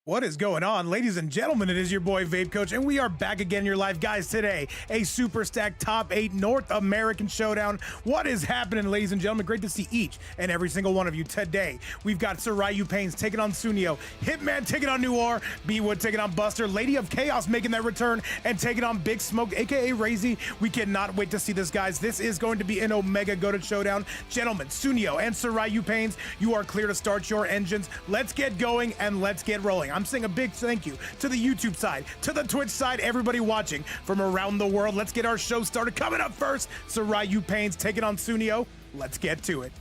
What is going on, ladies and gentlemen? It is your boy VapeCoach, and we are back again in your life, guys. Today, a Super Stack Top 8 North American Showdown. What is happening, ladies and gentlemen? Great to see each and every single one of you today. We've got SryuPainz taking on Sunio, Hitman taking on Noir, Bwood taking on Buster, Lady of Chaos making that return and taking on Big Smoke, aka Razy. We cannot wait to see this, guys. This is going to be an Omega Goated Showdown. Gentlemen, Sunio and SryuPainz, you are clear to start your engines. Let's get going and let's get rolling. I'm saying a big thank you to the YouTube side, to the Twitch side, everybody watching from around the world. Let's get our show started. Coming up first, SryuPainz taking on Sunio. Let's get to it.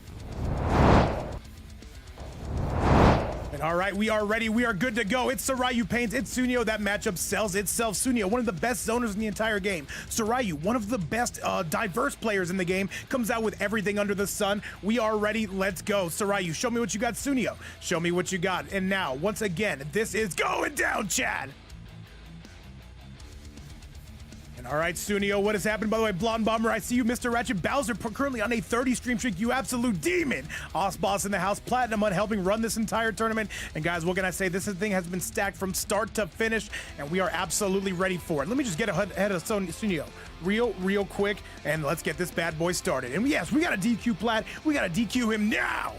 And all right, we are ready. We are good to go. It's SryuPainz, it's Sunio. That matchup sells itself. Sunio, one of the best zoners in the entire game. Sryu, one of the best diverse players in the game, comes out with everything under the sun. We are ready. Let's go. Sryu, show me what you got. Sunio, show me what you got. And now, once again, this is going down, Chad. All right, Sunio, what has happened? By the way, Blonde Bomber, I see you, Mr. Ratchet Bowser, currently on a 30 stream streak, you absolute demon. Boss in the house, Platinum on helping run this entire tournament. And guys, what can I say? This thing has been stacked from start to finish, and we are absolutely ready for it. Let me just get ahead of Sunio real quick, and let's get this bad boy started. And yes, we got a DQ Plat. We got to DQ him now.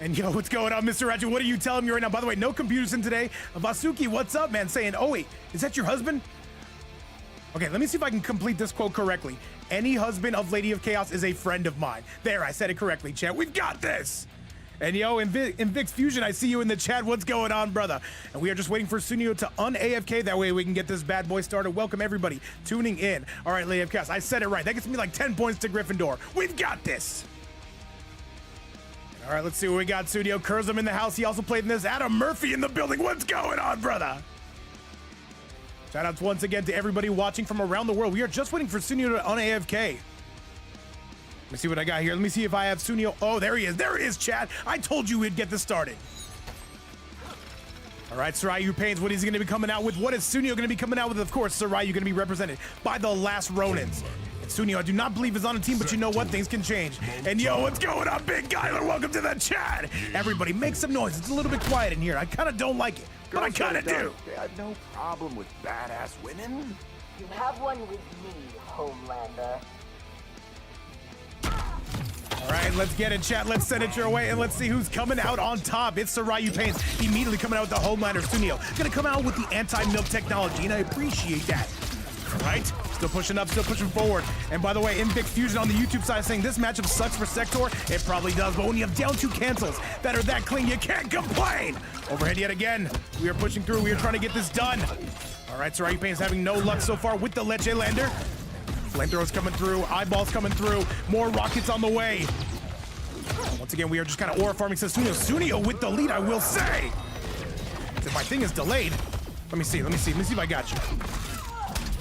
And yo, what's going on, Mr. Ratchet? What are you telling me right now? By the way, no computers in today. Vasuki, what's up, man? Saying, oh wait, is that your husband? Okay, let me see if I can complete this quote correctly. Any husband of Lady of Chaos is a friend of mine. There, I said it correctly, chat. We've got this. And yo, Invix Fusion, I see you in the chat. What's going on, brother? And we are just waiting for Sunio to un-AFK. That way we can get this bad boy started. Welcome everybody tuning in. All right, Lady of Chaos, I said it right. That gets me like 10 points to Gryffindor. We've got this. All right, let's see what we got. Studio Kurzum in the house. He also played in this. Adam Murphy in the building. What's going on, brother? Shout outs once again to everybody watching from around the world. We are just waiting for Sunio to un-AFK. Let me see what I got here. Let me see if I have Sunio. Oh, there he is. There he is, chat. I told you we'd get this started. All right, SryuPainz, what is he going to be coming out with? What is Sunio going to be coming out with? Of course, Sryu going to be represented by the last Ronins. Sunio, I do not believe is on a team, but you know what? Things can change. And yo, what's going on, Big Guyler? Welcome to the chat. Everybody, make some noise. It's a little bit quiet in here. I kind of don't like it, but I kind of do. They had no problem with badass women. You have one with me, Homelander. All right, let's get it, chat. Let's send it your way, and let's see who's coming out on top. It's SryuPainz immediately coming out with the Homelander. Sunio gonna come out with the anti-milk technology, and I appreciate that. All right, still pushing up, still pushing forward. And by the way, Invix Fusion on the YouTube side saying this matchup sucks for Sector. It probably does, but when you have down 2 cancels that are that clean, you can't complain. Overhead yet again. We are pushing through. We are trying to get this done. All right, SryuPainz having no luck so far with the Leche Lander. Flamethrowers coming through, eyeballs coming through, more rockets on the way. Once again, we are just kind of aura farming, says Sunio. Sunio with the lead, I will say. If my thing is delayed, let me see if I got you.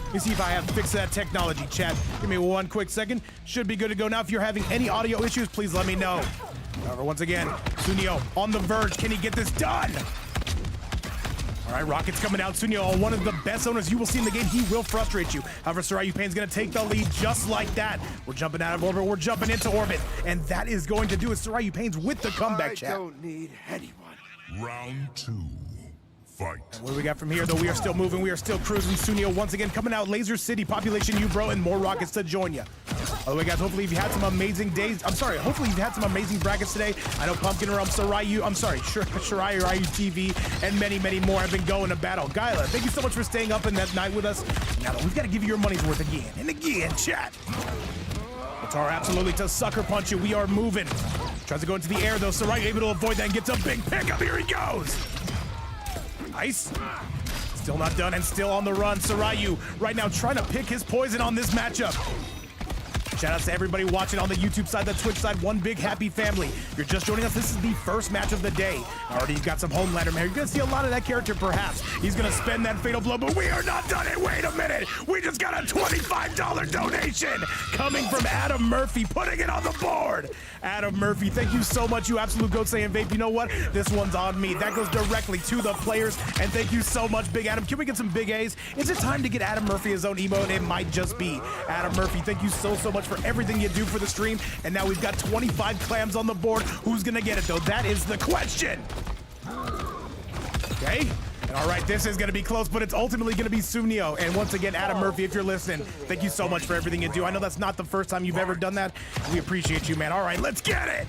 Let me see if I have fixed that technology, chat. Give me one quick second. Should be good to go now. If you're having any audio issues, please let me know. However, once again, Sunio on the verge. Can he get this done? All right, rockets coming out. Sunio, one of the best owners you will see in the game. He will frustrate you. However, SryuPainz going to take the lead just like that. We're jumping out of orbit. We're jumping into orbit. And that is going to do it. SryuPainz with the comeback, chat. I don't need anyone. Round 2. Fight. And what do we got from here, though? We are still moving. We are still cruising. Sunio once again coming out. Laser City, population you, bro, and more rockets to join you. By the way, guys, hopefully you've had some amazing days. Hopefully you've had some amazing brackets today. I know Pumpkin Rum, Sryu TV, and many more have been going to battle. Gyla, thank you so much for staying up in that night with us. Now, we've got to give you your money's worth again and again, chat. Guitar absolutely to sucker punch you. We are moving. Tries to go into the air, though. Sryu able to avoid that and gets a big pickup. Here he goes. Nice. Still not done and still on the run. Sryu right now trying to pick his poison on this matchup. Shout out to everybody watching on the YouTube side, the Twitch side, one big happy family. If you're just joining us, this is the first match of the day. Already you've got some Homelander, man. You're gonna see a lot of that character, perhaps. He's gonna spend that fatal blow, but we are not done it. Wait a minute. We just got a $25 donation coming from Adam Murphy, putting it on the board. Adam Murphy, thank you so much, you absolute goat saying vape. You know what? This one's on me. That goes directly to the players, and thank you so much, Big Adam. Can we get some big A's? Is it time to get Adam Murphy his own emote? It might just be. Adam Murphy, thank you so much for everything you do for the stream. And now we've got 25 clams on the board. Who's gonna get it though? That is the question. Okay. And all right, this is gonna be close, but it's ultimately gonna be Sunnio. And once again, Adam Murphy, if you're listening, thank you so much for everything you do. I know that's not the first time you've ever done that. We appreciate you, man. All right, let's get it.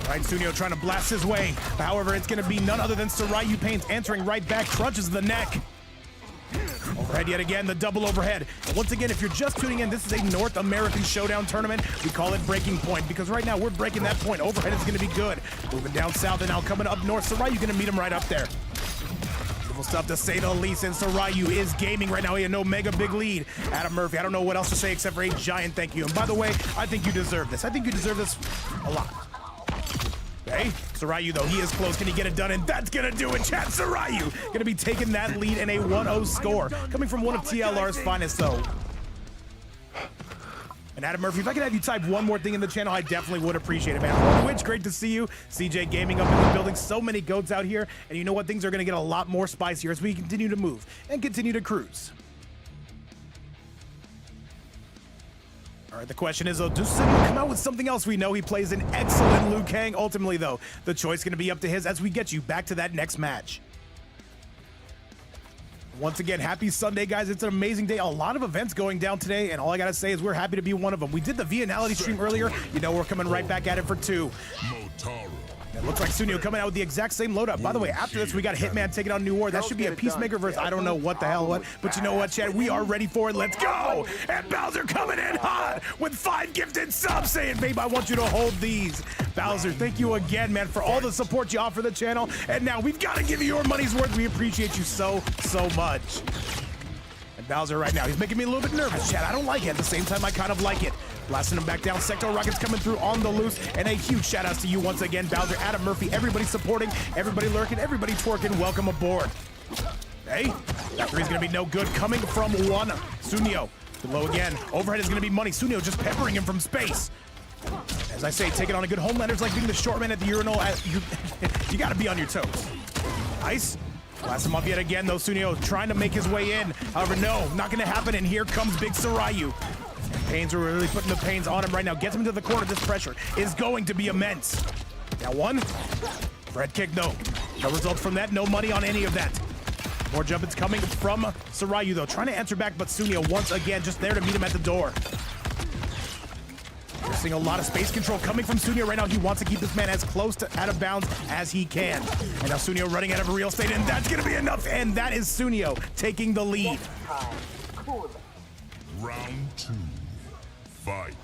All right, Sunio trying to blast his way. However, it's gonna be none other than SryuPainz answering right back, crunches the neck. Overhead yet again, the double overhead. And once again, if you're just tuning in, this is a North American Showdown tournament. We call it breaking point because right now we're breaking that point. Overhead is gonna be good. Moving down south and now coming up north. Saiu gonna meet him right up there. Beautiful stuff to say the least, and Saiu is gaming right now. He had no mega big lead. Adam Murphy, I don't know what else to say except for a giant thank you. And by the way, I think you deserve this. I think you deserve this a lot. Okay, Saiu though, he is close. Can he get it done? And that's gonna do it, chat. Saiu gonna be taking that lead in a 1-0 score. Coming from one of TLR's finest though. And Adam Murphy, if I could have you type one more thing in the channel, I definitely would appreciate it, man. Twitch, great to see you. CJ Gaming up in the building. So many goats out here. And you know what? Things are gonna get a lot more spicier as we continue to move and continue to cruise. All right, the question is, though, does Sunio come out with something else? We know he plays an excellent Liu Kang. Ultimately, though, the choice is going to be up to his as we get you back to that next match. Once again, happy Sunday, guys. It's an amazing day. A lot of events going down today, and all I got to say is we're happy to be one of them. We did the Vianality stream earlier. You know, we're coming right back at it for 2. It looks like Sunio coming out with the exact same loadout. By the way, after this, we got Hitman taking on Newir. That should be a Peacemaker versus I don't know what the hell what. But you know what, Chad? We are ready for it. Let's go! And Bowser coming in hot with 5 gifted subs saying, babe, I want you to hold these. Bowser, thank you again, man, for all the support you offer the channel. And now we've got to give you your money's worth. We appreciate you so much. And Bowser right now, he's making me a little bit nervous, Chad. I don't like it. At the same time, I kind of like it. Blasting him back down. Sector Rockets coming through on the loose. And a huge shout out to you once again, Bowser, Adam Murphy, everybody supporting, everybody lurking, everybody twerking. Welcome aboard. Hey, that three's gonna be no good. Coming from one. Sunnio. Below again. Overhead is gonna be money. Sunnio just peppering him from space. As I say, taking on a good Homelander's like being the short man at the urinal. You gotta be on your toes. Nice. Blast him up yet again, though. Sunnio trying to make his way in. However, no, not gonna happen. And here comes big Saiu. Pains are really putting the pains on him right now. Gets him to the corner. This pressure is going to be immense. Now one. Red kick, though. No result from that. No money on any of that. More jumpings coming from Saiu, though. Trying to answer back, but Sunio once again just there to meet him at the door. We're seeing a lot of space control coming from Sunio right now. He wants to keep this man as close to out of bounds as he can. And now Sunio running out of real estate, and that's going to be enough. And that is Sunio taking the lead. Round 2. Fight.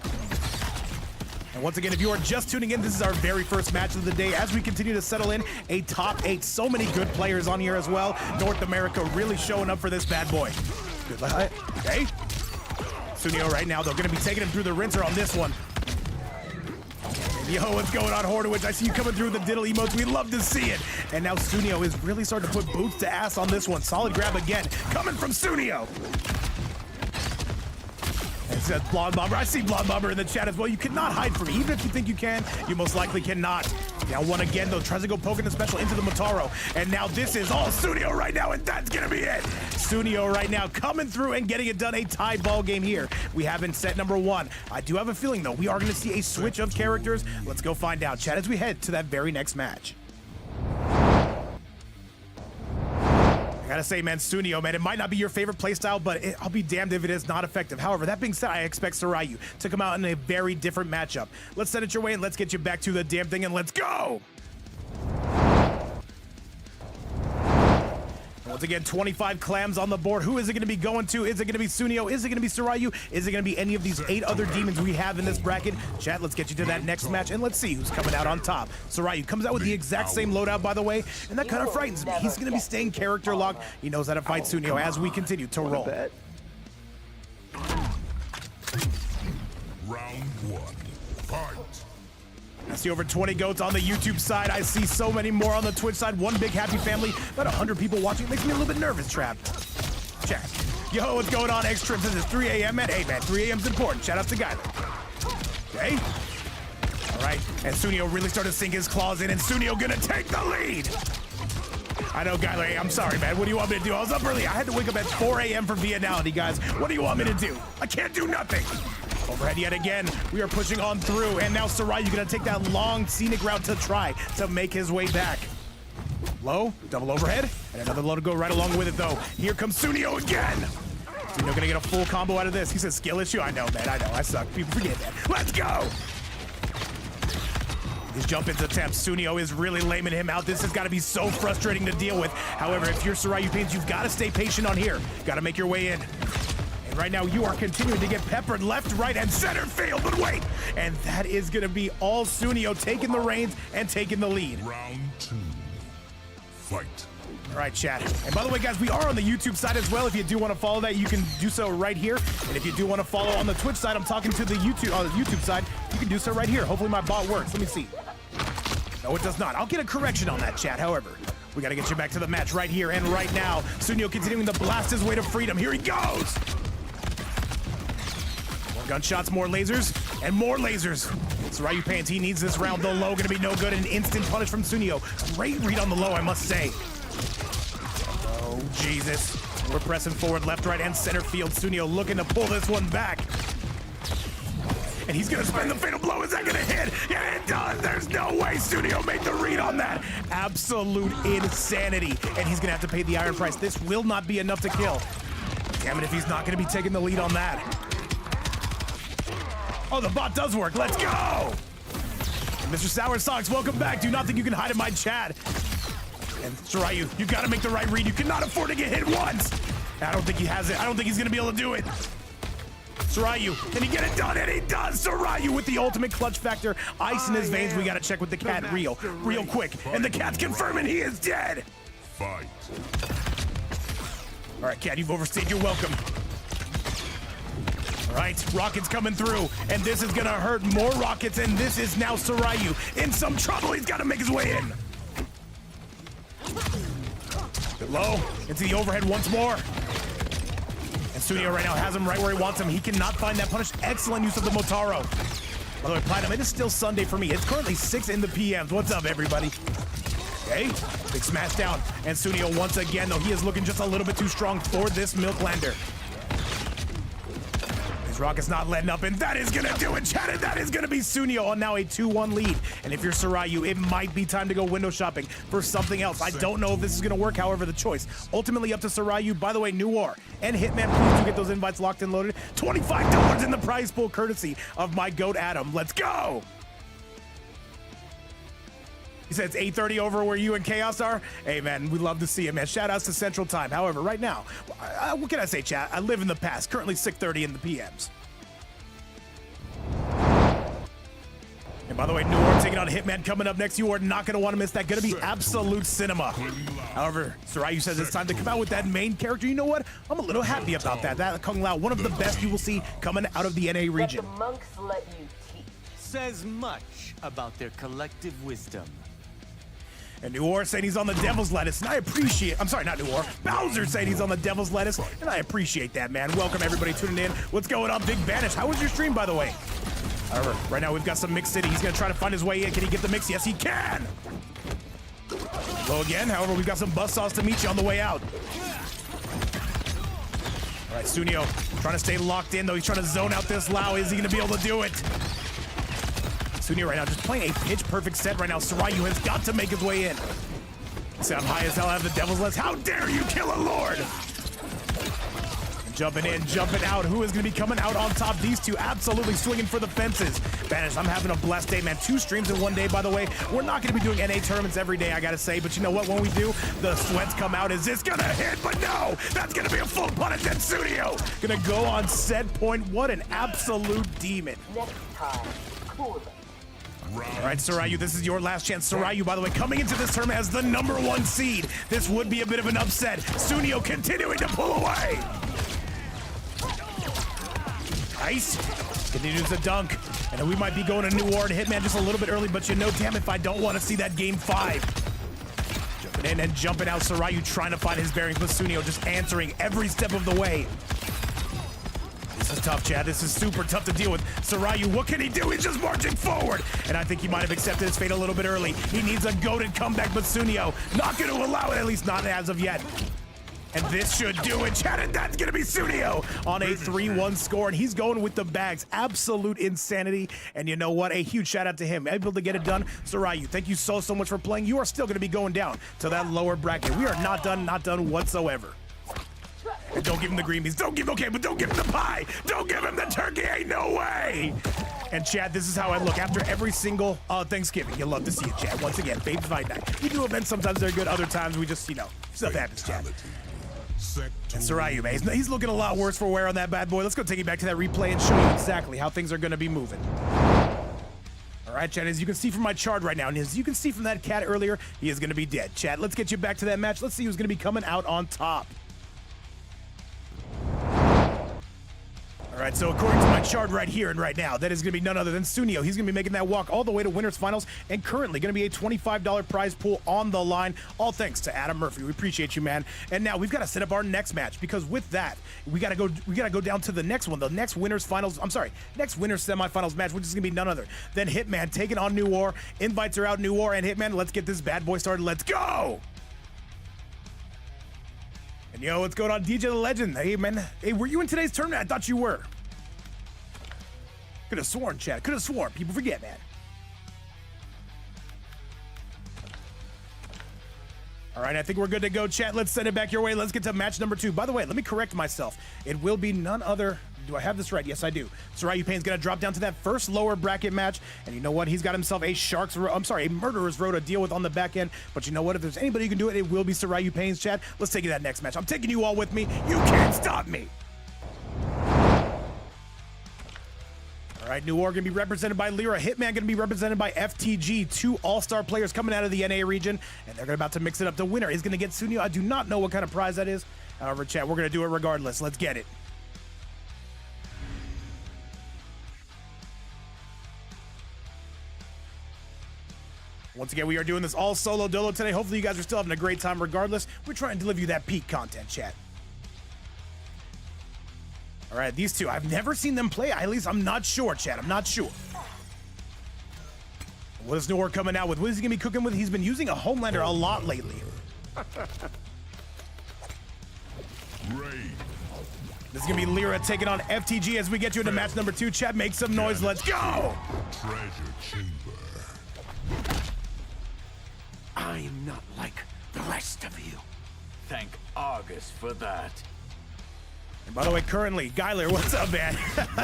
And once again, if you are just tuning in, this is our very first match of the day as we continue to settle in a top 8. So many good players on here as well. North America really showing up for this bad boy. Good luck. Okay. Sunio right now, though, going to be taking him through the rinser on this one. Yo, what's going on, Hordowitz? I see you coming through the diddle emotes. We love to see it. And now Sunio is really starting to put boots to ass on this one. Solid grab again, coming from Sunio. It says Blonde Bomber. I see Blonde Bomber in the chat as well. You cannot hide from me. Even if you think you can, you most likely cannot. Now one again, though. Tries to go poking the special into the Motaro. And now this is all Sunio right now, and that's going to be it. Sunio right now coming through and getting it done. A tied ball game here. We have in set number 1. I do have a feeling, though, we are going to see a switch of characters. Let's go find out, chat, as we head to that very next match. I gotta say, man, Sunio, man, it might not be your favorite playstyle, but I'll be damned if it is not effective. However, that being said, I expect Saiu to come out in a very different matchup. Let's send it your way and let's get you back to the damn thing and let's go! Once again, 25 clams on the board. Who is it going to be going to? Is it going to be Sunio? Is it going to be Saiu? Is it going to be any of these 8 other demons we have in this bracket? Chat, let's get you to that next match, and let's see who's coming out on top. Saiu comes out with the exact same loadout, by the way, and that kind of frightens me. He's going to be staying character locked. He knows how to fight Sunio as we continue to roll. Round 1. Fight. I see over 20 goats on the YouTube side. I see so many more on the Twitch side. One big happy family. About 100 people watching. It makes me a little bit nervous, Trap. Check. Yo, what's going on, X-Trips? This is 3 a.m. man. Hey, man, 3 a.m.'s important. Shout out to Guy. Okay. All right. And Sunio really started to sink his claws in, and Sunio gonna take the lead. I know, guys. Like, I'm sorry, man. What do you want me to do? I was up early. I had to wake up at 4 a.m. for Vietnality, guys. What do you want me to do? I can't do nothing. Overhead yet again. We are pushing on through, and now Saiu gonna take that long scenic route to try to make his way back. Low, double overhead, and another low to go right along with it, though. Here comes Sunio again. Sunio gonna get a full combo out of this. He says skill issue. I know, man. I know. I suck. People forget that. Let's go. His jump into attempts. Sunio is really laming him out. This has got to be so frustrating to deal with. However, if you're SryuPainz, you've got to stay patient on here. Got to make your way in. And right now, you are continuing to get peppered left, right, and center field. But wait, and that is going to be all Sunio taking the reins and taking the lead. Round 2. Fight. All right, chat. And by the way, guys, we are on the YouTube side as well. If you do want to follow that, you can do so right here. And if you do want to follow on the Twitch side, I'm talking to the YouTube side. You can do so right here. Hopefully my bot works. Let me see. No, it does not. I'll get a correction on that, chat. However, we got to get you back to the match right here and right now. Sunio continuing to blast his way to freedom. Here he goes. More gunshots, more lasers, and more lasers. SryuPainz, he needs this round. The low going to be no good. An instant punish from Sunio. Great read on the low, I must say. Oh, Jesus. We're pressing forward, left, right, and center field. Sunio looking to pull this one back. And he's gonna spend the fatal blow. Is that gonna hit? Yeah, it does. There's no way Sunio made the read on that. Absolute insanity. And he's gonna have to pay the iron price. This will not be enough to kill. Damn it if he's not gonna be taking the lead on that. Oh, the bot does work. Let's go. Mr. Sour Socks, welcome back. Do not think you can hide in my chat. And Saiu, you gotta make the right read. You cannot afford to get hit once. I don't think he has it. I don't think he's gonna be able to do it. Saiu, can he get it done? And he does! Saiu with the ultimate clutch factor. Ice in his veins. We gotta check with the cat real quick. And the cat's confirming he is dead. Fight. All right, cat, you've overstayed your welcome. All right, rockets coming through. And this is gonna hurt. More rockets, and this is now Saiu in some trouble. He's gotta make his way in. Good low, into the overhead once more. And Sunio right now has him right where he wants him. He cannot find that punish. Excellent use of the Motaro. By the way, Platinum, it is still Sunday for me. It's currently 6 in the PMs. What's up, everybody? Okay, big smash down. And Sunio once again, though, he is looking just a little bit too strong for this Milklander. His rocket's not letting up, and that is gonna do it, chat. And that is gonna be Sunio on now a 2-1 lead. And if you're Saiu, it might be time to go window shopping for something else. I don't know if this is gonna work, however, the choice ultimately up to Saiu. By the way, Noir and Hitman, please do get those invites locked and loaded. $25 in the prize pool, courtesy of my goat Adam. Let's go. He said it's 8:30 over where you and Chaos are. Hey, man, we love to see it, man. Shout outs to Central Time. However, right now, what can I say, chat? I live in the past. Currently 6:30 in the PMs. And by the way, Newir taking on Hitman coming up next. You are not going to want to miss that. Going to be absolute cinema. However, Saiu says it's time to come out with that main character. You know what? I'm a little happy about that. That Kung Lao, one of the best you will see coming out of the NA region. Let the monks let you teach. Says much about their collective wisdom. And Newir saying he's on the devil's lettuce, and I appreciate. I'm sorry, not Newir. Bowser saying he's on the devil's lettuce, and I appreciate that, man. Welcome everybody tuning in. What's going on, Big Banish? How was your stream, by the way? However, right now we've got some Mix City. He's gonna try to find his way in. Can he get the mix? Yes, he can. Low again. However, we've got some buzzsaws to meet you on the way out. All right, Sunio trying to stay locked in, though. He's trying to zone out this Lao. Is he gonna be able to do it? Sunio right now just playing a pitch-perfect set right now. Saiu has got to make his way in. Sound high as hell out of the devil's lettuce. How dare you kill a lord? Jumping in, jumping out. Who is going to be coming out on top? These two absolutely swinging for the fences. Banish, I'm having a blessed day, man. 2 streams in 1 day, by the way. We're not going to be doing NA tournaments every day, I got to say. But you know what? When we do, the sweats come out. Is this going to hit? But no! That's going to be a full punish. And Sunio going to go on set point. What an absolute demon. Next time, cool. All right, Saiu, this is your last chance. Saiu, by the way, coming into this tournament as the #1 seed. This would be a bit of an upset. Sunio continuing to pull away. Nice. Continues to dunk. And then we might be going to Newir and Hitman just a little bit early, but you know, damn if I don't want to see that game 5. Jumping in and jumping out. Saiu trying to find his bearings, but Sunio just answering every step of the way. This is tough, Chad. This is super tough to deal with. Saiu, what can he do? He's just marching forward. And I think he might have accepted his fate a little bit early. He needs a goated comeback, but Sunio not going to allow it, at least not as of yet. And this should do it, Chad, and that's going to be Sunio on a 3-1 score, and he's going with the bags. Absolute insanity, and you know what? A huge shout-out to him. Able to get it done. Saiu, thank you so much for playing. You are still going to be going down to that lower bracket. We are not done whatsoever. And don't give him the greenies. Don't give him the pie. Don't give him the turkey. Ain't no way. And Chad, this is how I look after every single Thanksgiving. You love to see it, Chad. Once again, Vape Fight Night. We do events. Sometimes they're good. Other times we just, stuff happens, Chad. And Saiu, man, he's looking a lot worse for wear on that bad boy. Let's go take you back to that replay and show you exactly how things are going to be moving. All right, Chad, as you can see from my chart right now, and as you can see from that cat earlier, he is going to be dead. Chad, let's get you back to that match. Let's see who's going to be coming out on top. All right, so according to my chart right here and right now, that is going to be none other than Sunnio. He's going to be making that walk all the way to winners finals, and currently going to be a $25 prize pool on the line. All thanks to Adam Murphy. We appreciate you, man. And now we've got to set up our next match, because with that, we got to go down to the next one, the next winners semifinals match, which is going to be none other than Hitman taking on Newir. Invites are out, Newir and Hitman. Let's get this bad boy started. Let's go. And yo, what's going on, DJ the Legend? Hey, man. Hey, were you in today's tournament? I thought you were. Could have sworn, Chad. Could have sworn. People forget, man. All right, I think we're good to go, chat. Let's send it back your way. Let's get to match number 2. By the way, let me correct myself. It will be none other. Do I have this right? Yes, I do. SryuPainz going to drop down to that first lower bracket match. And you know what? He's got himself a murderer's row to deal with on the back end. But you know what? If there's anybody who can do it, it will be SryuPainz, chat. Let's take you to that next match. I'm taking you all with me. You can't stop me. All right, Newir going to be represented by Lyra. Hitman going to be represented by FTG. 2 all-star players coming out of the NA region, and they're about to mix it up. The winner is going to get Sunio. I do not know what kind of prize that is. However, chat, we're going to do it regardless. Let's get it. Once again, we are doing this all solo dolo today. Hopefully, you guys are still having a great time regardless. We're trying to deliver you that peak content, chat. All right, these two, I've never seen them play. At least I'm not sure, Chad. I'm not sure. What is Noir coming out with? What is he going to be cooking with? He's been using a Homelander a lot lately. This is going to be Lyra taking on FTG as we get you into match number 2. Chad, make some noise. Let's go. Treasure chamber. I am not like the rest of you. Thank Argus for that. And by the way, currently, Guyler, what's up, man?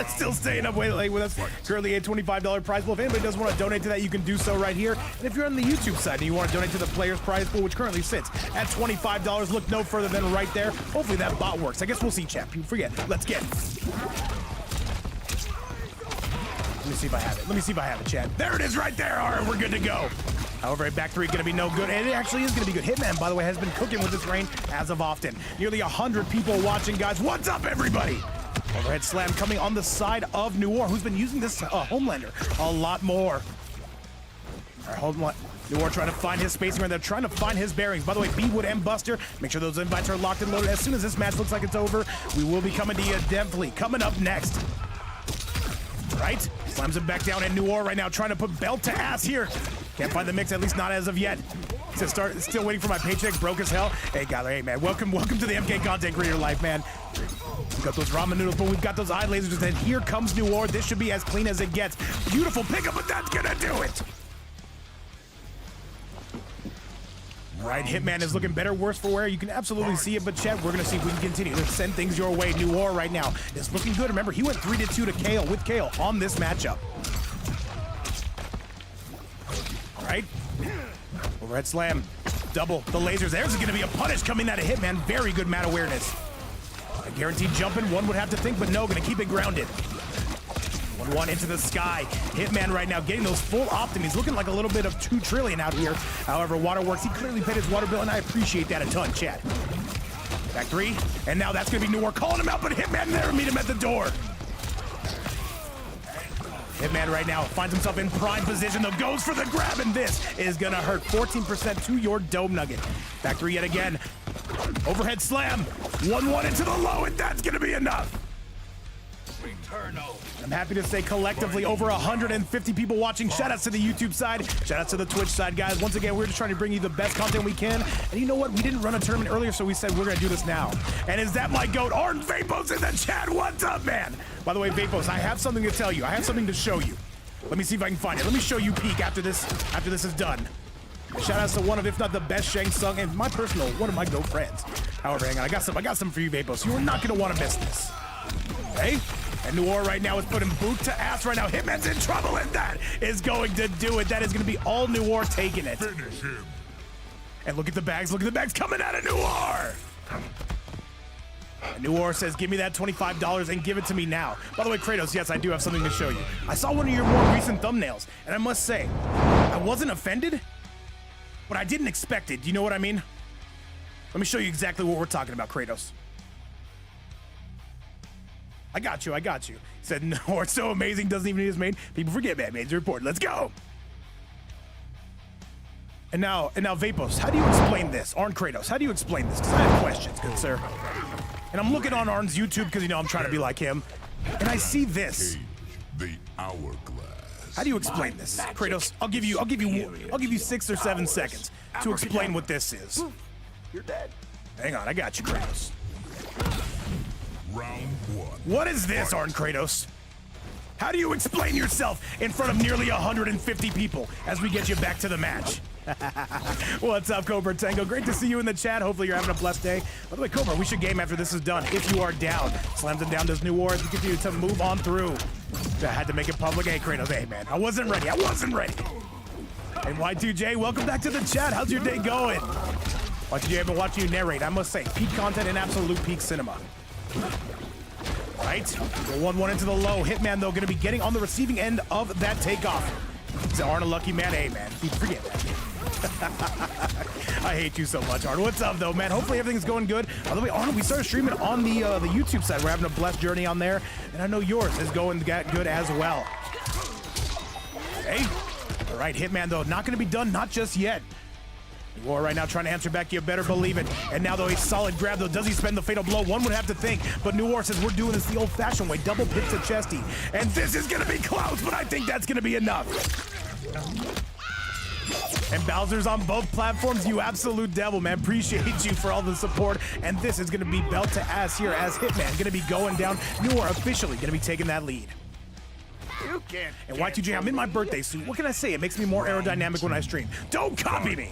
Still staying up way late with us. Currently a $25 prize pool. If anybody does want to donate to that, you can do so right here. And if you're on the YouTube side and you want to donate to the players prize pool, which currently sits at $25, look no further than right there. Hopefully that bot works. I guess we'll see, chat. People forget. Let's get it. Let me see if I have it. Let me see if I have it, chat. There it is right there. All right, we're good to go. However, a back 3 going to be no good, and it actually is going to be good. Hitman, by the way, has been cooking with this rain as of often. Nearly 100 people watching, guys. What's up, everybody? Overhead slam coming on the side of Newir, who's been using this Homelander a lot more. All right, Newir trying to find his spacing right there, trying to find his bearings. By the way, Bwood and Buster, make sure those invites are locked and loaded. As soon as this match looks like it's over, we will be coming to you definitely. Coming up next. Right? Slams him back down, and Newir right now trying to put belt to ass here. Can't find the mix, at least not as of yet. Still waiting for my paycheck, broke as hell. Hey, Guyler, hey, man, welcome to the MK content creator life, man. We've got those ramen noodles, but we've got those eye lasers, and here comes Newir. This should be as clean as it gets. Beautiful pickup, but that's gonna do it. All right, Hitman is looking better, worse for wear. You can absolutely see it, but chat, we're gonna see if we can continue to send things your way. Newir right now is looking good. Remember, he went 3-2 to Kale with Kale on this matchup. All right, overhead slam, double the lasers. There's gonna be a punish coming out of Hitman. Very good mat awareness. A guaranteed jumping, one would have to think, but no, gonna keep it grounded. 1-1 into the sky. Hitman right now getting those full optimies, looking like a little bit of 2 trillion out here. However, Waterworks, he clearly paid his water bill, and I appreciate that a ton, chat. Back 3, and now that's gonna be Newir calling him out, but Hitman there meet him at the door. Hitman right now finds himself in prime position, though, goes for the grab, and this is gonna hurt. 14% to your dome nugget. Back 3 yet again. Overhead slam. 1-1 into the low, and that's gonna be enough. I'm happy to say collectively over 150 people watching. Shout outs to the YouTube side, shout outs to the Twitch side, guys. Once again, we're just trying to bring you the best content we can. And you know what? We didn't run a tournament earlier, so we said we're gonna do this now. And is that my goat? Orange VapeCoach in the chat. What's up, man? By the way, VapeCoach, I have something to tell you. I have something to show you. Let me see if I can find it. Let me show you peek after this is done. Shout outs to one of, if not the best Shang Tsung, and my personal, one of my GOAT friends. However, hang on, I got some for you, VapeCoach. You are not gonna want to miss this. Okay? And Noir right now is putting boot to ass right now. Hitman's in trouble, and that is going to do it. That is gonna be all Noir taking it. Finish him. And look at the bags coming out of Noir. And Noir says, give me that $25 and give it to me now. By the way, Kratos, yes, I do have something to show you. I saw one of your more recent thumbnails, and I must say, I wasn't offended, but I didn't expect it. Do you know what I mean? Let me show you exactly what we're talking about, Kratos. I got you. He said, no, it's so amazing, doesn't even need his main. People forget Batman's report. Let's go. And now, VapeCoach, how do you explain this? Arn Kratos, how do you explain this? Because I have questions, good sir. And I'm looking on Arn's YouTube because, you know, I'm trying to be like him. And I see this. The hourglass. How do you explain this? Kratos, I'll give you 6 or 7 seconds to explain what this is. You're dead. Hang on, I got you, Kratos. Round 1. What is this, Arn Kratos? How do you explain yourself in front of nearly 150 people as we get you back to the match? What's up, Cobra Tango? Great to see you in the chat. Hopefully you're having a blessed day. By the way, Cobra, we should game after this is done. If you are down, slams it down, does Newir as we continue to move on through. I had to make it public. Hey, Kratos, hey, man. I wasn't ready. And Y2J, welcome back to the chat. How's your day going? Y2J, I've been watching you narrate. I must say, peak content and absolute peak cinema. Right? 1-1 into the low. Hitman, though, going to be getting on the receiving end of that takeoff. He's Arn a lucky man. Hey, man. Forget that. I hate you so much, Arn. What's up, though, man? Hopefully everything's going good. By the way, Arn, we started streaming on the YouTube side. We're having a blessed journey on there, and I know yours is going good as well. Hey. All right, Hitman, though, not going to be done. Not just yet. Noir right now trying to answer back. You better believe it. And now, though, a solid grab, though. Does he spend the fatal blow? One would have to think. But Noir says we're doing this the old-fashioned way. Double pit to chesty. And this is going to be close, but I think that's going to be enough. And Bowser's on both platforms. You absolute devil, man. Appreciate you for all the support. And this is going to be belt to ass here as Hitman going to be going down. Noir officially going to be taking that lead. You can't. And Y2J, I'm in my birthday suit. What can I say? It makes me more aerodynamic when I stream. Don't copy me.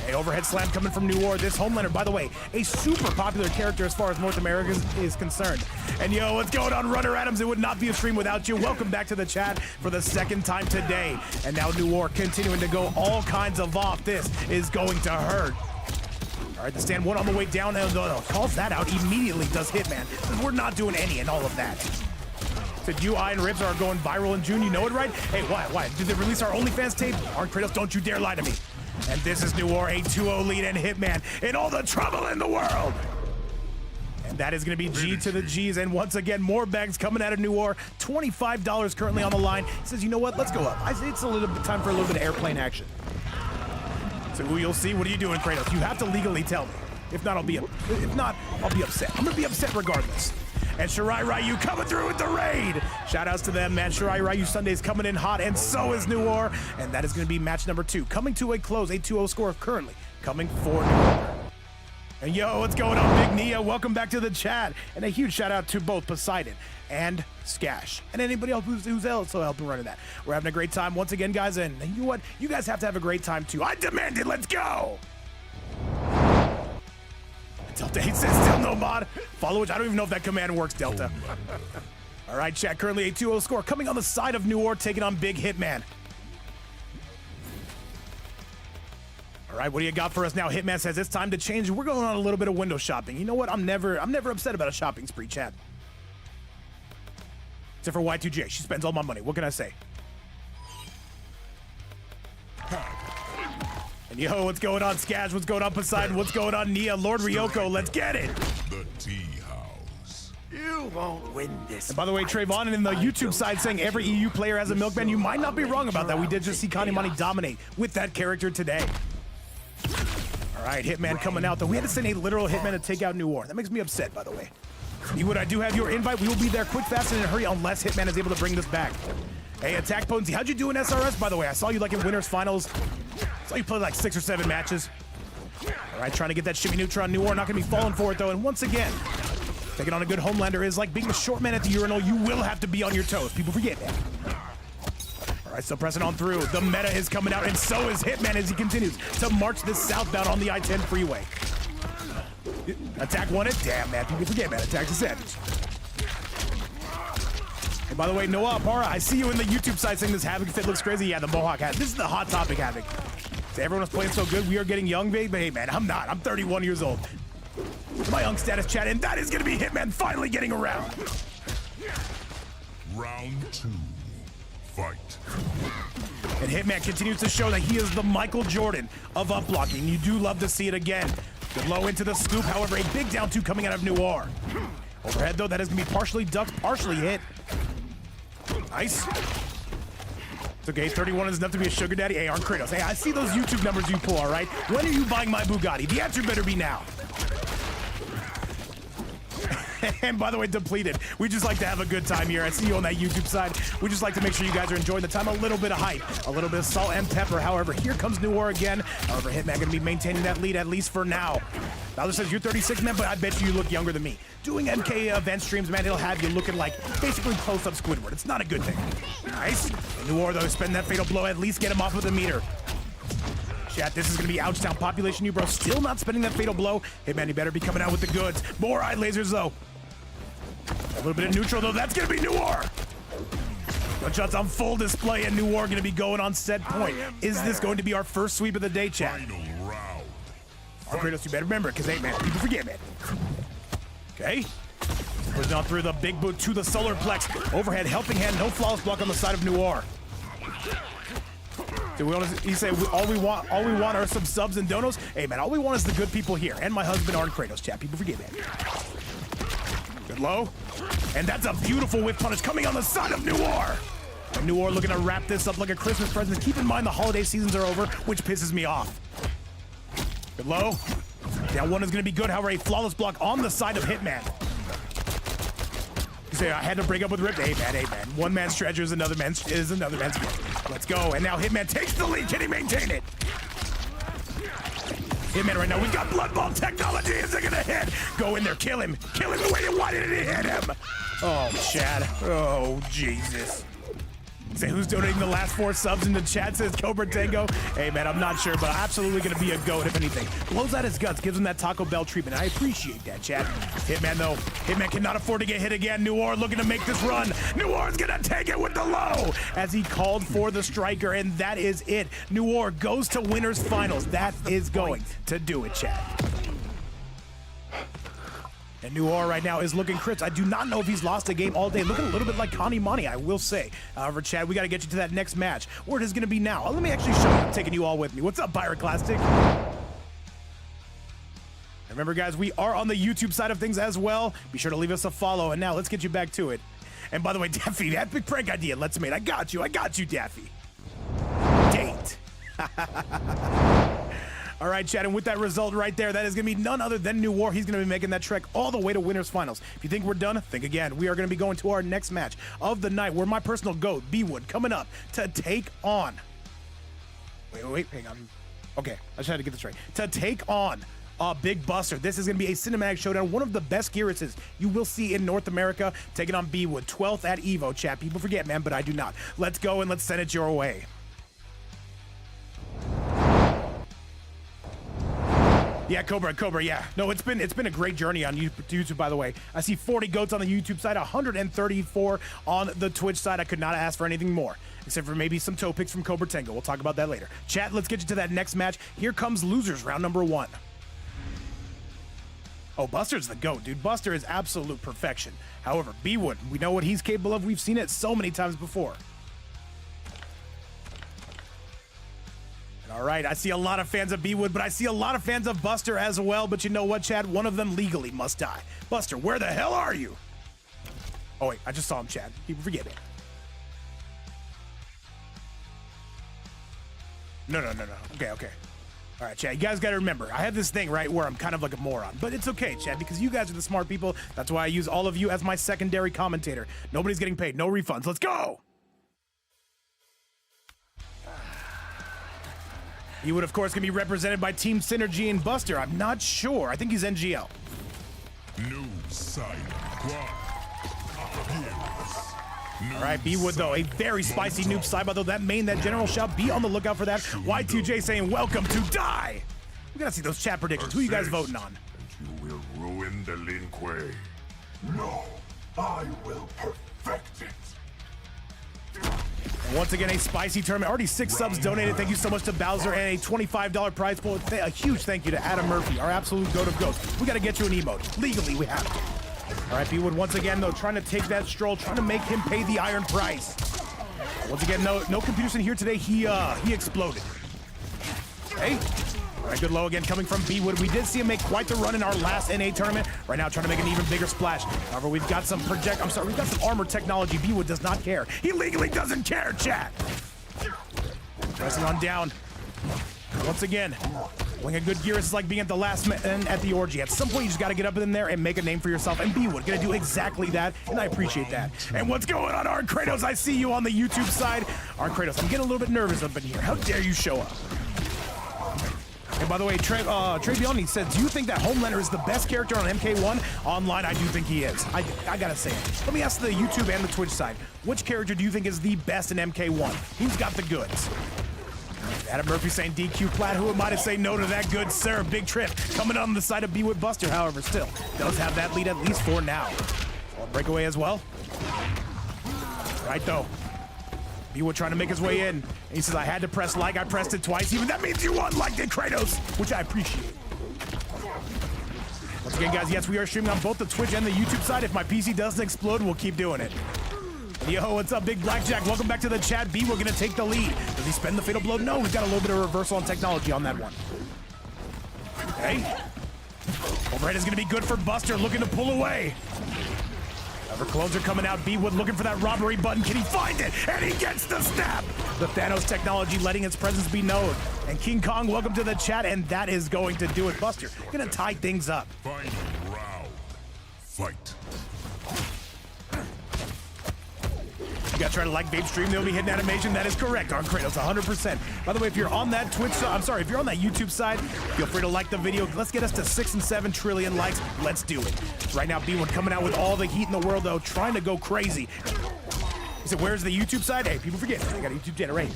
Hey, overhead slam coming from Noir. This Homelander, by the way, a super popular character as far as North America is concerned. And yo, what's going on, Runner Adams? It would not be a stream without you. Welcome back to the chat for the second time today. And now Noir continuing to go all kinds of off. This is going to hurt. All right, the stand one on the way down. And calls that out immediately, does Hitman. We're not doing any and all of that. Said UI and Ribs are going viral in June. You know it, right? Hey, why? Did they release our OnlyFans tape? Arn Kratos, don't you dare lie to me. And this is Noir, a 2-0 lead, and Hitman in all the trouble in the world. And that is going to be G to the G's. And once again, more bags coming out of Noir. $25 currently on the line. He says, you know what? Let's go up. It's a little bit time for a little bit of airplane action. So you'll see. What are you doing, Kratos? You have to legally tell me. If not, I'll be upset. I'm going to be upset regardless. And Shirai Ryu coming through with the raid. Shout-outs to them, man. Shirai Ryu Sunday's coming in hot, and so is Noir. And that is going to be match number 2. Coming to a close, a 2-0 score currently coming for Noir. And yo, what's going on, Big Nia? Welcome back to the chat. And a huge shout-out to both Poseidon and Skash. And anybody else who's also helping running that. We're having a great time once again, guys. And you know what? You guys have to have a great time, too. I demand it. Let's go. Delta 8 says still no mod. Follow it. I don't even know if that command works, Delta. All right, chat. Currently a 2-0 score coming on the side of Noir, taking on Big Hitman. All right, what do you got for us now? Hitman says it's time to change. We're going on a little bit of window shopping. You know what? I'm never upset about a shopping spree, chat. Except for Y2J. She spends all my money. What can I say? And yo, what's going on, Skash? What's going on, Poseidon? What's going on, Nia? Lord Ryoko, let's get it! The tea house. You won't win this. And by the way, Trayvon in the YouTube side saying every EU player has a milkman. You might not be wrong about that. We did just see Kanimani dominate with that character today. All right, Hitman coming out, though. We had to send a literal Hitman to take out Noir. That makes me upset, by the way. Bwood, I do have your invite. We will be there quick, fast, and in a hurry unless Hitman is able to bring this back. Hey, Attack Potency, how'd you do in SRS, by the way? I saw you like in winners finals. Saw you play like 6 or 7 matches. All right, trying to get that shimmy neutron. Newir not gonna be falling for it though. And once again, taking on a good Homelander is like being a short man at the urinal. You will have to be on your toes. People forget that. All right, still pressing on through. The meta is coming out, and so is Hitman as he continues to march this southbound on the I-10 freeway. Attack won it. Damn, man. People forget, man. Attack's a savage. And by the way, Noah Para, I see you in the YouTube side saying this Havoc fit looks crazy. Yeah, the Mohawk hat. This is the hot topic, Havoc. So everyone was playing so good. We are getting young, babe. But hey, man, I'm not. I'm 31 years old. My young status chat, and that is going to be Hitman finally getting around. Round 2. Fight. And Hitman continues to show that he is the Michael Jordan of up blocking. You do love to see it again. Good low into the scoop, however, a big down 2 coming out of Noir. Overhead, though, that is going to be partially ducked, partially hit. Nice. It's okay, 31 is enough to be a sugar daddy. Hey, Arn Kratos, hey, I see those YouTube numbers you pull, all right? When are you buying my Bugatti? The answer better be now. And by the way, depleted. We just like to have a good time here. I see you on that YouTube side. We just like to make sure you guys are enjoying the time. A little bit of hype, a little bit of salt and pepper. However, here comes Newir again. However, Hitman going to be maintaining that lead, at least for now. Bowser says, you're 36, man, but I bet you look younger than me. Doing MK event streams, man, it'll have you looking like basically close-up Squidward. It's not a good thing. Nice. Newir, though, spend that fatal blow. At least get him off of the meter. Chat, this is going to be Ouchtown population. You, bro, still not spending that fatal blow. Hitman, you better be coming out with the goods. More eye lasers, though. A little bit of neutral, though. That's going to be Newir. Gunshots on full display, and Newir going to be going on set point. Is this going to be our first sweep of the day, chat? Final round. Kratos, you better remember, because, hey, man, people forget, man. Okay. Pushing on through the big boot to the solar plex. Overhead, helping hand, no flawless block on the side of Newir. Do we want to, he say all we want are some subs and donos? Hey, man, all we want is the good people here. And my husband, Arn Kratos, chat. People forget, man. Good low. And that's a beautiful whip punish coming on the side of Newir. And Newir looking to wrap this up like a Christmas present. Keep in mind the holiday seasons are over, which pisses me off. Good low. Down 1 is going to be good. However, a flawless block on the side of Hitman. You say I had to break up with Rip. Hey, man. One man's treasure is another man's gift. Let's go. And now Hitman takes the lead. Can he maintain it? Hitman right now, we've got blood ball technology. Is it gonna hit? Go in there, kill him the way you wanted it to hit him. Oh, Chad. Oh, Jesus. Say who's donating the last 4 subs in the chat, says Cobra Tango. Hey, man, I'm not sure, but absolutely gonna be a goat if anything. Blows out his guts, gives him that Taco Bell treatment. I appreciate that, chat. Hitman, though. Hitman cannot afford to get hit again. Newir looking to make this run. Newir's gonna take it with the low as he called for the striker, and that is it. Newir goes to winners finals. That is going to do it, chat. And Newir right now is looking crits. I do not know if he's lost a game all day. Looking a little bit like Connie Money, I will say. However, Chad, we got to get you to that next match. Where it is going to be now. Let me actually show you. I'm taking you all with me. What's up, Pyroclastic? Remember, guys, we are on the YouTube side of things as well. Be sure to leave us a follow. And now let's get you back to it. And by the way, Daffy, that big prank idea. Let's mate. I got you, Daffy. Date. All right, Chad, and with that result right there, that is going to be none other than Newir. He's going to be making that trek all the way to winners finals. If you think we're done, think again. We are going to be going to our next match of the night, where my personal GOAT, Bwood, coming up to take on... Wait, hang on. Okay, I just had to get this right. To take on Big Buster. This is going to be a cinematic showdown, one of the best gearises you will see in North America, taking on Bwood, 12th at EVO, chat. People forget, man, but I do not. Let's go and let's send it your way. Yeah, Cobra, yeah. No, it's been a great journey on YouTube, by the way. I see 40 goats on the YouTube side, 134 on the Twitch side. I could not ask for anything more, except for maybe some toe picks from Cobra Tango. We'll talk about that later. Chat, let's get you to that next match. Here comes losers, round number 1. Oh, Buster's the GOAT, dude. Buster is absolute perfection. However, Bwood, we know what he's capable of. We've seen it so many times before. All right, I see a lot of fans of Bwood, but I see a lot of fans of Buster as well. But you know what, Chad? One of them legally must die. Buster, where the hell are you? Oh, wait, I just saw him, Chad. People forget it. No. Okay. All right, Chad, you guys got to remember, I have this thing, right, where I'm kind of like a moron. But it's okay, Chad, because you guys are the smart people. That's why I use all of you as my secondary commentator. Nobody's getting paid. No refunds. Let's go! He would, of course, going to be represented by Team Synergy and Buster. I'm not sure. I think he's NGL. New side. All right, Bwood, though, a very spicy noob side, though that main, that general shout, be on the lookout for that. Y2J saying, welcome to die. We gotta see those chat predictions. Who you guys voting on? And you will ruin the Linque. No, I will perfect it. And once again, a spicy tournament. Already 6 subs donated. Thank you so much to Bowser and a $25 prize pool. A huge thank you to Adam Murphy, our absolute goat of goats. We gotta get you an emote. Legally, we have to. All right, Bwood, once again, though, trying to take that stroll, trying to make him pay the iron price. Once again, no computers in here today. He exploded. Okay. All right, good low again coming from Bwood. We did see him make quite the run in our last NA tournament. Right now, trying to make an even bigger splash. However, we've got some we've got some armor technology. Bwood does not care. He legally doesn't care, chat. Pressing on down. Once again, winning a good gear is like being at the last and at the orgy. At some point, you just got to get up in there and make a name for yourself. And Bwood gonna do exactly that, and I appreciate that. And what's going on, Arn Kratos? I see you on the YouTube side. Arn Kratos, I'm getting a little bit nervous up in here. How dare you show up? And by the way, Trevioni said, do you think that Homelander is the best character on MK1? Online, I do think he is. I gotta say it. Let me ask the YouTube and the Twitch side. Which character do you think is the best in MK1? Who's got the goods? Adam Murphy saying DQ Plat. Who am I to say no to that, good sir? Big trip coming on the side of Bwood Buster, however, still does have that lead at least for now. Breakaway as well. Right, though. Bwood trying to make his way in. And he says, I had to press like. I pressed it twice. Even that means you unliked it, Kratos, which I appreciate. Once again, guys, yes, we are streaming on both the Twitch and the YouTube side. If my PC doesn't explode, we'll keep doing it. Yo, what's up, Big Blackjack? Welcome back to the chat. B, we're gonna take the lead. Does he spend the fatal blow? No, we've got a little bit of reversal on technology on that one. Okay. Overhead is gonna be good for Buster, looking to pull away. However, clones are coming out. Bwood looking for that robbery button. Can he find it? And he gets the snap. The Thanos technology letting its presence be known. And King Kong, welcome to the chat, and that is going to do it. Buster gonna tie things up. Final round. Fight. You gotta try to like Vape stream, they'll be hitting animation. That is correct, Arn Kratos, 100%. By the way, if you're on that Twitch, if you're on that YouTube side, feel free to like the video. Let's get us to 6 and 7 trillion likes. Let's do it. Right now, Bwood coming out with all the heat in the world, though, trying to go crazy. He said, where's the YouTube side? Hey, people forget, I got a YouTube generate.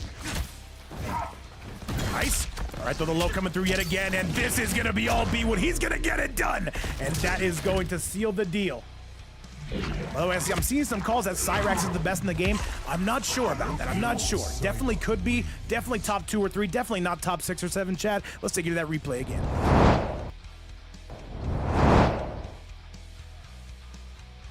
Nice. All right, though, the low coming through yet again, and this is gonna be all Bwood. He's gonna get it done, and that is going to seal the deal. By the way, I'm seeing some calls that Cyrax is the best in the game. I'm not sure about that. I'm not sure. Definitely could be. Definitely top 2 or 3. Definitely not top 6 or 7, Chad. Let's take you to that replay again.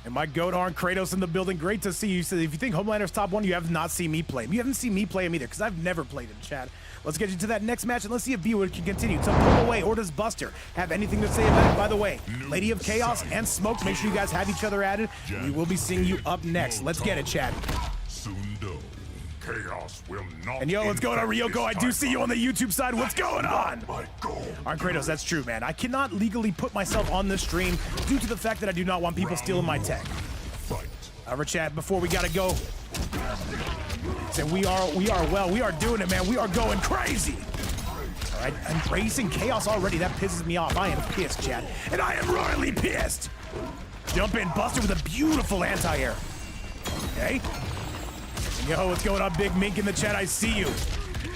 And my goat, Arn Kratos, in the building. Great to see you. So if you think Homelander's top 1, you have not seen me play him. You haven't seen me play him either, because I've never played him, Chad. Let's get you to that next match, and let's see if Bwood can continue to pull away, or does Buster have anything to say about it? By the way, Lady of Chaos and Smoke, make sure you guys have each other added. We will be seeing you up next. Let's get it, Chad. Chaos will not. And yo, what's going on, Ryoko? I do see you on the YouTube side. What's going on? Arn Kratos, that's true, man. I cannot legally put myself on this stream due to the fact that I do not want people stealing my tech. However, Chad, before we gotta go, so we are doing it, man. We are going crazy. All right, embracing chaos already. That pisses me off. I am pissed, Chad, and I am royally pissed. Jump in, Buster with a beautiful anti-air. Okay. Yo, what's going on, Big Mink in the chat? I see you.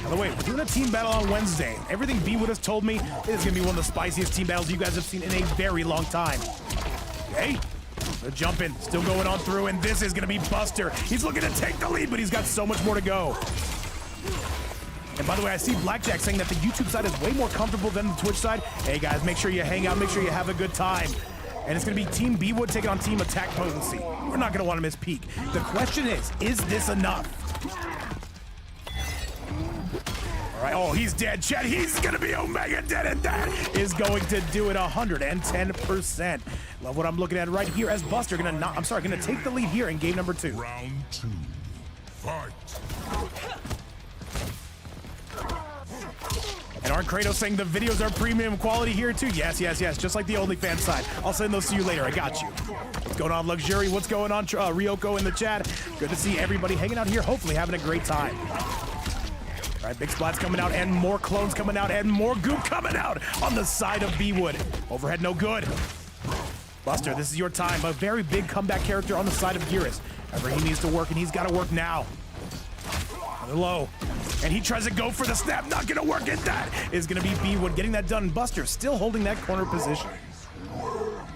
By the way, we're doing a team battle on Wednesday. Everything Bwood has told me, it is gonna be one of the spiciest team battles you guys have seen in a very long time. Okay. They're jumping, still going on through, and this is gonna be Buster. He's looking to take the lead, but he's got so much more to go. And by the way, I see Blackjack saying that the YouTube side is way more comfortable than the Twitch side. Hey guys, make sure you hang out, make sure you have a good time. And it's gonna be Team Bwood taking on Team Attack Potency. We're not gonna wanna miss peak. The question is this enough? All right, oh, he's dead, Chad. He's gonna be Omega dead, and that is going to do it 110%. Love what I'm looking at right here as Buster gonna take the lead here in game number 2. Round 2. Fight. And Aren't Kratos saying the videos are premium quality here too? Yes, yes, yes, just like the OnlyFans side. I'll send those to you later, I got you. What's going on, Luxury? What's going on, Ryoko in the chat? Good to see everybody hanging out here, hopefully having a great time. All right, big splats coming out, and more clones coming out, and more goop coming out on the side of Bwood. Overhead, no good. Buster, this is your time. A very big comeback character on the side of Gearus. However, he needs to work, and he's got to work now. Low, and he tries to go for the snap, not gonna work, and that is gonna be Bwood getting that done. Buster still holding that corner position.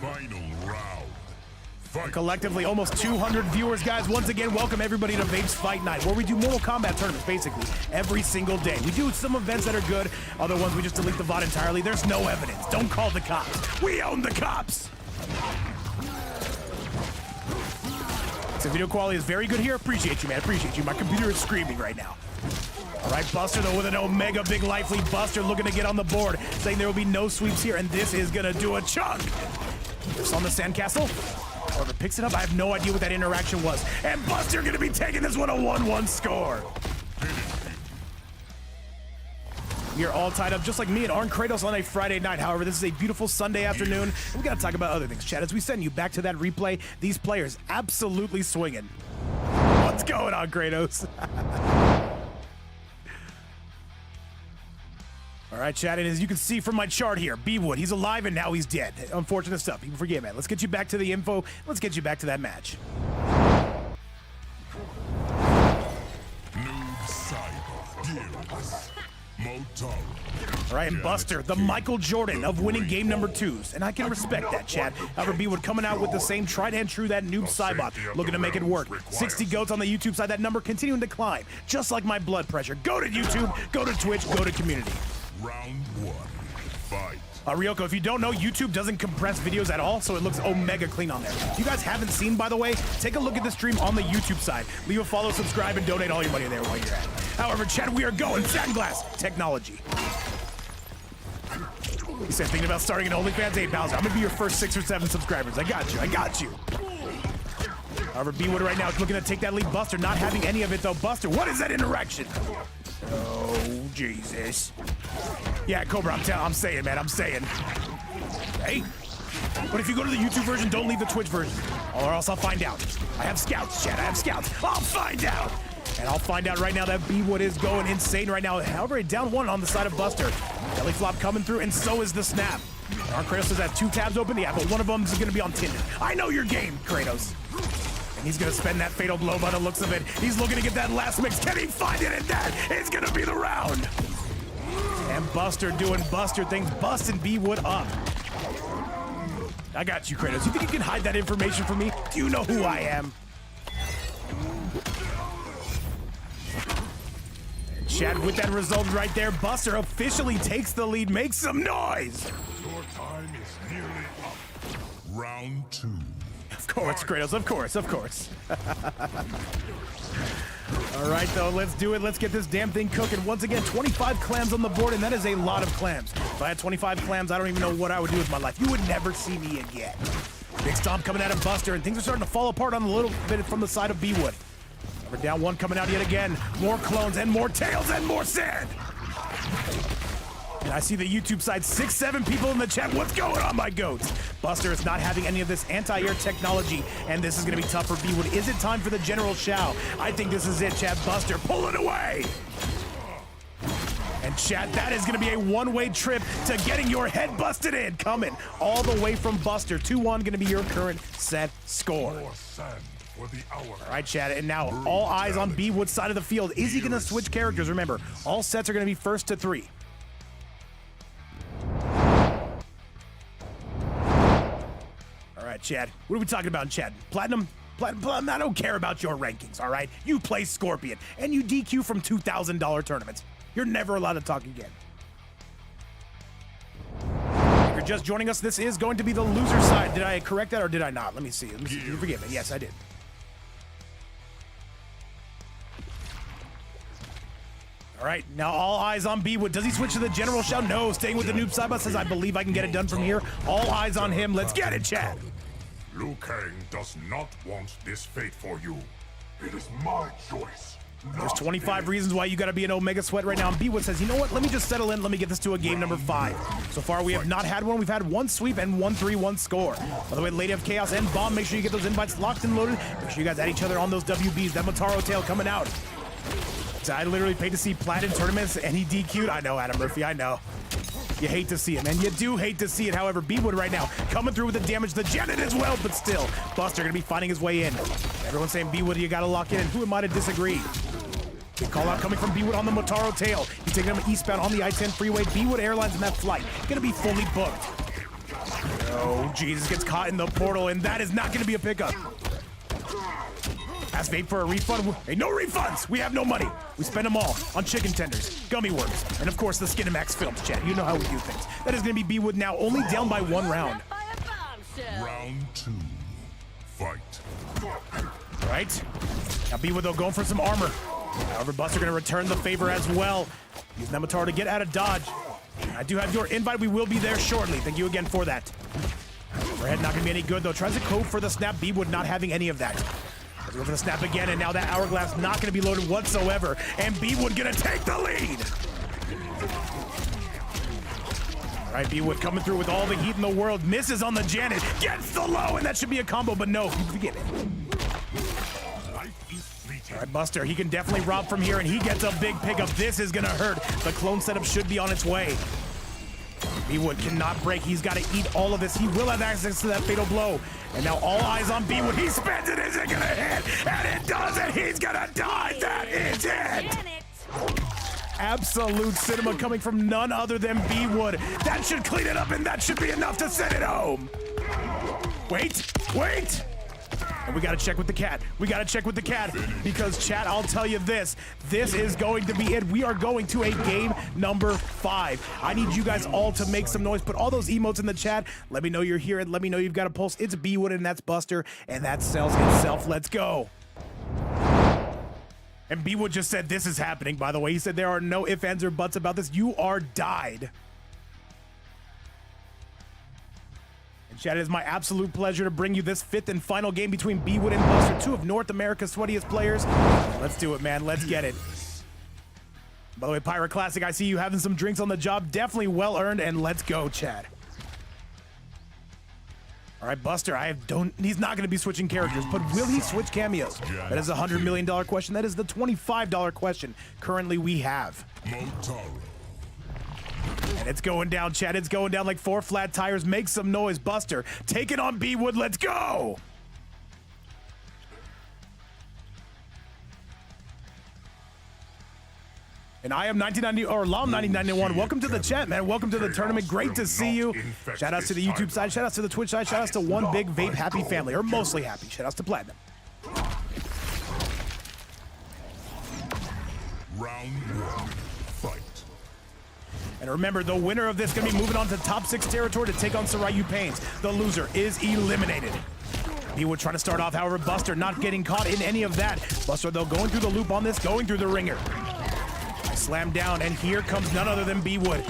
Final round. Fight. Collectively, almost 200 viewers, guys. Once again, welcome everybody to Vape's Fight Night, where we do Mortal Kombat tournaments basically every single day. We do some events that are good, other ones we just delete the VOD entirely. There's no evidence. Don't call the cops. We own the cops. So video quality is very good here. Appreciate you, man. Appreciate you. My computer is screaming right now. All right, Buster, though, with an Omega big life lead. Buster looking to get on the board, saying there will be no sweeps here, and this is going to do a chunk. This on the sandcastle. However, picks it up. I have no idea what that interaction was. And Buster going to be taking this one a 1-1 score. We are all tied up, just like me and Arn Kratos on a Friday night. However, this is a beautiful Sunday afternoon, and we got to talk about other things, chat. As we send you back to that replay, these players absolutely swinging. What's going on, Kratos? All right, chat, and as you can see from my chart here, Bwood, he's alive and now he's dead. Unfortunate stuff. People forget, man. Let's get you back to the info. Let's get you back to that match. All right, and Buster, the Michael Jordan of winning game number 2s. And I can respect that, chat. However, Bwood coming out with the same tried and true, that noob Cybot, looking to make it work. 60 goats on the YouTube side, that number continuing to climb, just like my blood pressure. Go to YouTube, go to Twitch, go to community. Round 1. Fight. Ryoko, if you don't know, YouTube doesn't compress videos at all, so it looks Omega clean on there. If you guys haven't seen, by the way, take a look at the stream on the YouTube side. Leave a follow, subscribe, and donate all your money there while you're at it. However, chat, we are going satin glass technology. He said, thinking about starting an OnlyFans? Hey, Bowser, I'm gonna be your first 6 or 7 subscribers. I got you, I got you. However, Bwood right now is looking to take that lead. Buster not having any of it, though. Buster, what is that interaction? Oh, Jesus. Yeah, Cobra, I'm saying, man, I'm saying. Hey, but if you go to the YouTube version, don't leave the Twitch version, or else I'll find out. I have scouts, chat, I have scouts. I'll find out. And I'll find out right now that Bwood is going insane right now. However, down 1 on the side of Buster. Belly flop coming through, and so is the snap. Our Kratos has 2 tabs open, yeah, but one of them is going to be on Tinder. I know your game, Kratos. And he's going to spend that fatal blow by the looks of it. He's looking to get that last mix. Can he find it? And that is going to be the round. And Buster doing Buster things, busting Bwood up. I got you, Kratos. You think you can hide that information from me? Do you know who I am? Chat, with that result right there, Buster officially takes the lead. Make some noise. Your time is nearly up. Round 2. Of course, Kratos, of course, of course. All right, though, let's do it. Let's get this damn thing cooking. Once again, 25 clams on the board, and that is a lot of clams. If I had 25 clams, I don't even know what I would do with my life. You would never see me again. Big stomp coming out of Buster, and things are starting to fall apart on a little bit from the side of Bwood. We're down 1 coming out yet again. More clones and more tails and more sand. And I see the YouTube side, 6, 7 people in the chat. What's going on, my goats? Buster is not having any of this anti-air technology, and this is going to be tough for Bwood. Is it time for the General Shao? I think this is it, chat. Buster, pull it away. And chat, that is going to be a one-way trip to getting your head busted in. Coming all the way from Buster. 2-1 going to be your current set score. More sand for the hour. All right, chat, and now all eyes on Bwood's side of the field. Is he going to switch characters? Remember, all sets are going to be 1st to 3. All right, Chad. What are we talking about in chat? Platinum? Platinum? I don't care about your rankings, all right? You play Scorpion, and you DQ from $2,000 tournaments. You're never allowed to talk again. If you're just joining us, this is going to be the loser side. Did I correct that or did I not? Let me see. Let me see. Forgive me. Yes, I did. All right, now all eyes on Bwood. Does he switch to the General Shao? No, staying with the noob Saiba says, I believe I can get it done from here. All eyes on him. Let's get it, Chad. Liu Kang does not want this fate for you. It is my choice. There's 25 reasons why you gotta be an Omega Sweat right now. And Bwood says, you know what? Let me just settle in. Let me get this to a game number 5. So far, we have not had one. We've had 1 sweep and 1 3-1 score. By the way, Lady of Chaos and Bomb, make sure you get those invites locked and loaded. Make sure you guys add each other on those WBs. That Motaro tail coming out. So I literally paid to see Plat in tournaments, and he DQ'd. I know, Adam Murphy, I know. You hate to see it, man. You do hate to see it. However, Bwood right now coming through with the damage. The Janet as well, but still, Buster gonna be finding his way in. Everyone's saying Bwood, you gotta lock in. Who am I to disagree? Big call out coming from Bwood on the Motaro tail. He's taking him eastbound on the I-10 freeway. Bwood Airlines in that flight gonna be fully booked. Oh, Jesus gets caught in the portal, and that is not gonna be a pickup. Ask Vape for a refund. Hey, no refunds. We have no money. We spend them all on chicken tenders, gummy worms, and of course the Skinemax films, chat. You know how we do things. That is going to be Bwood now, only down by 1 round. Round 2. Fight. Right? Now Bwood, though, going for some armor. However, Buster going to return the favor as well. Using that Motaro to get out of dodge. I do have your invite. We will be there shortly. Thank you again for that. Overhead not going to be any good, though. Tries to code for the snap. Bwood not having any of that. Let's go for the snap again, and now that hourglass not going to be loaded whatsoever, and Bwood going to take the lead. All right, Bwood coming through with all the heat in the world, misses on the Janet, gets the low, and that should be a combo, but no, forget it. All right, Buster, he can definitely rob from here, and he gets a big pickup. This is going to hurt. The clone setup should be on its way. Bwood cannot break. He's got to eat all of this. He will have access to that fatal blow. And now all eyes on Bwood. He spins it. Is it going to hit? And it does it. He's going to die. That is it. Absolute cinema coming from none other than Bwood. That should clean it up, and that should be enough to send it home. Wait. And we got to check with the cat. Because, chat, I'll tell you this. This is going to be it. We are going to a game number 5. I need you guys all to make some noise. Put all those emotes in the chat. Let me know you're here, and let me know you've got a pulse. It's Bwood, and that's Buster, and that sells itself. Let's go. And Bwood just said this is happening, by the way. He said there are no ifs, ands, or buts about this. You are died. Chat, it is my absolute pleasure to bring you this 5th and final game between Bwood and Buster, 2 of North America's sweatiest players. Let's do it, man. Let's get it. By the way, Pirate Classic, I see you having some drinks on the job. Definitely well earned, and let's go, chat. All right, Buster, he's not going to be switching characters, but will he switch cameos? That is a $100 million question. That is the $25 question currently we have. Motaro. And it's going down, chat. It's going down like 4 flat tires. Make some noise, Buster. Take it on Bwood. Let's go. And I am 1990 or Lam 1991. Welcome to the chat, man. Welcome to the tournament. Great to see you. Shout outs to the YouTube side. Shout outs to the Twitch side. Shout outs to one big vape happy family, or mostly happy. Shout outs to Platinum. Round 1. Fight. And remember, the winner of this is going to be moving on to top 6 territory to take on SryuPainz. The loser is eliminated. Bwood trying to start off, however, Buster not getting caught in any of that. Buster, though, going through the loop on this, going through the ringer. Slam down, and here comes none other than Bwood.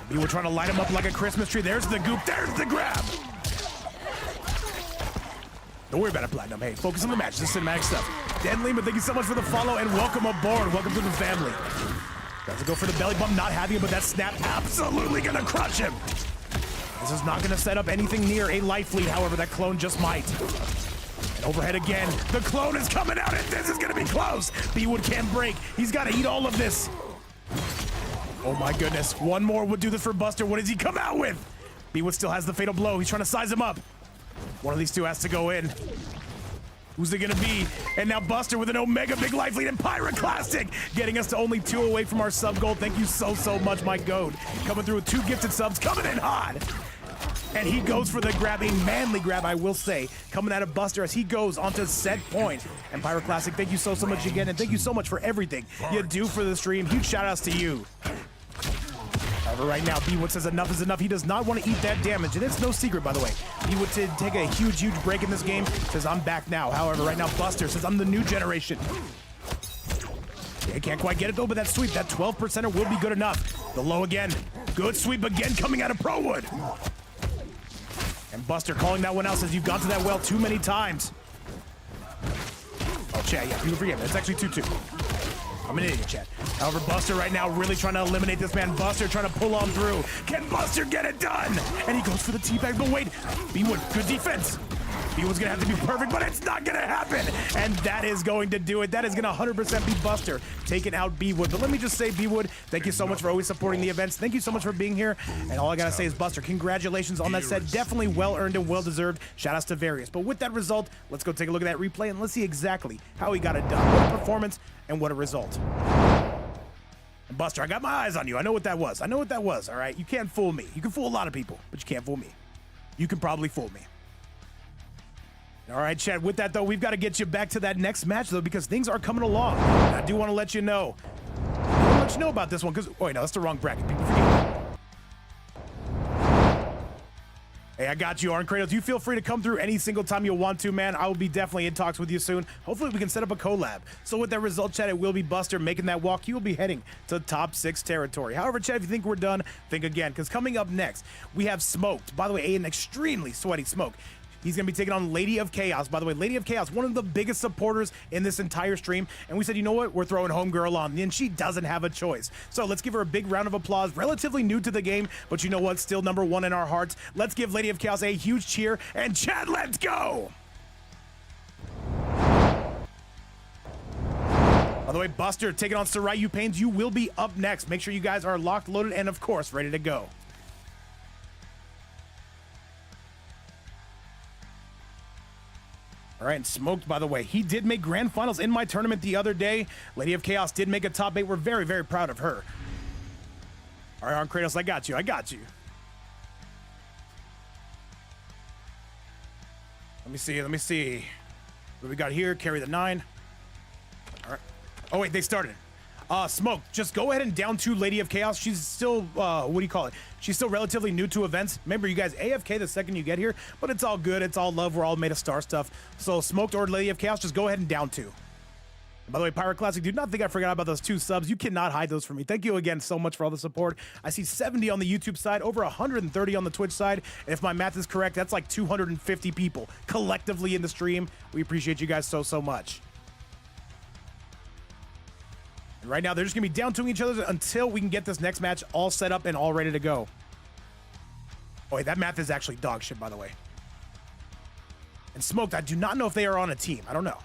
Bwood trying to light him up like a Christmas tree. There's the goop. There's the grab. Don't worry about it, Platinum. Hey, focus on the match. This is cinematic stuff. Dan Lima, thank you so much for the follow, and welcome aboard. Welcome to the family. Got to go for the belly bump, not having it, but that snap absolutely gonna crush him. This is not gonna set up anything near a life lead, however, that clone just might. And overhead again, the clone is coming out, and this is gonna be close. Bwood can't break, he's gotta eat all of this. Oh my goodness, one more would do this for Buster. What does he come out with? Bwood still has the fatal blow, he's trying to size him up. One of these two has to go in. Who's it gonna be? And now Buster with an Omega big life lead, and Pirate Classic getting us to only 2 away from our sub goal. Thank you so much, my goat. Coming through with 2 gifted subs, coming in hot. And he goes for the grab, a manly grab, I will say, coming out of Buster as he goes onto set point. And Pirate Classic, thank you so much again, and thank you so much for everything you do for the stream. Huge shout outs to you. However, right now, Bwood says enough is enough. He does not want to eat that damage, and it's no secret, by the way. Bwood did take a huge break in this game, says I'm back now. However, right now, Buster says I'm the new generation. He can't quite get it, though, but that sweep, that 12%er will be good enough. The low again. Good sweep again coming out of Bwood. And Buster calling that one out, says you've gone to that well too many times. Oh, chat. Yeah, people forget that. It's actually 2-2. I'm an idiot, chat. However, Buster right now really trying to eliminate this man. Buster trying to pull on through. Can Buster get it done? And he goes for the teabag, but wait. Bwood, good defense. Bwood's gonna have to be perfect, but it's not gonna happen. And that is going to do it. That is gonna 100% be Buster taking out Bwood. But let me just say, Bwood, thank you so much for always supporting the events. Thank you so much for being here. And all I gotta say is, Buster, congratulations on that set. Definitely well earned and well deserved. Shout outs to Various. But with that result, let's go take a look at that replay and let's see exactly how he got it done. What a performance and what a result. And Buster, I got my eyes on you. I know what that was. I know what that was, all right? You can't fool me. You can fool a lot of people, but you can't fool me. You can probably fool me. All right, Chad, with that, though, we've got to get you back to that next match, though, because things are coming along. And I do want to let you know. About this one, because, oh, wait, no, that's the wrong bracket. People forget. Hey, I got you, Arn Kratos. You feel free to come through any single time you want to, man. I will be definitely in talks with you soon. Hopefully, we can set up a collab. So with that result, Chad, it will be Buster making that walk. He will be heading to top 6 territory. However, Chad, if you think we're done, think again, because coming up next, we have Smoked. By the way, an extremely sweaty Smoke. He's going to be taking on Lady of Chaos. By the way, Lady of Chaos, one of the biggest supporters in this entire stream. And we said, you know what? We're throwing Homegirl on. And she doesn't have a choice. So let's give her a big round of applause. Relatively new to the game, but you know what? Still #1 in our hearts. Let's give Lady of Chaos a huge cheer. And Chad, let's go! By the way, Buster taking on SryuPainz. You will be up next. Make sure you guys are locked, loaded, and of course, ready to go. All right, and Smoked, by the way, he did make grand finals in my tournament the other day. Lady of Chaos did make a top 8. We're very, very proud of her. All right, Arn Kratos, I got you. I got you. Let me see. Let me see. What we got here? Carry the 9. All right. Oh, wait, they started. Smoke, just go ahead and down 2 Lady of Chaos. She's still, what do you call it? She's still relatively new to events. Remember, you guys AFK the second you get here, but it's all good. It's all love. We're all made of star stuff. So Smoked or Lady of Chaos, just go ahead and down 2. And by the way, Pirate Classic, do not think I forgot about those 2 subs. You cannot hide those from me. Thank you again so much for all the support. I see 70 on the YouTube side, over 130 on the Twitch side. And if my math is correct, that's like 250 people collectively in the stream. We appreciate you guys so, so much. And right now, they're just going to be down to each other until we can get this next match all set up and all ready to go. Oh, wait, that math is actually dog shit, by the way. And Smoked, I do not know if they are on a team. I don't know.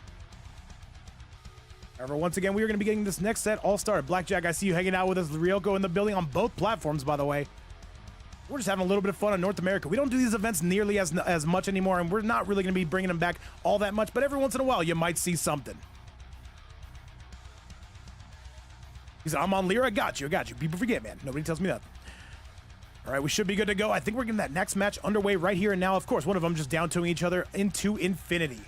However, once again, we are going to be getting this next set all started. Blackjack, I see you hanging out with us. Ryoko in the building on both platforms, by the way. We're just having a little bit of fun in North America. We don't do these events nearly as much anymore, and we're not really going to be bringing them back all that much. But every once in a while, you might see something. He said, I'm on Lyra. I got you. I got you. People forget, man. Nobody tells me nothing. All right, we should be good to go. I think we're getting that next match underway right here and now. Of course, one of them just down to each other into infinity.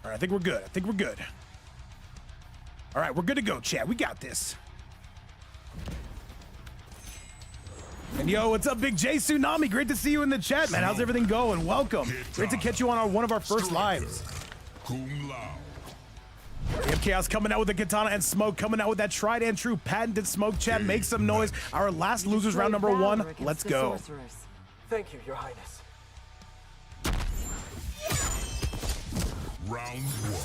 All right, I think we're good. I think we're good. All right, we're good to go, chat. We got this. And yo, what's up, Big J Tsunami? Great to see you in the chat, man. How's everything going? Welcome. Great to catch you on one of our first lives. Cum laude. Chaos coming out with the katana and Smoke coming out with that tried and true patented Smoke. Chat, make some noise. Our last losers round #1. Let's go. Thank you, Your Highness. Round 1.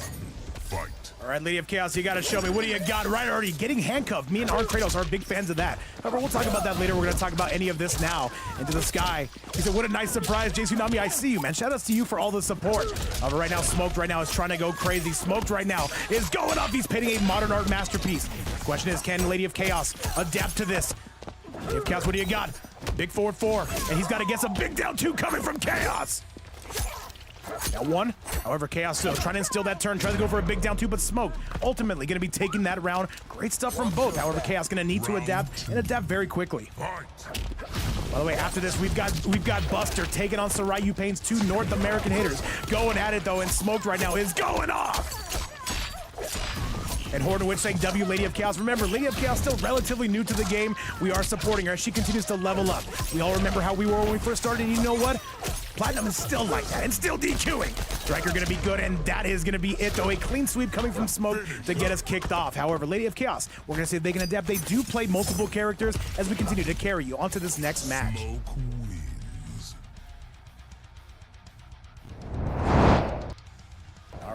Fight. All right, Lady of Chaos, you got to show me. What do you got? Right, already getting handcuffed. Me and Arn Kratos are big fans of that. However, we'll talk about that later. We're going to talk about any of this now. Into the sky. He said, what a nice surprise. J Tsunami, I see you, man. Shout outs to you for all the support. However, right now, Smoked right now is trying to go crazy. Smoked right now is going up. He's painting a modern art masterpiece. Question is, can Lady of Chaos adapt to this? Lady of Chaos, what do you got? Big forward 4. And he's got to get some big down 2 coming from Chaos. Now 1. However, Chaos still trying to instill that turn, trying to go for a big down 2, but Smoke ultimately going to be taking that round. Great stuff from both. However, Chaos going to need to adapt and adapt very quickly. By the way, after this, we've got Buster taking on SryuPainz, 2 North American hitters. Going at it though, and Smoked right now is going off. And Hortonwitch saying W, Lady of Chaos. Remember, Lady of Chaos still relatively new to the game. We are supporting her as she continues to level up. We all remember how we were when we first started, and you know what? Platinum is still like that, and still DQing. Striker gonna be good, and that is gonna be it, though. A clean sweep coming from Smoke to get us kicked off. However, Lady of Chaos, we're gonna see if they can adapt. They do play multiple characters as we continue to carry you onto this next match. Smoke wins.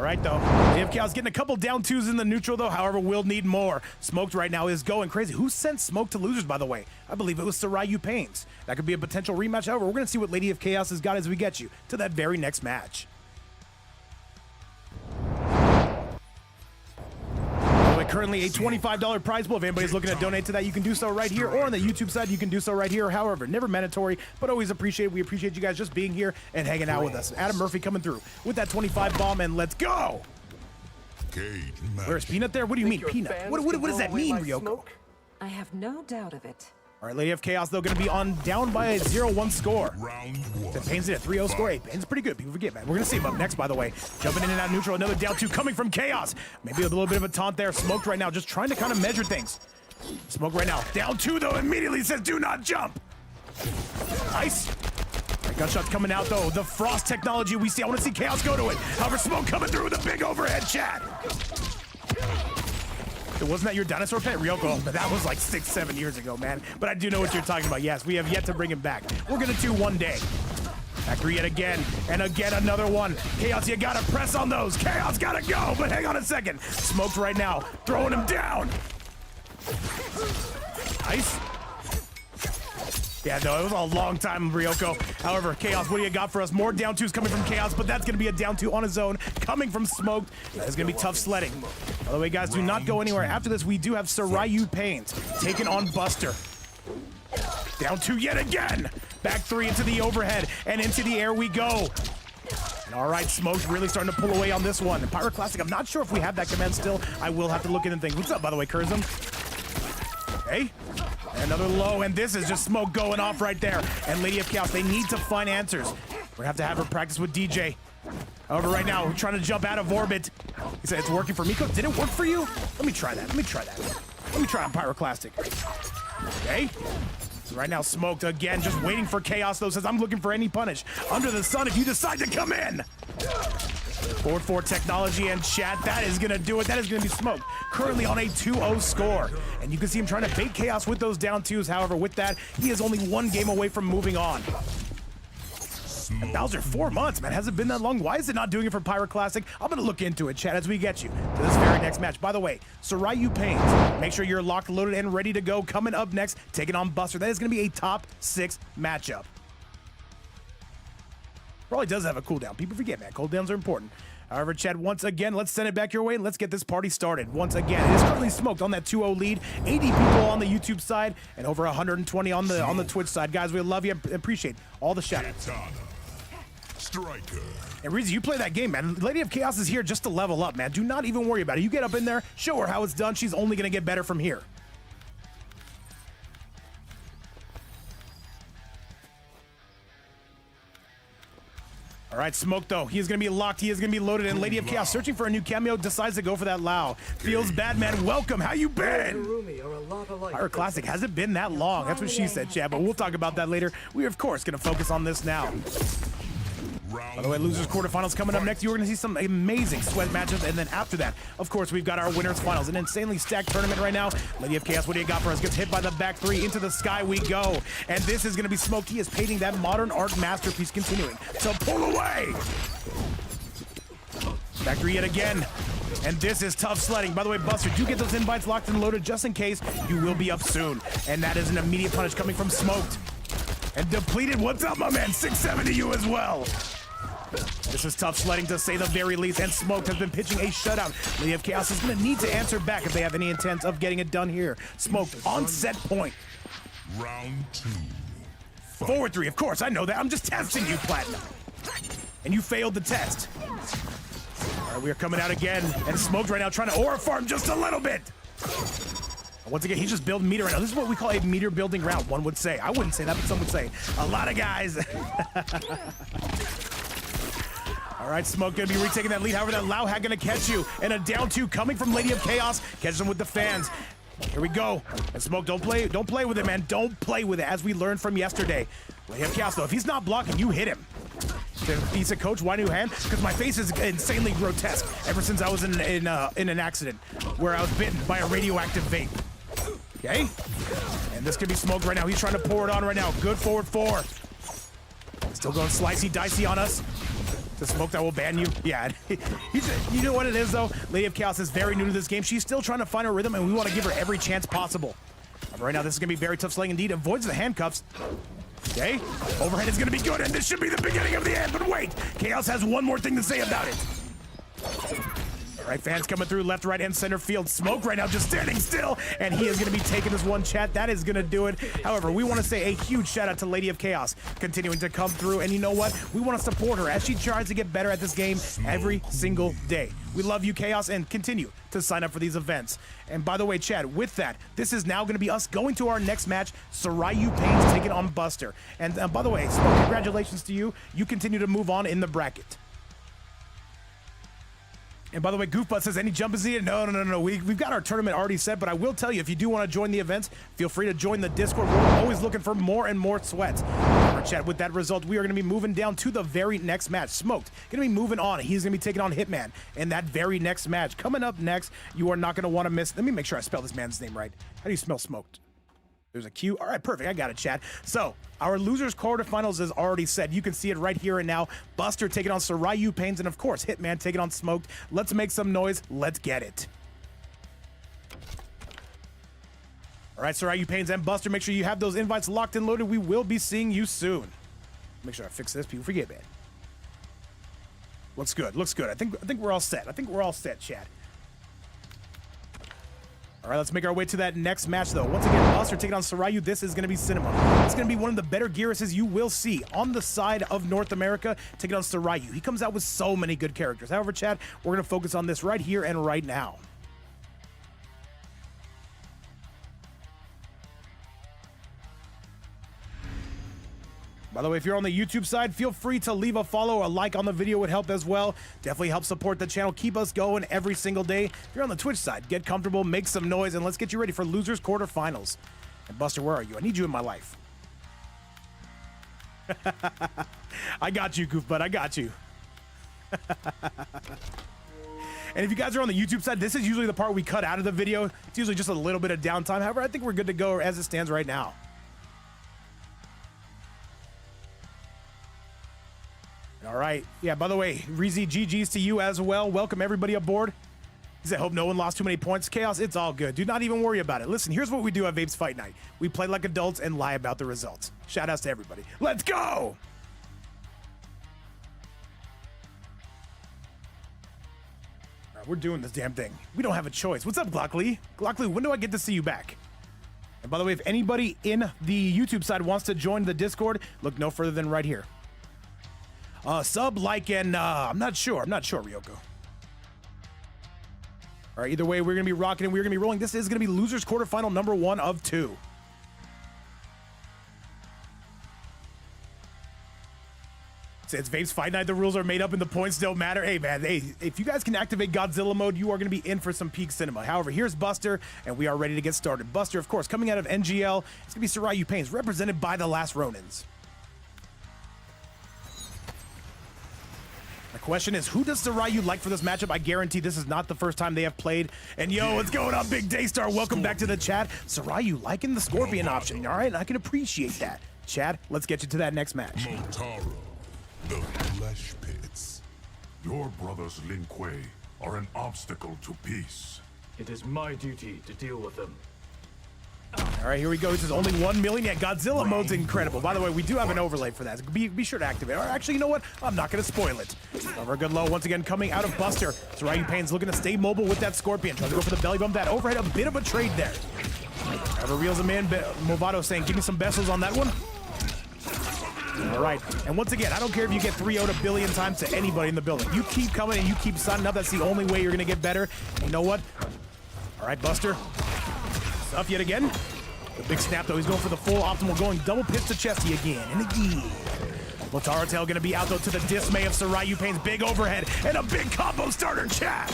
right, though. AFK's getting a couple down twos in the neutral, though. However, will need more. Smoked right now is going crazy. Who sent Smoke to losers, by the way? I believe it was SryuPainz. That could be a potential rematch. However, we're going to see what Lady of Chaos has got as we get you to that very next match. Currently a $25 prize pool. If anybody's looking to donate to that, you can do so right here, or on the YouTube side, you can do so right here. However, never mandatory, but always appreciate. We appreciate you guys just being here and hanging out with us. Adam Murphy coming through with that 25 bomb, and let's go. Where's Peanut there? What do you mean, Peanut? What does that mean, Ryoko? I have no doubt of it. All right, Lady of Chaos, though, going to be on down by a 0-1 score. Round one. So Pain's at a 3-0 score. Hey, Pain's pretty good. People forget, man. We're going to see him up next, by the way. Jumping in and out neutral. Another down two coming from Chaos. Maybe a little bit of a taunt there. Smoked right now, just trying to kind of measure things. Smoke right now. Down two, though, immediately says, do not jump. Nice. Right, gunshots coming out, though. The frost technology we see. I want to see Chaos go to it. However, Smoke coming through with a big overhead chat. Wasn't that your dinosaur pet, Ryoko? But that was like 6-7 years ago, man. But I do know what you're talking about. Yes, we have yet to bring him back. We're gonna do one day. Factory yet again, and again another one. Chaos, you gotta press on those. Chaos gotta go, but hang on a second. Smoked right now, throwing him down. Nice. Yeah, no, it was a long time, Ryoko. However, Chaos, what do you got for us? More down twos coming from Chaos, but that's going to be a down two on his own coming from Smoked. That is going to be tough sledding. By the way, guys, do not go anywhere. After this, we do have SryuPainz taking on Buster. Down two yet again. Back three into the overhead, and into the air we go. And all right, Smoked really starting to pull away on this one. Pyroclastic, I'm not sure if we have that command still. I will have to look into things. What's up, by the way, Kurzum? Okay. Another low, and this is just Smoke going off right there. And Lady of Chaos, they need to find answers. We're gonna have to have her practice with DJ. However, right now, we're trying to jump out of orbit. He said it's working for Miko. Did it work for you? Let me try that. Let me try on Pyroclastic. Okay. So right now, Smoked again, just waiting for Chaos, though, says I'm looking for any punish under the sun if you decide to come in. Forward 4 technology and chat. That is going to do it. That is going to be Smoked. Currently on a 2-0 score. And you can see him trying to bait Chaos with those down twos. However, with that, he is only one game away from moving on. And Bowser, 4 months, man. Has it been that long? Why is it not doing it for Pyroclastic? I'm going to look into it, chat, as we get you to this very next match. By the way, SryuPainz, make sure you're locked, loaded, and ready to go. Coming up next, taking on Buster. That is going to be a top 6 matchup. Probably does have a cooldown. People forget, man. Cooldowns are important. However, Chad, once again, let's send it back your way and let's get this party started. Once again, it is currently Smoked on that 2-0 lead. 80 people on the YouTube side and over 120 on the Twitch side. Guys, we love you. Appreciate all the shout-outs. Striker. And Reezy, you play that game, man. Lady of Chaos is here just to level up, man. Do not even worry about it. You get up in there, show her how it's done. She's only going to get better from here. All right, Smoke, though. He is going to be locked. He is going to be loaded. And Lady of Chaos, searching for a new cameo, decides to go for that Lao. Feels bad, man. Welcome. How you been? Pyroclastic, hasn't been that long. That's what she said, Chad. But we'll talk about that later. We are, of course, going to focus on this now. By the way, losers quarterfinals coming up next. You're going to see some amazing sweat matchups, and then after that, of course, we've got our winners finals. An insanely stacked tournament right now. Lady of Chaos, what do you got for us? Gets hit by the back three. Into the sky we go. And this is going to be Smoked. He is painting that modern art masterpiece, continuing to pull away. Back three yet again. And this is tough sledding. By the way, Buster, do get those invites locked and loaded just in case. You will be up soon. And that is an immediate punish coming from Smoked. And depleted. What's up, my man? 6-7 to you as well. This is tough sledding, to say the very least, and Smoked has been pitching a shutout. Lady of Chaos is going to need to answer back if they have any intent of getting it done here. Smoked on set point. Round 2. Forward 3, of course, I know that. I'm just testing you, Platinum. And you failed the test. All right, we are coming out again, and Smoked right now trying to aura farm just a little bit. Once again, he's just building meter right now. This is what we call a meter building round, one would say. I wouldn't say that, but some would say. A lot of guys. All right, Smoke gonna be retaking that lead. However, that Lao Hat gonna catch you. And a down two coming from Lady of Chaos. Catches him with the fans. Here we go. And Smoke, don't play with it, man. Don't play with it, as we learned from yesterday. Lady of Chaos, though, if he's not blocking, you hit him. He said, Coach, why new hand? Because my face is insanely grotesque ever since I was in an accident where I was bitten by a radioactive vape. Okay? And this could be Smoked right now. He's trying to pour it on right now. Good forward 4. Still going slicey dicey on us. The smoke that will ban you. Yeah, you know what it is though? Lady of Chaos is very new to this game. She's still trying to find her rhythm, and we want to give her every chance possible. But right now, this is gonna be very tough slaying indeed. Avoids the handcuffs. Okay, overhead is gonna be good, and this should be the beginning of the end. But wait, Chaos has one more thing to say about it. All right, fans coming through left, right, and center field. Smoke right now just standing still, and he is going to be taking this one, chat. That is going to do it. However, we want to say a huge shout out to Lady of Chaos continuing to come through, and you know what? We want to support her as she tries to get better at this game every single day. We love you, Chaos, and continue to sign up for these events. And by the way, chat, with that, this is now going to be us going to our next match, SryuPainz taking on Buster. And by the way, Smoke, congratulations to you. You continue to move on in the bracket. And by the way, Goofbutt says, any jump is needed? No. We've got our tournament already set, but I will tell you, if you do want to join the events, feel free to join the Discord. We're always looking for more and more sweats. Remember, chat, with that result, we are going to be moving down to the very next match. Smoked, going to be moving on. He's going to be taking on Hitman in that very next match. Coming up next, you are not going to want to miss. Let me make sure I spell this man's name right. How do you spell Smoked? There's a Q. All right, perfect. I got it, chat. So, our losers quarterfinals is already set. You can see it right here and now. Buster taking on SryuPainz, and of course, Hitman taking on Smoked. Let's make some noise. Let's get it. All right, SryuPainz and Buster, make sure you have those invites locked and loaded. We will be seeing you soon. Make sure I fix this. People forget, man. Looks good. Looks good. I think we're all set. I think we're all set, chat. All right, let's make our way to that next match, though. Once again, Buster taking on Saiu. This is going to be cinema. It's going to be one of the better Gearuses you will see on the side of North America, taking on Saiu. He comes out with so many good characters. However, chat, we're going to focus on this right here and right now. By the way, if you're on the YouTube side, feel free to leave a follow. A like on the video would help as well. Definitely help support the channel. Keep us going every single day. If you're on the Twitch side, get comfortable, make some noise, and let's get you ready for losers quarterfinals. And Buster, where are you? I need you in my life. I got you, Goofbutt. I got you. And if you guys are on the YouTube side, this is usually the part we cut out of the video. It's usually just a little bit of downtime. However, I think we're good to go as it stands right now. All right. Yeah, by the way, Reezy, GG's to you as well. Welcome everybody aboard. He said, hope no one lost too many points. Chaos, it's all good. Do not even worry about it. Listen, here's what we do at Vape's Fight Night. We play like adults and lie about the results. Shout outs to everybody. Let's go! All right, we're doing this damn thing. We don't have a choice. What's up, Glockly? Glockly, when do I get to see you back? And by the way, if anybody in the YouTube side wants to join the Discord, look no further than right here. Sub, like, and I'm not sure, Ryoko. All right, either way, we're going to be rocking and we're going to be rolling. This is going to be losers quarterfinal number 1 of 2. It's Vape's Fight Night. The rules are made up and the points don't matter. Hey, man, hey, if you guys can activate Godzilla mode, you are going to be in for some peak cinema. However, here's Buster, and we are ready to get started. Buster, of course, coming out of NGL. It's going to be SryuPainz, represented by the Last Ronins. The question is, who does Saiu like for this matchup? I guarantee this is not the first time they have played. And yo, what's going on, Big Daystar? Welcome back to the chat. Saiu liking the Scorpion option, all right? And I can appreciate that. Chad, let's get you to that next match. Motaro, the flesh pits. Your brothers Lin Kuei are an obstacle to peace. It is my duty to deal with them. All right, here we go. This is only 1 million. Yeah, Godzilla mode's incredible. By the way, we do have an overlay for that. Be sure to activate it. Or actually, you know what? I'm not going to spoil it. Over good low once again coming out of Buster. SryuPainz looking to stay mobile with that Scorpion. Trying to go for the belly bump. That overhead, a bit of a trade there. However, reels him in. Movado saying, give me some vessels on that one. All right, and once again, I don't care if you get 3-0'd a billion times to anybody in the building. You keep coming and you keep signing up. That's the only way you're going to get better. You know what? All right, Buster. Stuff yet again. The big snap, though. He's going for the full optimal, going double pitch to chesty again and again. Motaro Tail going to be out, though, to the dismay of SryuPainz. Big overhead and a big combo starter, chat.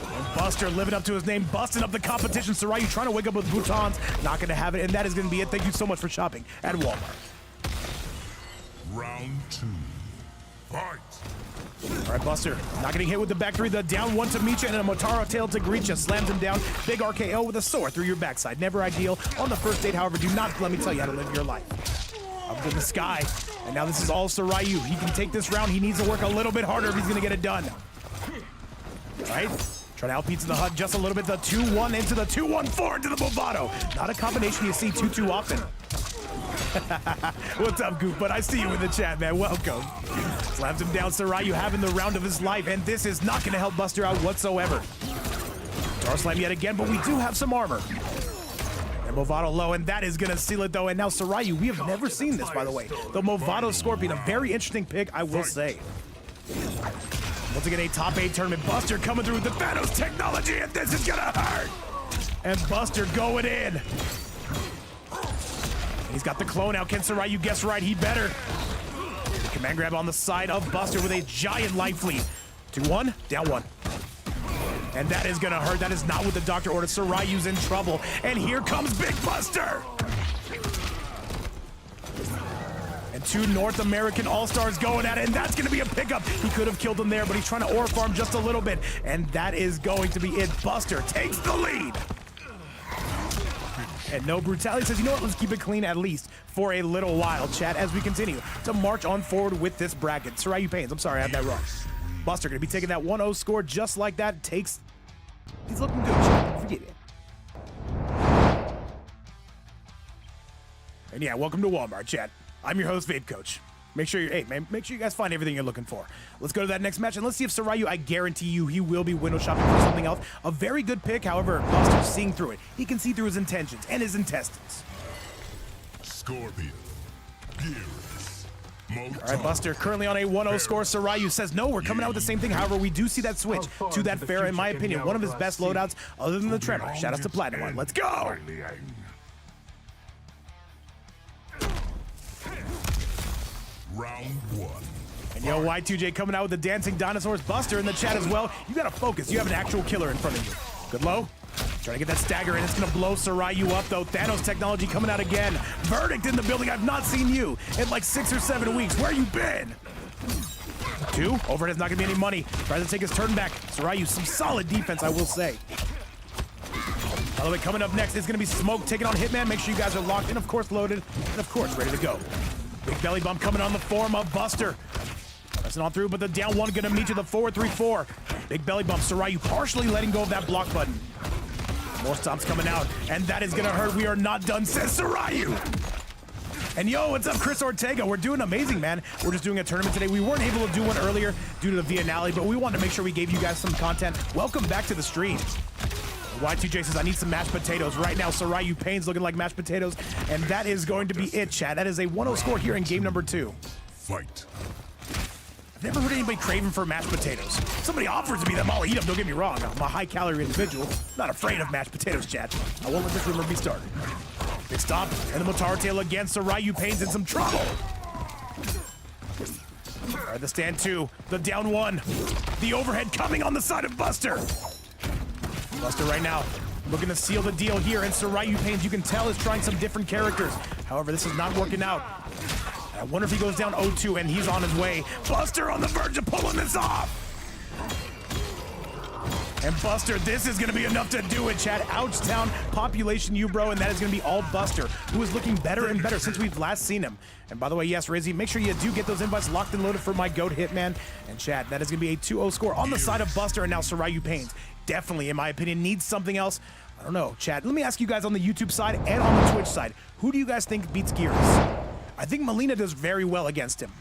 And Buster living up to his name, busting up the competition. Saiu trying to wake up with boutons. Not going to have it, and that is going to be it. Thank you so much for shopping at Walmart. Round 2. Fight. All right, Buster, not getting hit with the back three. The down one to meet you, and a Motaro Tail to greet you. Slams him down. Big RKO with a sword through your backside. Never ideal on the first date, however. Do not let me tell you how to live your life. up in the sky. And now this is all Saiu. He can take this round. He needs to work a little bit harder if he's gonna get it done. Right? Trying to outpizza the HUD just a little bit. The 2-1 into the 2-1-4 into the Bravado. Not a combination you see too often. What's up, Goop? But I see you in the chat, man. Welcome. Slams him down. Saiu having the round of his life, and this is not going to help Buster out whatsoever. Star Slam yet again, but we do have some armor. And Movado low, and that is going to seal it, though. And now Saiu, we have never seen this, by the way. The Movado Scorpion, a very interesting pick, I will say. Once again, a top 8 tournament. Buster coming through with the Thanos technology, and this is gonna hurt. And Buster going in. And he's got the clone out. Can Saiu guess right? He better. Command grab on the side of Buster with a giant life lead. 2-1, down 1. And that is gonna hurt. That is not what the doctor ordered. Saiu's in trouble. And here comes Big Buster. And 2 North American All-Stars going at it, and that's going to be a pickup. He could have killed him there, but he's trying to aura farm just a little bit, and that is going to be it. Buster takes the lead. And no brutality says, you know what, let's keep it clean at least for a little while, chat, as we continue to march on forward with this bracket. SryuPainz, I'm sorry, I had that wrong. Buster going to be taking that 1-0 score just like that. He's looking good, chat. Forget it. And yeah, welcome to Walmart, chat. I'm your host, VapeCoach. Make sure you guys find everything you're looking for. Let's go to that next match, and let's see if Saiu, I guarantee you, he will be window shopping for something else. A very good pick, however, Buster's seeing through it. He can see through his intentions and his intestines. Scorpion. Gears. All right, Buster currently on a 1-0 score. Saiu says, no, we're coming out with the same thing. However, we do see that switch to that fair, in my opinion, one of his best loadouts other than the Tremor. Shout out to Platinum One. Let's go! Round 1. And yo, Y2J coming out with the dancing dinosaurs. Buster in the chat as well. You gotta focus. You have an actual killer in front of you. Good low. Trying to get that stagger in. It's gonna blow Saiu up though. Thanos technology coming out again. Verdict in the building. I've not seen you in like 6 or 7 weeks. Where you been? 2. Overhead's not gonna be any money. Tries to take his turn back. Saiu, some solid defense, I will say. By the way, coming up next is gonna be Smoke taking on Hitman. Make sure you guys are locked in, of course loaded, and of course ready to go. Big belly bump coming on the form of Buster. Pressing on through, but the down 1 gonna meet you the 4-3-4. Big belly bump. Saiu partially letting go of that block button. More stomps coming out, and that is gonna hurt. We are not done, says Saiu. And yo, what's up, Chris Ortega? We're doing amazing, man. We're just doing a tournament today. We weren't able to do one earlier due to the Viennale, but we wanted to make sure we gave you guys some content. Welcome back to the stream. Y2J says, I need some mashed potatoes. Right now, SryuPainz looking like mashed potatoes, and that is going to be it, chat. That is a 1-0 score here in game number 2. Fight. I've never heard anybody craving for mashed potatoes. If somebody offers me them, I'll eat them, don't get me wrong. I'm a high-calorie individual. Not afraid of mashed potatoes, chat. I won't let this rumor be started. Big stop, and the Motaro tail again. SryuPainz in some trouble. All right, the stand 2, the down 1. The overhead coming on the side of Buster. Buster right now looking to seal the deal here, and SryuPainz, you can tell, is trying some different characters. However, this is not working out. I wonder if he goes down 0-2, and he's on his way. Buster on the verge of pulling this off. And Buster, this is going to be enough to do it, chat. Ouchtown population you, bro, and that is going to be all Buster, who is looking better and better since we've last seen him. And by the way, yes, Rizzy, make sure you do get those invites locked and loaded for my GOAT Hitman. And chat, that is going to be a 2-0 score on the side of Buster, and now SryuPainz definitely, in my opinion, needs something else. I don't know, chat. Let me ask you guys on the YouTube side and on the Twitch side, who do you guys think beats Gears? I think Melina does very well against him.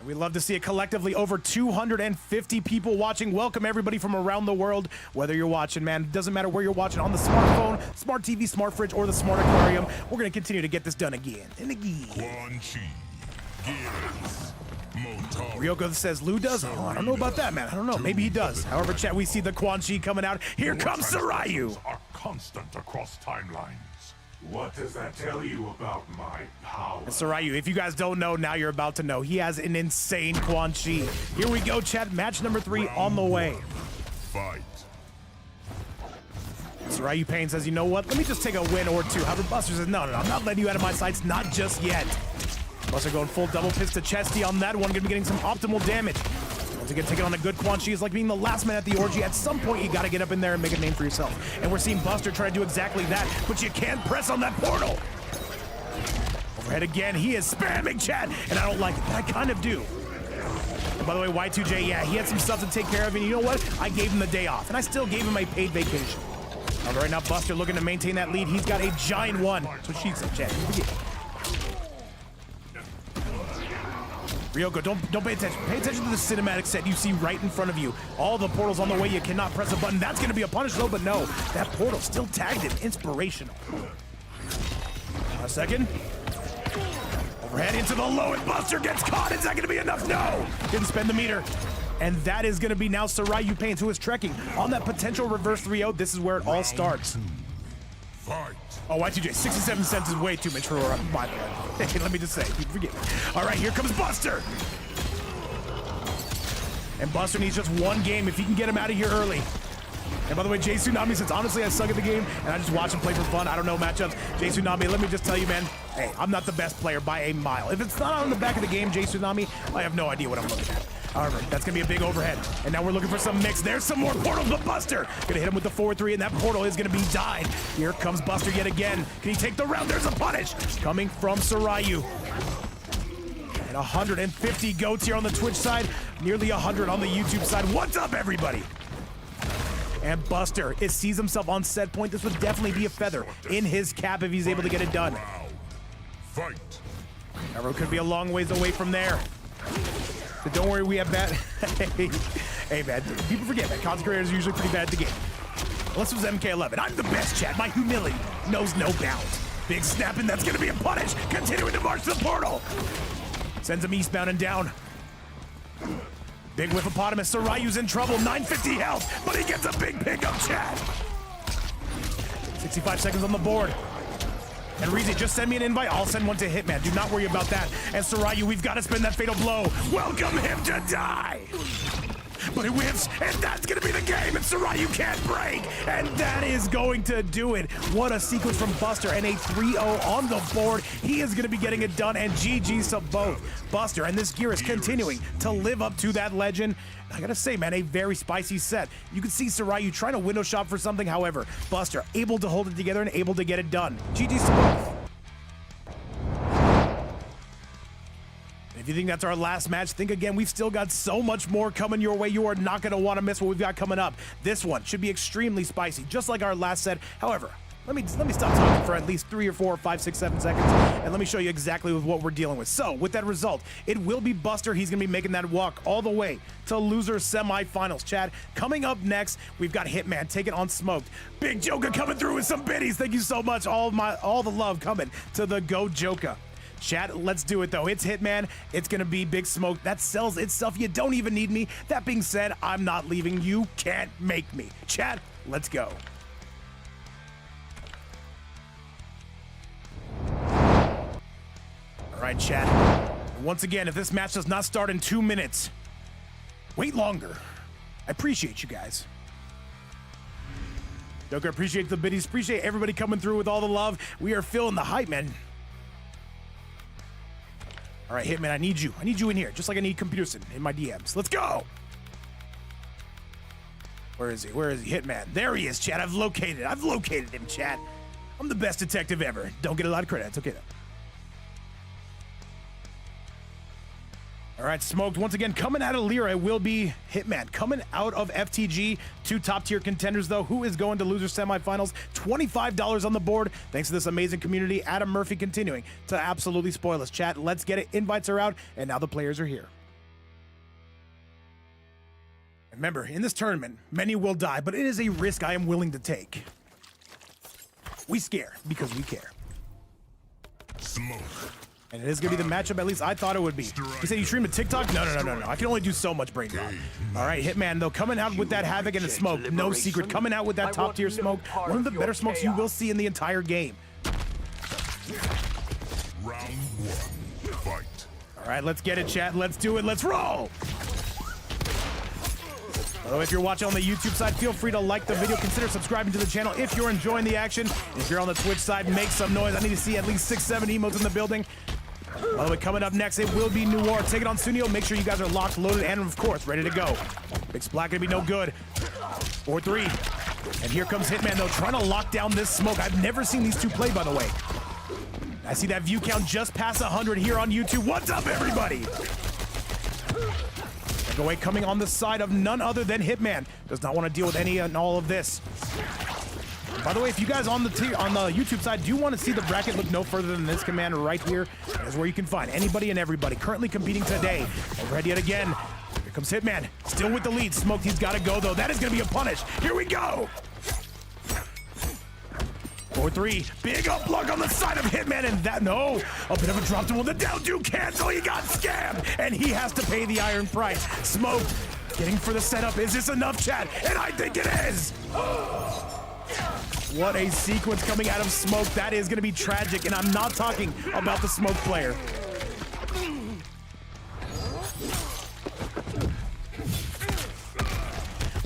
We love to see it collectively. Over 250 people watching. Welcome everybody from around the world, whether you're watching, man. It doesn't matter where you're watching, on the smartphone, smart TV, smart fridge, or the smart aquarium. We're going to continue to get this done again and again. Quan Chi. Gears. Motaro. Ryoko says Lou does? Oh, I don't know about that, man. I don't know. Maybe he does. However, chat, we see the Quan Chi coming out. Here comes Saiu. Are constant across timelines. What does that tell you about my power? And Saiu, if you guys don't know, now you're about to know. He has an insane Quan Chi. Here we go, chat. Match number 3 on the way. Fight. SryuPainz says, you know what? Let me just take a win or 2. However, Buster says, no, I'm not letting you out of my sights. Not just yet. Buster going full double fist to Chesty on that one. Gonna be getting some optimal damage. Once again, taking on a good Quan Chi is like being the last man at the orgy. At some point, you gotta get up in there and make a name for yourself. And we're seeing Buster try to do exactly that, but you can't press on that portal. Overhead again, he is spamming chat, and I don't like it, but I kind of do. And by the way, Y2J, yeah, he had some stuff to take care of, and you know what? I gave him the day off, and I still gave him a paid vacation. Right now, Buster looking to maintain that lead. He's got a giant one. That's what she said, chat. Ryoko, don't pay attention. Pay attention to the cinematic set you see right in front of you. All the portals on the way. You cannot press a button. That's going to be a punish, though, but no. That portal still tagged him. Inspirational. A second. Overhead into the low, and Buster gets caught. Is that going to be enough? No. Didn't spend the meter. And that is going to be now SryuPainz, who is trekking on that potential reverse 3-0. This is where it all starts. Fight. Oh, Y2J, 67 cents is way too much for my blood. Let me just say, forgive me. All right, here comes Buster. And Buster needs just one game if he can get him out of here early. And by the way, Jay Tsunami says, honestly, I suck at the game, and I just watch him play for fun. I don't know matchups. Jay Tsunami, let me just tell you, man, hey, I'm not the best player by a mile. If it's not on the back of the game, Jay Tsunami, I have no idea what I'm looking at. However, that's going to be a big overhead. And now we're looking for some mix. There's some more portals, but Buster going to hit him with the 4-3, and that portal is going to be died. Here comes Buster yet again. Can he take the round? There's a punish coming from Saiu. And 150 goats here on the Twitch side, nearly 100 on the YouTube side. What's up, everybody? And Buster sees himself on set point. This would definitely be a feather in his cap if he's able to get it done. Fight. However, it could be a long ways away from there. But don't worry, we have bad. Hey, man, people forget that content creators are usually pretty bad at the game. Unless it was MK1. I'm the best, chat. My humility knows no bounds. Big snap, and that's going to be a punish. Continuing to march to the portal. Sends him eastbound and down. Big whippopotamus. Saiu's in trouble. 950 health, but he gets a big pickup, chat. 65 seconds on the board. And Reezy, just send me an invite. I'll send one to Hitman. Do not worry about that. And Saiu, we've got to spin that fatal blow. Welcome him to die. But he whips, and that's going to be the game. And Saiu can't break. And that is going to do it. What a sequence from Buster. And a 3-0 on the board. He is going to be getting it done. And GG's to both Buster. And this gear is continuing to live up to that legend. I gotta say, man, a very spicy set. You can see Saiu trying to window shop for something. However, Buster able to hold it together and able to get it done. GG's to both. If you think that's our last match, think again. We've still got so much more coming your way. You are not going to want to miss what we've got coming up. This one should be extremely spicy, just like our last set. However, let me stop talking for at least 3 or 4 or 5, 6, 7 seconds, and let me show you exactly what we're dealing with. So, with that result, it will be Buster. He's going to be making that walk all the way to loser semifinals. Chat, coming up next, we've got Hitman taking on Smoked. Big Joker coming through with some biddies. Thank you so much. All the love coming to the Go Joker. Chat, let's do it though. It's Hitman. It's gonna be Big Smoke. That sells itself. You don't even need me. That being said, I'm not leaving. You can't make me. Chat, let's go. All right, chat. Once again, if this match does not start in 2 minutes, wait longer. I appreciate you guys. Joker, appreciate the biddies. Appreciate everybody coming through with all the love. We are feeling the hype, man. All right, Hitman, I need you. I need you in here, just like I need Computerson in my DMs. Let's go. Where is he? Where is he? Hitman. There he is, chat. I've located him, chat. I'm the best detective ever. Don't get a lot of credit. It's okay, though. All right, Smoked, once again, coming out of Lyra will be Hitman. Coming out of FTG, 2 top-tier contenders, though. Who is going to loser semifinals? $25 on the board. Thanks to this amazing community. Adam Murphy continuing to absolutely spoil us. Chat, let's get it. Invites are out, and now the players are here. Remember, in this tournament, many will die, but it is a risk I am willing to take. We scare because we care. Smoke. And it is going to be the matchup, at least I thought it would be. He said you stream a TikTok? No. I can only do so much brain rot. All right, Hitman, though, coming out with that Havoc and the Smoke. No secret. Coming out with that top-tier Smoke. One of the better smokes you will see in the entire game. Round 1. Fight. All right, let's get it, chat. Let's do it. Let's roll. Although if you're watching on the YouTube side, feel free to like the video. Consider subscribing to the channel if you're enjoying the action. If you're on the Twitch side, make some noise. I need to see at least 6, 7 emotes in the building. By the way, coming up next, it will be Noir taking on Sunio. Make sure you guys are locked, loaded, and of course, ready to go. Big Splat gonna be no good. 4-3. And here comes Hitman, though, trying to lock down this smoke. I've never seen these two play, by the way. I see that view count just past 100 here on YouTube. What's up, everybody? Takeaway coming on the side of none other than Hitman. Does not want to deal with any and all of this. By the way, if you guys on the YouTube side do want to see the bracket, look no further than this command right here. That is where you can find anybody and everybody currently competing today. Overhead yet again. Here comes Hitman, still with the lead. Smoke, he's got to go, though. That is going to be a punish. Here we go. 4-3, big up block on the side of Hitman, and that, no, a bit of a drop to one. The down two cancel, he got scammed, and he has to pay the iron price. Smoke, getting for the setup. Is this enough, chat? And I think it is. What a sequence coming out of Smoke. That is going to be tragic, and I'm not talking about the Smoke player.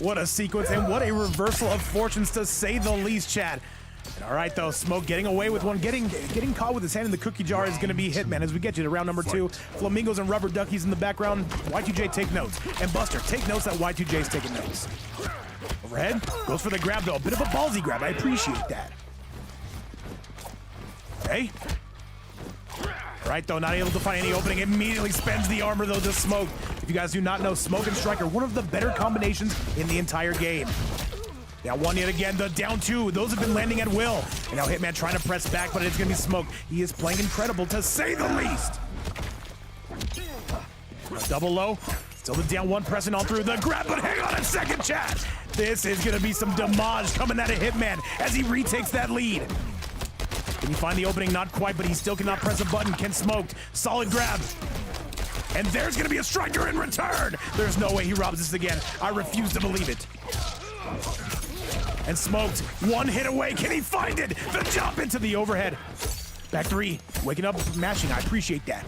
What a sequence, and what a reversal of fortunes, to say the least, chat. All right, though, Smoke getting away with one. Getting caught with his hand in the cookie jar is going to be Hitman as we get you to round number 2. Flamingos and rubber duckies in the background. Y2J, take notes. And Buster, take notes that Y2J is taking notes. Overhead, goes for the grab, though. A bit of a ballsy grab. I appreciate that. Okay. All right, though, not able to find any opening. Immediately spends the armor, though, to Smoke. If you guys do not know, Smoke and Striker, one of the better combinations in the entire game. Down one yet again, the down two. Those have been landing at will. And now Hitman trying to press back, but it's going to be Smoke. He is playing incredible, to say the least. A double low. Still the down one, pressing on through the grab, but hang on a second, chat. This is going to be some damage coming out of Hitman as he retakes that lead. Can he find the opening? Not quite, but he still cannot press a button. Can Smoke. Solid grab. And there's going to be a Striker in return. There's no way he robs this again. I refuse to believe it. And Smoked, one hit away. Can he find it? The jump into the overhead. Back 3, waking up, mashing. I appreciate that.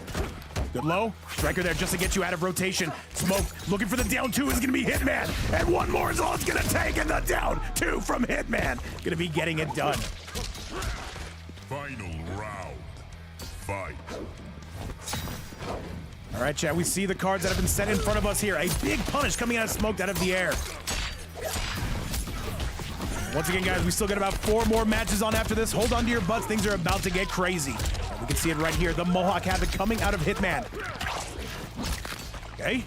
Good low. Striker there just to get you out of rotation. Smoke looking for the down 2 is going to be Hitman. And one more is all it's going to take. And the down 2 from Hitman. Going to be getting it done. Final round. Fight. All right, chat, we see the cards that have been set in front of us here. A big punish coming out of Smoked out of the air. Once again, guys, we still got about 4 more matches on after this. Hold on to your butts. Things are about to get crazy. And we can see it right here. The Mohawk Havoc coming out of Hitman. Okay.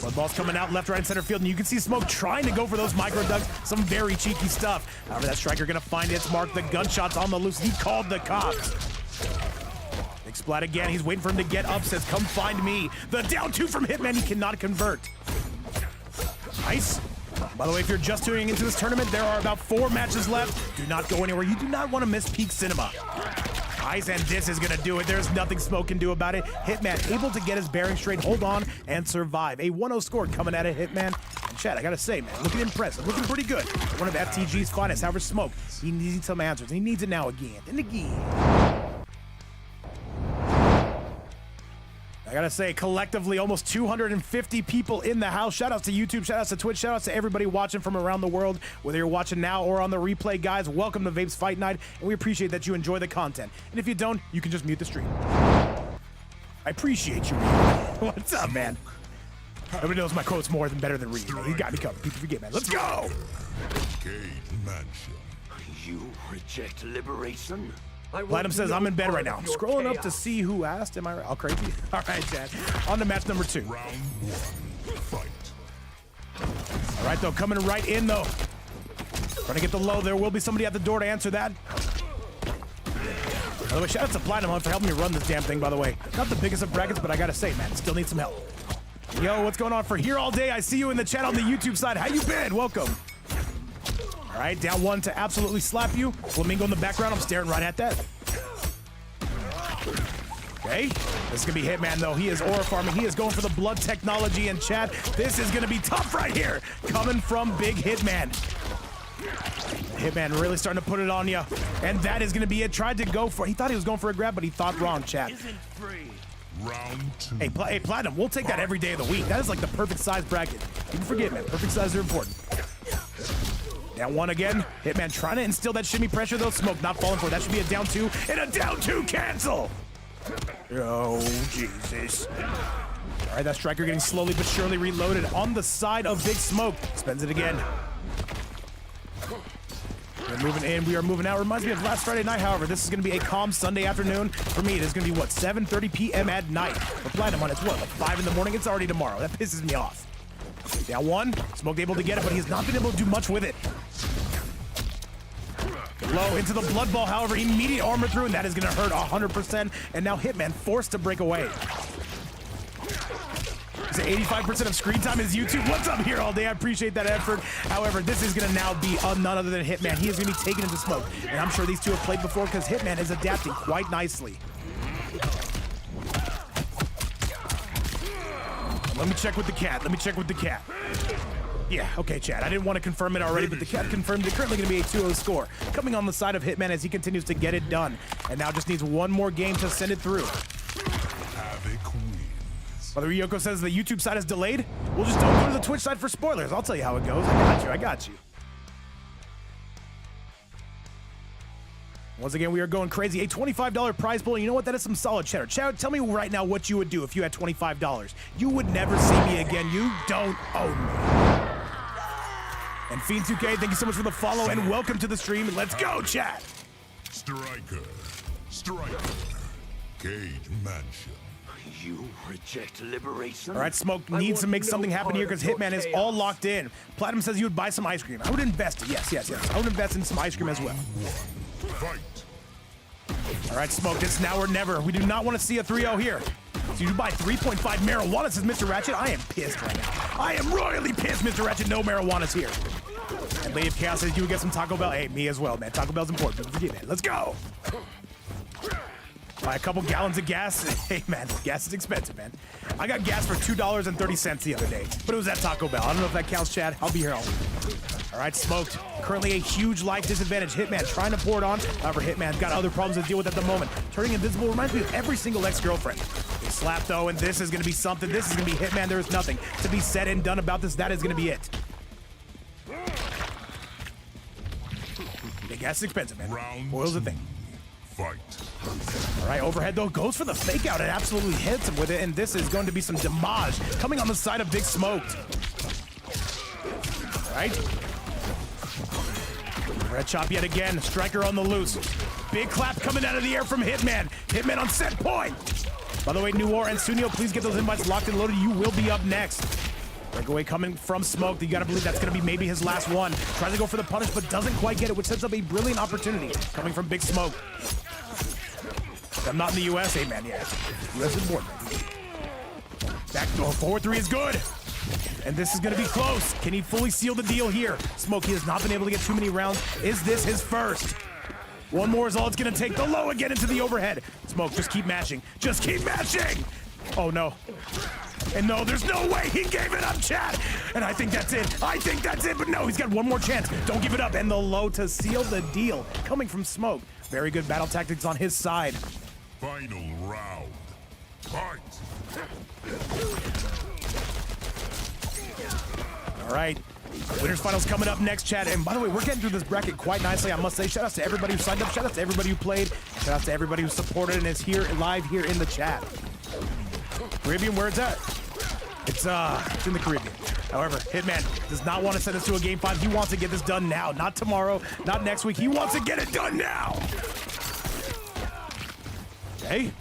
Blood balls coming out left, right, and center field. And you can see Smoke trying to go for those micro ducks. Some very cheeky stuff. However, that Striker going to find its mark. The gunshots on the loose. He called the cops. Big Splat again. He's waiting for him to get up. Says, come find me. The down 2 from Hitman. He cannot convert. Nice. By the way, if you're just tuning into this tournament, there are about 4 matches left. Do not go anywhere. You do not want to miss peak cinema. Eyes and this is going to do it. There's nothing Smoke can do about it. Hitman able to get his bearing straight, hold on, and survive. A 1-0 score coming out of Hitman. And Chad, I got to say, man, looking impressive. Looking pretty good. One of FTG's finest. However, Smoke, he needs some answers. He needs it now again and again. I gotta say, collectively, almost 250 people in the house. Shout outs to YouTube, shout outs to Twitch, shout outs to everybody watching from around the world. Whether you're watching now or on the replay, guys, welcome to Vape's Fight Night, and we appreciate that you enjoy the content. And if you don't, you can just mute the stream. I appreciate you, Reed. What's up, man? Nobody knows my quote's more than better than Reed. Man. He got me covered. People forget, man. Let's go! You reject liberation? Platinum says, I'm in bed right now. Scrolling up to see who asked. Am I right? All crazy? All right, Chad. On to match number 2. Round 1. Fight. All right, though. Coming right in, though. Trying to get the low. There will be somebody at the door to answer that. By the way, shout out to Platinum for helping me run this damn thing, by the way. Not the biggest of brackets, but I gotta say, man, still need some help. Yo, what's going on for Here All Day? I see you in the chat on the YouTube side. How you been? Welcome. All right, down 1 to absolutely slap you. Flamingo in the background. I'm staring right at that. Okay, this is gonna be Hitman though. He is aura farming. He is going for the blood technology and chat. This is gonna be tough right here. Coming from Big Hitman. Hitman really starting to put it on you. And that is gonna be it. Tried to go for, he thought he was going for a grab, but he thought wrong, chat. Isn't free. Round 2. Hey, Platinum, we'll take that every day of the week. That is like the perfect size bracket. Don't forget, man, perfect size are important. Down 1 again. Hitman trying to instill that shimmy pressure though. Smoke not falling for it. That should be a down 2 and a down 2 cancel. Oh, Jesus. All right, that striker getting slowly but surely reloaded on the side of Big Smoke. Spends it again. We're moving in, we are moving out. Reminds me of last Friday night, however. This is going to be a calm Sunday afternoon. For me, it is going to be, what, 7:30 p.m. at night. For Platinum, it's what, like 5 in the morning? It's already tomorrow. That pisses me off. Down one. Smoke able to get it, but he has not been able to do much with it. Low into the blood ball, however, immediate armor through, and that is going to hurt 100%. And now Hitman forced to break away. Is it 85% of screen time is YouTube? What's up here all day? I appreciate that effort. However, this is going to now be none other than Hitman. He is going to be taken into Smoke. And I'm sure these two have played before because Hitman is adapting quite nicely. Let me check with the cat. Let me check with the cat. Yeah, okay, Chad. I didn't want to confirm it already, but the cat confirmed it. Currently going to be a 2-0 score. Coming on the side of Hitman as he continues to get it done. And now just needs one more game to send it through. Brother Ryoko says the YouTube side is delayed. We'll just don't go to the Twitch side for spoilers. I'll tell you how it goes. I got you. Once again, we are going crazy. A $25 prize pool. You know what? That is some solid cheddar. Chad, tell me right now what you would do if you had $25. You would never see me again. You don't own me. And Fiend2K, thank you so much for the follow and welcome to the stream. Let's go, Chad. Striker. Cage Mansion. You reject liberation? All right, Smoke needs to make something happen here because Hitman is all locked in. Platinum says you would buy some ice cream. I would invest. Yes. I would invest in some ice cream as well. Fight. All right, Smoke, it's now or never. We do not want to see a 3-0 here. So you buy 3.5 marijuana, says Mr. Ratchet. I am pissed right now. I am royally pissed, Mr. Ratchet. No marijuana's here. And Lady of Chaos says you would get some Taco Bell. Hey, me as well, man. Taco Bell's important. Don't forget that. Let's go. Buy a couple gallons of gas. Hey, man, gas is expensive, man. I got gas for $2.30 the other day, but it was at Taco Bell. I don't know if that counts, Chad. I'll be here all week. All right, Smoked. Currently a huge life disadvantage. Hitman trying to pour it on. However, Hitman's got other problems to deal with at the moment. Turning invisible reminds me of every single ex-girlfriend. They slap, though, and this is going to be something. This is going to be Hitman. There is nothing to be said and done about this. That is going to be it. The gas is expensive, man. Oil's a thing. Fight. All right, overhead, though, goes for the fake out. It absolutely hits him with it, and this is going to be some damage coming on the side of Big Smoked. All right. Red chop yet again. Striker on the loose. Big clap coming out of the air from Hitman. Hitman on set point. By the way, Newir and Sunio, please get those invites locked and loaded. You will be up next. Breakaway coming from Smoke. You gotta believe that's gonna be maybe his last one. Tries to go for the punish, but doesn't quite get it, which sets up a brilliant opportunity coming from Big Smoke. I'm not in the US. Hey, man, yeah. US is important. Back door. 4-3 is good. And this is gonna be close. Can he fully seal the deal here? Smoke, he has not been able to get too many rounds. Is this his first? One more is all it's gonna take. The low again into the overhead. Smoke, just keep mashing. Just keep mashing! Oh, no. And no, there's no way he gave it up, Chad. And I think that's it. But no, he's got one more chance. Don't give it up. And the low to seal the deal coming from Smoke. Very good battle tactics on his side. Final round. Fight. All right. Winners finals coming up next, Chad. And by the way, we're getting through this bracket quite nicely. I must say, shout out to everybody who signed up. Shout out to everybody who played. Shout out to everybody who supported and is here live here in the chat. Caribbean, where it's at? It's in the Caribbean. However, Hitman does not want to send us to a game 5. He wants to get this done now, not tomorrow, not next week. He wants to get it done now. Okay.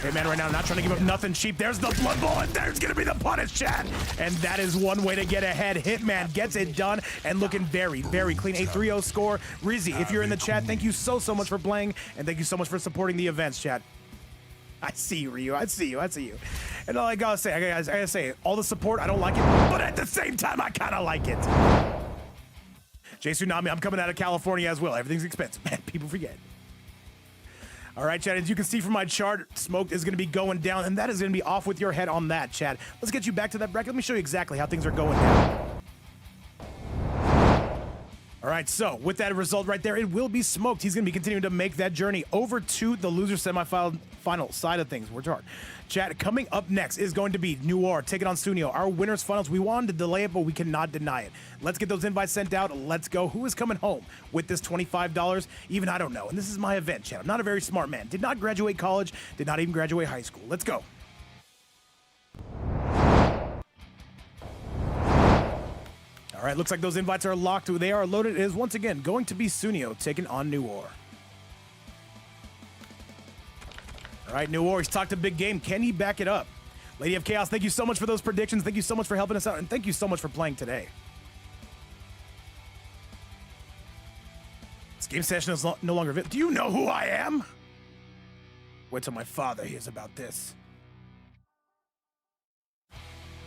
Hitman right now not trying to give up nothing cheap. There's the blood ball, and there's going to be the punish, Chad. And that is one way to get ahead. Hitman gets it done and looking very, very clean. A 3-0 score. Rizzy, if you're in the chat, thank you so much for playing, and thank you so much for supporting the events, Chad. I see you, Ryu. I see you. And all I gotta say, all the support, I don't like it, but at the same time, I kind of like it. Jay Tsunami, I'm coming out of California as well. Everything's expensive, man. People forget. All right, Chad, as you can see from my chart, Smoke is going to be going down, and that is going to be off with your head on that, Chad. Let's get you back to that bracket. Let me show you exactly how things are going down. All All right, so with that result right there, it will be smoked. He's going to be continuing to make that journey over to the loser semifinal side of things. We're hard. Chat, coming up next is going to be Noir taking on Sunio. Our winners finals. We wanted to delay it, but we cannot deny it. Let's get those invites sent out. Let's go. Who is coming home with this $25? Even I don't know. And this is my event, chat. I'm not a very smart man. Did not graduate college. Did not even graduate high school. Let's go. All right, looks like those invites are locked. They are loaded. It is once again going to be Sunio taking on Noir. All right, Noir, he's talked a big game. Can he back it up? Lady of Chaos, thank you so much for those predictions. Thank you so much for helping us out, and thank you so much for playing today. This game session is no longer available. Do you know who I am? Wait till my father hears about this.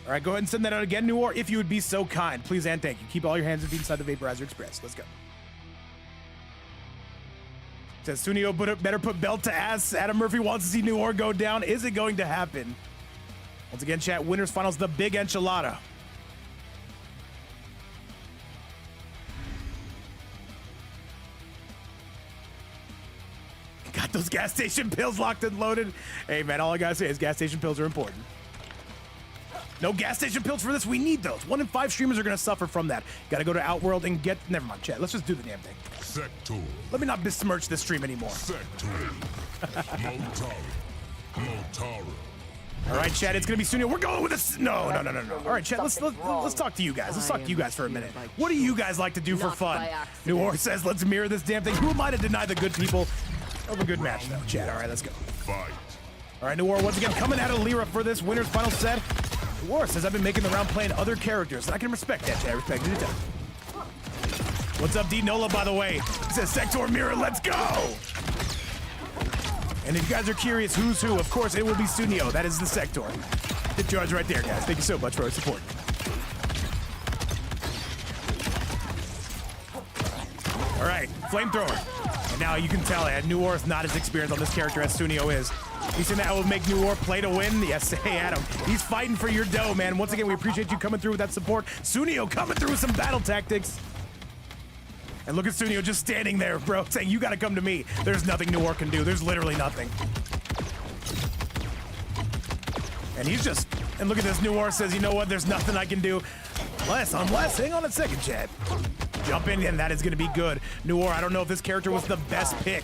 All right, go ahead and send that out again, Noir, if you would be so kind. Please and thank you. Keep all your hands and feet inside the Vaporizer Express. Let's go. Says Sunio better put belt to ass. Adam Murphy wants to see Noir go down. Is it going to happen? Once again, chat, winners finals, the big enchilada. Got those gas station pills locked and loaded. Hey, man, all I gotta say is gas station pills are important. No gas station pills for this. We need those. 1 in 5 streamers are going to suffer from that. Got to go to Outworld and get... Never mind, chat. Let's just do the damn thing. Sector. Let me not besmirch this stream anymore. Sector. Motaro. All right, chat. It's going to be Sunio. We're going with this. No. All right, chat. Let's talk to you guys. Let's talk to you guys for a minute. What do you guys like to do for fun? Noir says, let's mirror this damn thing. Who am I to deny the good people of a good match, though, chat? All right, let's go. Fight. All right, Noir once again coming out of Lyra for this winner's final set. Noir says, I've been making the round playing other characters, and I can respect that, chat. I respect it. What's up, D Nola, by the way? He says, Sector Mirror, let's go! And if you guys are curious who's who, of course, it will be Sunio. That is the Sector. The judge right there, guys. Thank you so much for our support. All right, Flamethrower. And now you can tell that Noir is not as experienced on this character as Sunio is. He's saying that will make Noir play to win. Yes, hey, Adam. He's fighting for your dough, man. Once again, we appreciate you coming through with that support. Sunio coming through with some battle tactics. And look at Sunio just standing there, bro, saying, you got to come to me. There's nothing Noir can do. There's literally nothing. And he's just, and look at this. Noir says, you know what? There's nothing I can do. Unless, hang on a second, chat. Jump in, and that is going to be good. Noir, I don't know if this character was the best pick.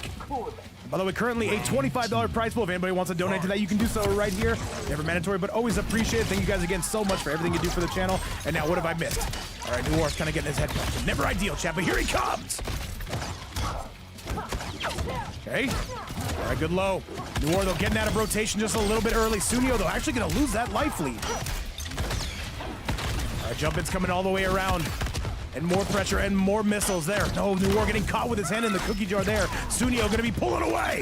By the way, currently a $25 prize pool. If anybody wants to donate to that, you can do so right here. Never mandatory, but always appreciated. Thank you guys again so much for everything you do for the channel. And now, what have I missed? All right, Noir's kind of getting his head punched. Never ideal, chat, but here he comes. Okay. All right, good low. Noir, though, getting out of rotation just a little bit early. Sunio, though, actually going to lose that life lead. All right, jump-in's coming all the way around. And more pressure and more missiles there. No, Noir getting caught with his hand in the cookie jar there. Sunio going to be pulling away.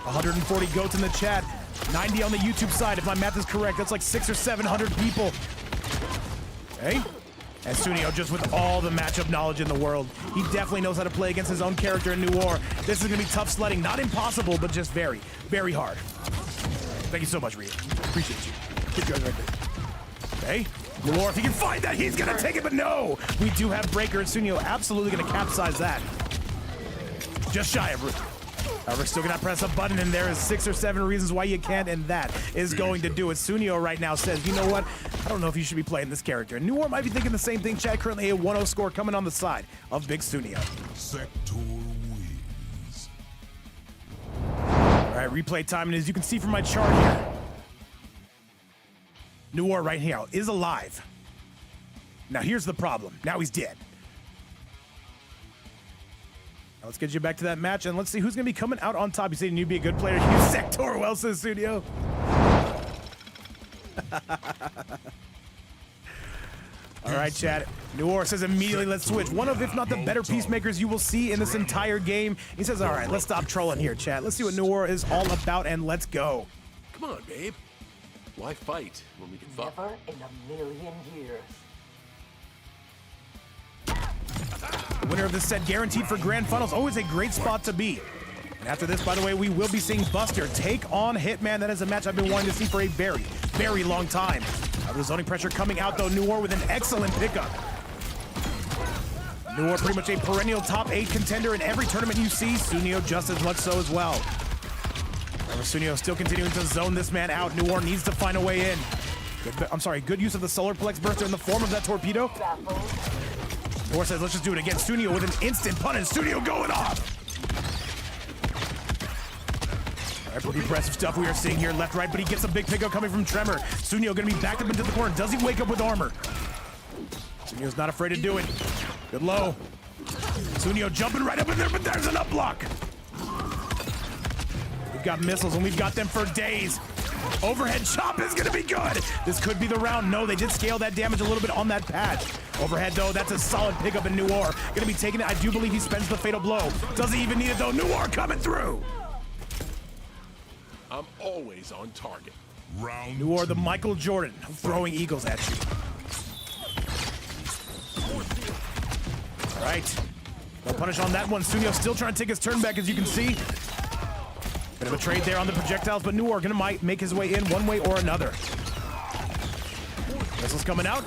140 goats in the chat. 90 on the YouTube side, if my math is correct. That's like 600 or 700 people. Okay. And Sunio just with all the matchup knowledge in the world. He definitely knows how to play against his own character in Noir. This is going to be tough sledding. Not impossible, but just very, very hard. Thank you so much, Rhea. Appreciate you. Good guys right there. Okay. Noir, if he can find that, he's gonna take it, but no! We do have Breaker, and Sunio absolutely gonna capsize that. Just shy of Root. We're still gonna press a button, and there is 6 or 7 reasons why you can't, and that is going to do it. Sunio right now says, you know what? I don't know if you should be playing this character. And Noir might be thinking the same thing. Chad, currently a 1-0 score coming on the side of Big Sunio. Sector wins. All right, replay time, and as you can see from my chart here, Noir right here is alive. Now here's the problem. Now he's dead. Now let's get you back to that match, and let's see who's going to be coming out on top. You said you'd be a good player. You Sector well, says Sunio. All right, chat. Noir says immediately, let's switch. One of, if not the better peacemakers you will see in this entire game. He says, all right, let's stop trolling here, chat. Let's see what Noir is all about, and let's go. Come on, babe. Why fight when we can fuck? Never in a million years. The winner of this set guaranteed for grand finals. Always a great spot to be. And after this, by the way, we will be seeing Buster take on Hitman. That is a match I've been wanting to see for a very, very long time. The zoning pressure coming out, though. Noir with an excellent pickup. Newir pretty much a perennial top 8 contender in every tournament you see. Sunio just as much so as well. However, Sunio still continuing to zone this man out. Newir needs to find a way in. Good use of the solar plex burster in the form of that torpedo. Newir says, let's just do it again. Sunio with an instant punish. Sunio going off. All right, pretty impressive stuff we are seeing here, left, right, but he gets a big pickup coming from Tremor. Sunio gonna be backed up into the corner. Does he wake up with armor? Sunio's not afraid to do it. Good low. Sunio jumping right up in there, but there's an up block. We've got missiles, and we've got them for days. Overhead chop is gonna be good. This could be the round. No, they did scale that damage a little bit on that patch. Overhead, though, that's a solid pickup in Newir. Gonna be taking it. I do believe he spends the fatal blow. Doesn't even need it, though. Newir coming through. I'm always on target. Round Newir, two. the Michael Jordan, throwing eagles at you. All right. No punish on that one. Sunio still trying to take his turn back, as you can see. Bit of a trade there on the projectiles, but Newir gonna might make his way in one way or another. Missiles coming out.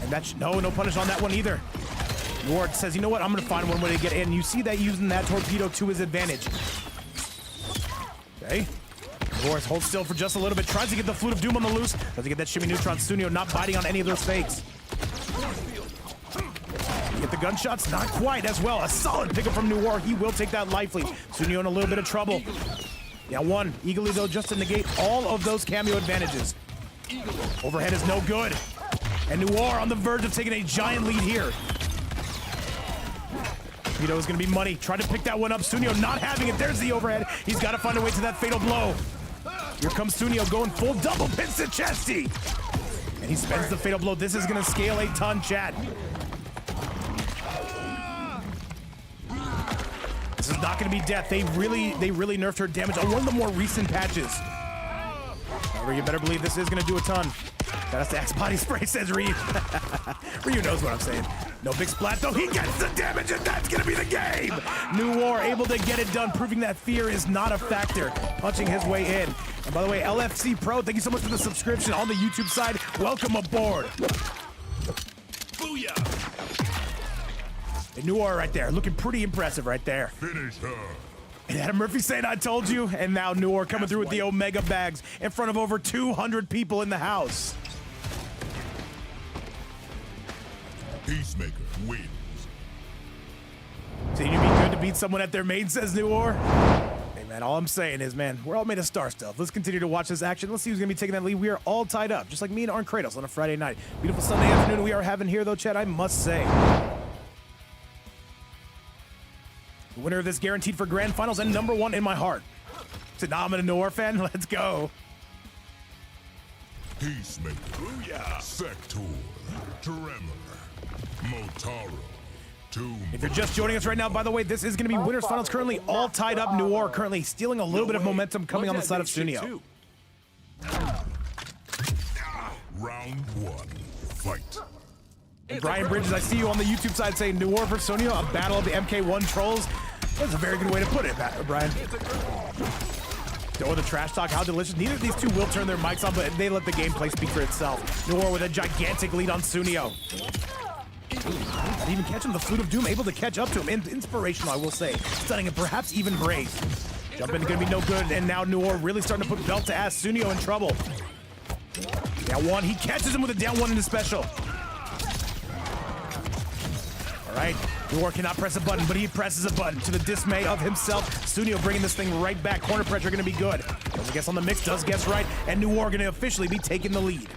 And that's no punish on that one either. Newir says, you know what? I'm gonna find one way to get in. You see that using that torpedo to his advantage. Okay. Newir holds still for just a little bit. Tries to get the Flute of Doom on the loose. Doesn't get that shimmy neutron. Sunio not biting on any of those fakes. Get the gunshots? Not quite as well. A solid pickup from Newir. He will take that life lead. Sunio in a little bit of trouble. Yeah, one. Eagerly, though, just to negate all of those cameo advantages. Overhead is no good. And Newir on the verge of taking a giant lead here. Torpedo is going to be money. Try to pick that one up. Sunio not having it. There's the overhead. He's got to find a way to that fatal blow. Here comes Sunio going full double pins to Chesty. And he spends the fatal blow. This is going to scale a ton, chat. This is not going to be death. They really nerfed her damage on one of the more recent patches. However, you better believe this is going to do a ton. That's the Axe body spray, says Ryu. Ryu knows what I'm saying. No big splat, though. He gets the damage, and that's going to be the game. Newir able to get it done, proving that fear is not a factor. Punching his way in. And by the way, LFC Pro, thank you so much for the subscription on the YouTube side. Welcome aboard. Booyah! And Noir right there, looking pretty impressive right there. Finish her. And Adam Murphy saying, I told you. And now Noir coming through with the Omega bags in front of over 200 people in the house. Peacemaker wins. So you'd be good to beat someone at their main, says Noir. Hey man, all I'm saying is, man, we're all made of star stuff. Let's continue to watch this action. Let's see who's gonna be taking that lead. We are all tied up, just like me and Arn Kratos on a Friday night. Beautiful Sunday afternoon we are having here though, Chad, I must say. The winner of this guaranteed for grand finals and #1 in my heart. So now I'm a Noir fan, let's go. Peacemaker. Booyah! Sector. Tremor. Motaro. Tomb. If you're just joining us right now, by the way, this is going to be winners finals currently all tied up. Noir currently stealing a little bit of momentum coming on the side of Sunio. Round one. Fight. And Brian Bridges, I see you on the YouTube side saying Noir versus Sunio, a battle of the MK1 trolls. That's a very good way to put it, Brian. Or the trash talk, how delicious. Neither of these two will turn their mics on, but they let the gameplay speak for itself. Noir with a gigantic lead on Sunio. Not even catching the Flute of Doom, able to catch up to him. Inspirational, I will say. Stunning and perhaps even brave. Jumping gonna be no good, and now Noir really starting to put belt to ass. Sunio in trouble. Down one, he catches him with a down one in his special. All right, Noir cannot press a button, but he presses a button to the dismay of himself. Sunio bringing this thing right back. Corner pressure gonna be good. Doesn't guess on the mix, does guess right, and Noir gonna officially be taking the lead.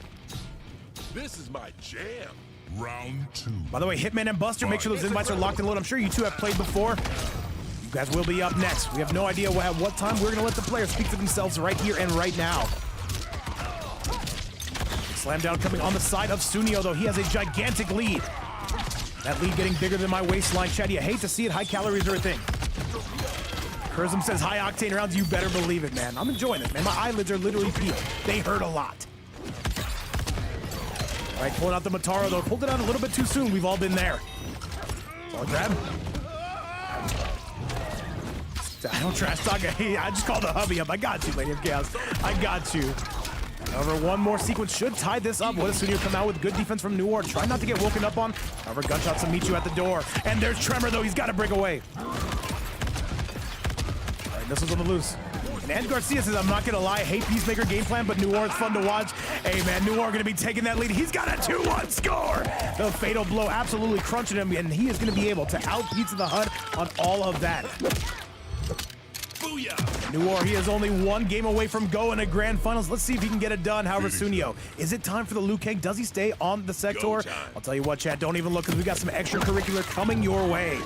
This is my jam. Round two. By the way, Hitman and Buster, make sure those invites are locked and loaded. I'm sure you two have played before. You guys will be up next. We have no idea at what time. We're going to let the players speak for themselves right here and right now. Slam down coming on the side of Sunio, though. He has a gigantic lead. That lead getting bigger than my waistline. Chad, you hate to see it. High calories are a thing. Kurzum says high octane rounds. You better believe it, man. I'm enjoying this, man. My eyelids are literally peeled. They hurt a lot. All right, pulling out the Motaro, though. Pulled it out a little bit too soon. We've all been there. Solid grab. I don't trash talk. I just called the hubby up. I got you, Lady of Chaos. I got you. However, one more sequence should tie this up. What does Sunio come out with? Good defense from Newir. Try not to get woken up on. However, gunshots will meet you at the door. And there's Tremor, though. He's got to break away. All right, this one's on the loose. And Ed Garcia says, I'm not going to lie, I hate Peacemaker game plan, but Noir is fun to watch. Hey, man, Noir going to be taking that lead. He's got a 2-1 score. The fatal blow absolutely crunching him, and he is going to be able to out-pizza the HUD on all of that. Noir, he is only one game away from going to grand finals. Let's see if he can get it done. However, Sunio, is it time for the Liu Kang? Does he stay on the sector? I'll tell you what, chat, don't even look, because we got some extracurricular coming your way.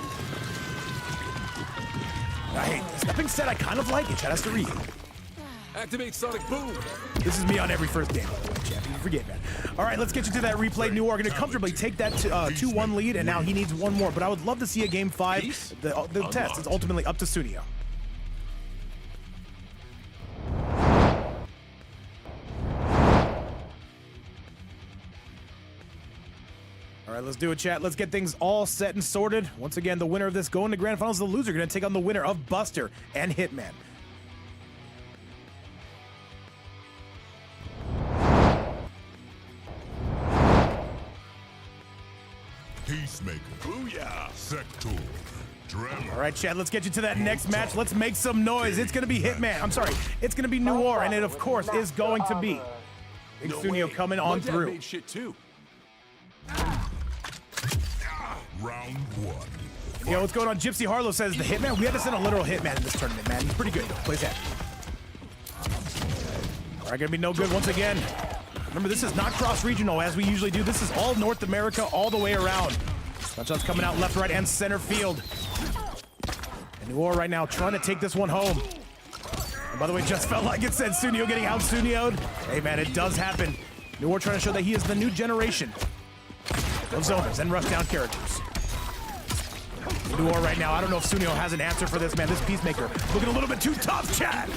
Hey, that being said, I kind of like it. Chat has to read. Activate Sonic Boom. This is me on every first game, by the way, chat. You forget that. All right, let's get you to that replay. Noir going to comfortably take that 2-1 lead, and now he needs one more. But I would love to see a game 5. The test is ultimately up to Sunio. All right, let's do it, chat. Let's get things all set and sorted. Once again, the winner of this going to grand finals, the loser, going to take on the winner of Buster and Hitman. Peacemaker. Booyah. Sector. Drama. All right, chat, let's get you to that next match. Let's make some noise. It's going to be Hitman. I'm sorry. It's going to be Noir, and it, of course, is going to be Big Sunio coming on through. Made shit too. Round 1. Yo, what's going on? Gypsy Harlow says the Hitman. We had to send a literal Hitman in this tournament, man. He's pretty good. Plays that. All right, gonna be no good once again. Remember, this is not cross-regional as we usually do. This is all North America all the way around. Gunshots coming out left, right, and center field. And Noir right now trying to take this one home. And by the way, just felt like it said Sunio getting out Sunio'd. Hey, man, it does happen. Noir trying to show that he is the new generation of zoners and rushdown characters. Noir right now, I don't know if Sunio has an answer for this, man. This Peacemaker looking a little bit too tough, chat.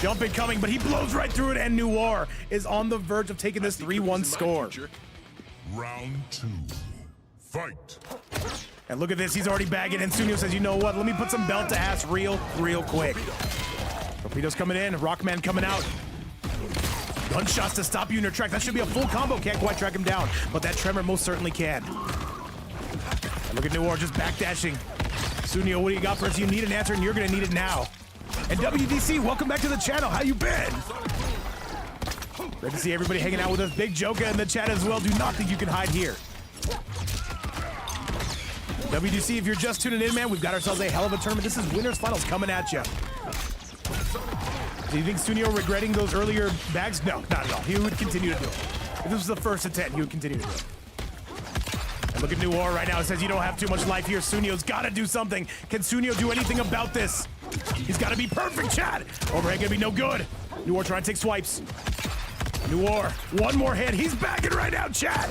Jumping coming, but he blows right through it, and Noir is on the verge of taking this 3-1 score. Round 2. Fight. And look at this, he's already bagging, and Sunio says, you know what, let me put some belt to ass real quick. Torpedoes coming in, Rockman coming out. Gunshots to stop you in your track. That should be a full combo. Can't quite track him down, but that Tremor most certainly can. And look at Noir just backdashing. Sunio, what do you got for us? You need an answer, and you're going to need it now. And WDC, welcome back to the channel. How you been? Great to see everybody hanging out with us. Big Joker in the chat as well. Do not think you can hide here. WDC, if you're just tuning in, man, we've got ourselves a hell of a tournament. This is Winners Finals coming at you. Do you think Sunio regretting those earlier bags? No, not at all. He would continue to do it. If this was the first attempt, he would continue to do it. And look at Noir right now. It says you don't have too much life here. Sunio's got to do something. Can Sunio do anything about this? He's got to be perfect, chat. Overhead gonna be no good. Noir trying to take swipes. Noir, one more hit. He's backing right now, chat.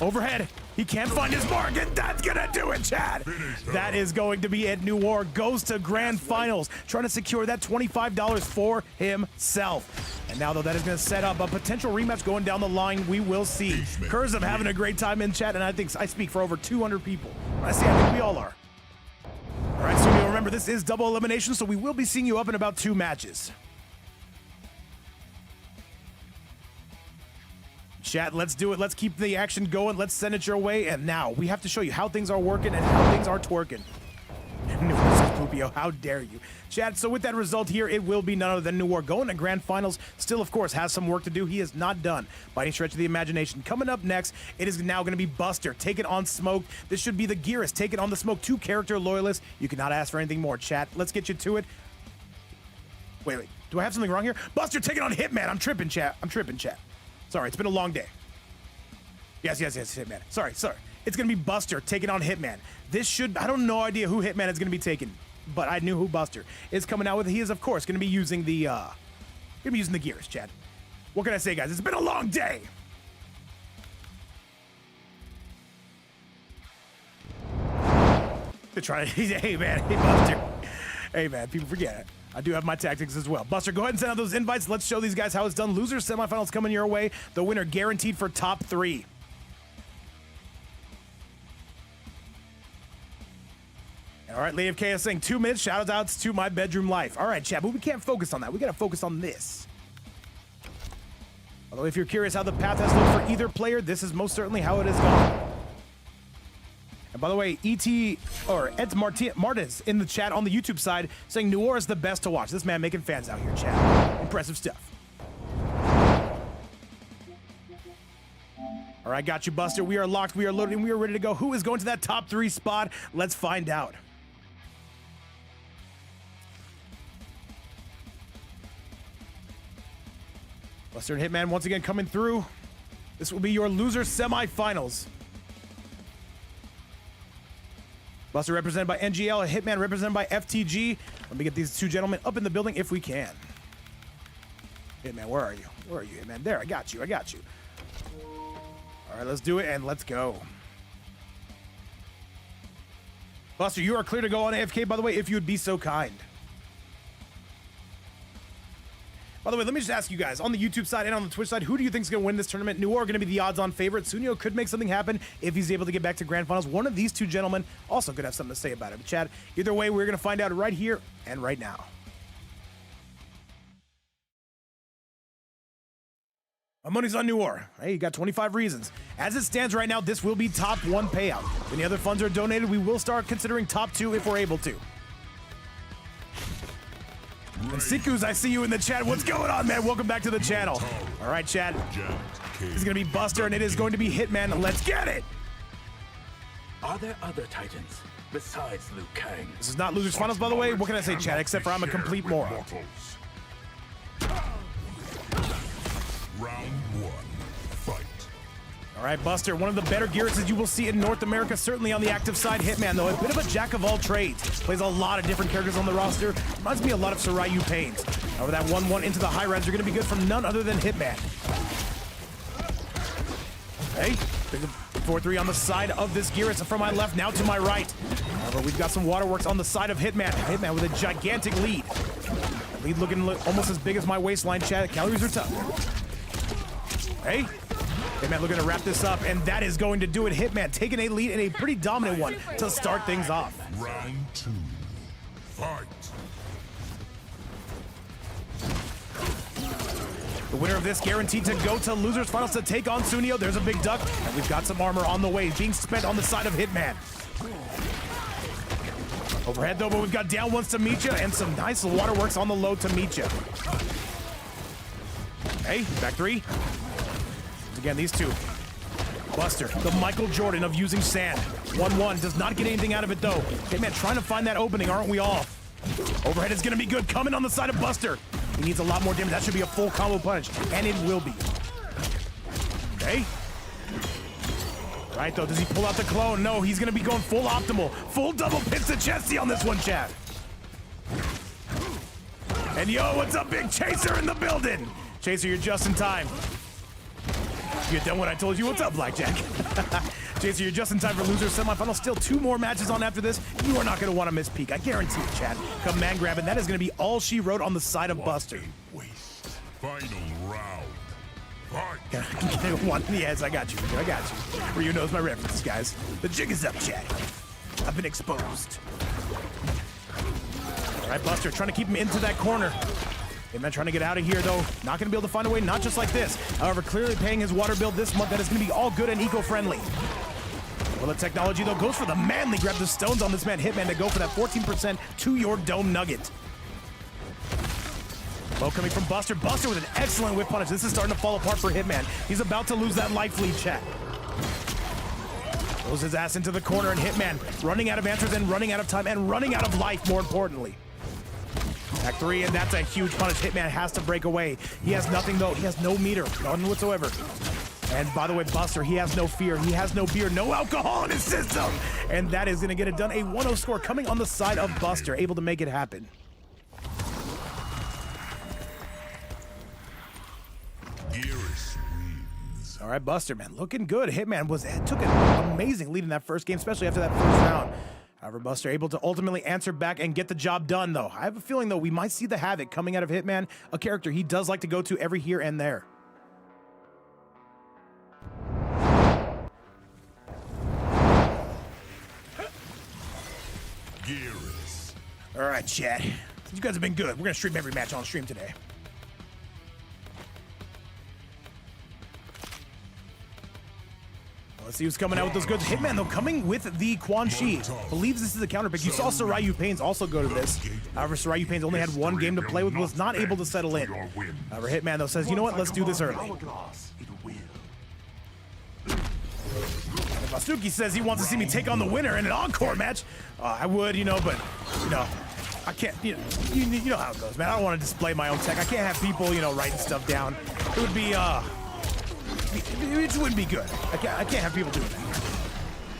Overhead. He can't find his mark, and that's gonna do it, Chad. That is going to be it. Noir goes to grand finals, trying to secure that $25 for himself. And now, though, that is gonna set up a potential rematch going down the line. We will see. Kurzum having a great time in chat, and I think I speak for over 200 people. I think we all are. All right, Sunio, remember, this is double elimination, so we will be seeing you up in about 2 matches. Chat, let's do it. Let's keep the action going. Let's send it your way. And now we have to show you how things are working and how things are twerking. Pupio, how dare you. Chat, so with that result here, it will be none other than Noir going to grand finals. Still, of course, has some work to do. He is not done by any stretch of the imagination. Coming up next, it is now going to be Buster taking on Smoke. This should be the Gearist taking on the Smoke. 2 character loyalists. You cannot ask for anything more, chat. Let's get you to it. Wait. Do I have something wrong here? Buster taking on Hitman. I'm tripping, chat. Sorry, it's been a long day. Yes, Hitman. Sorry. It's gonna be Buster taking on Hitman. This should, I don't know idea who Hitman is gonna be taking, but I knew who Buster is coming out with. He is, of course, gonna be using the Gears, Chad. What can I say, guys? It's been a long day. They're trying to, hey Buster. Hey man, people forget it. I do have my tactics as well. Buster, go ahead and send out those invites. Let's show these guys how it's done. Losers semifinals coming your way. The winner guaranteed for top 3. All right, Lady of Chaos saying 2 minutes. Shout outs to my bedroom life. All right, chat, but we can't focus on that. We got to focus on this. Although if you're curious how the path has looked for either player, this is most certainly how it has gone. And by the way, Ed Martinez in the chat on the YouTube side saying Noir is the best to watch. This man making fans out here, chat. Impressive stuff. All right, got you, Buster. We are locked, we are loaded, and we are ready to go. Who is going to that top 3 spot? Let's find out. Buster and Hitman once again coming through. This will be your loser semifinals. Buster represented by NGL, Hitman represented by FTG. Let me get these two gentlemen up in the building if we can. Hitman, where are you? Where are you, Hitman? There, I got you, I got you. All right, let's do it, and let's go. Buster, you are clear to go on AFK, by the way, if you would be so kind. By the way, let me just ask you guys, on the YouTube side and on the Twitch side, who do you think is going to win this tournament? Newir going to be the odds-on favorite. Sunio could make something happen if he's able to get back to Grand Finals. One of these two gentlemen also could have something to say about it. But Chad, either way, we're going to find out right here and right now. My money's on Noir. Hey, you got 25 reasons. As it stands right now, this will be top 1 payout. When the other funds are donated, we will start considering top 2 if we're able to. And Sikus, I see you in the chat. What's going on, man? Welcome back to the channel. All right, Chad. It's going to be Buster, and it is going to be Hitman. Let's get it! Are there other Titans besides Liu Kang? This is not Losers Finals, by the way. What can I say, Chad, except for I'm a complete moron. Round 1, fight. All right, Buster, one of the better gears you will see in North America, certainly on the active side. Hitman, though, a bit of a jack of all trades. Plays a lot of different characters on the roster. Reminds me a lot of SryuPainz. However, that 1-1 into the high res are going to be good from none other than Hitman. Hey, 4-3 on the side of this gear. It's from my left, now to my right. However, we've got some waterworks on the side of Hitman. Hitman with a gigantic lead. Lead looking almost as big as my waistline, Chad. Calories are tough. Hey. Hitman looking to wrap this up, and that is going to do it. Hitman taking a lead in a pretty dominant one to start things off. Round 2, fight. The winner of this guaranteed to go to Losers Finals to take on Sunio. There's a big duck, and we've got some armor on the way being spent on the side of Hitman. Overhead, though, but we've got down ones to meet you, and some nice waterworks on the low to meet you. Hey, back 3. Again, these two. Buster, the Michael Jordan of using sand. 1-1, does not get anything out of it, though. Hitman trying to find that opening, aren't we all? Overhead is going to be good, coming on the side of Buster. He needs a lot more damage. That should be a full combo punch, and it will be. Okay. Right, though, does he pull out the clone? No, he's going to be going full optimal. Full double pits to chesty on this one, chat. And yo, what's up, Big Chaser in the building? Chaser, you're just in time. You done what I told you. What's up, Blackjack? Chaser, you're just in time for Loser Semifinal. Still 2 more matches on after this. You are not going to want to miss peak. I guarantee it, Chad. Come man grab, and that is going to be all she wrote on the side of Buster. Waste. Final round. Fight. Yes, I got you. I got you. Ryu knows my references, guys. The jig is up, Chad. I've been exposed. All right, Buster, trying to keep him into that corner. Hitman trying to get out of here, though. Not going to be able to find a way, not just like this. However, clearly paying his water bill this month. That is going to be all good and eco-friendly. Well, the technology, though, goes for the manly grab the stones on this man, Hitman, to go for that 14% to your dome nugget. Low coming from Buster. Buster with an excellent whip punish. This is starting to fall apart for Hitman. He's about to lose that life lead, chat. Throws his ass into the corner, and Hitman running out of answers and running out of time and running out of life, more importantly. Back 3, and that's a huge punish. Hitman has to break away. He has nothing, though. He has no meter, none whatsoever. And by the way, Buster, he has no fear. He has no beer, no alcohol in his system. And that is going to get it done. A 1-0 score coming on the side of Buster, able to make it happen. All right, Buster, man, looking good. Hitman took an amazing lead in that first game, especially after that first round. However, Buster able to ultimately answer back and get the job done, though. I have a feeling, though, we might see the havoc coming out of Hitman, a character he does like to go to every here and there. All right, chat. You guys have been good. We're going to stream every match on stream today. Let's see who's coming out with those goods. Hitman, though, coming with the Quan Chi. Believes this is a counter pick. You saw SryuPainz also go to this. However, SryuPainz only had one game to play with, was not able to settle in. However, Hitman, though, says, you know what? Let's do this early. Masuki says he wants to see me take on the winner in an encore match. I would, you know, but, you know, I can't, you know how it goes, man. I don't want to display my own tech. I can't have people, you know, writing stuff down. It would be, it wouldn't be good. I can't have people doing that.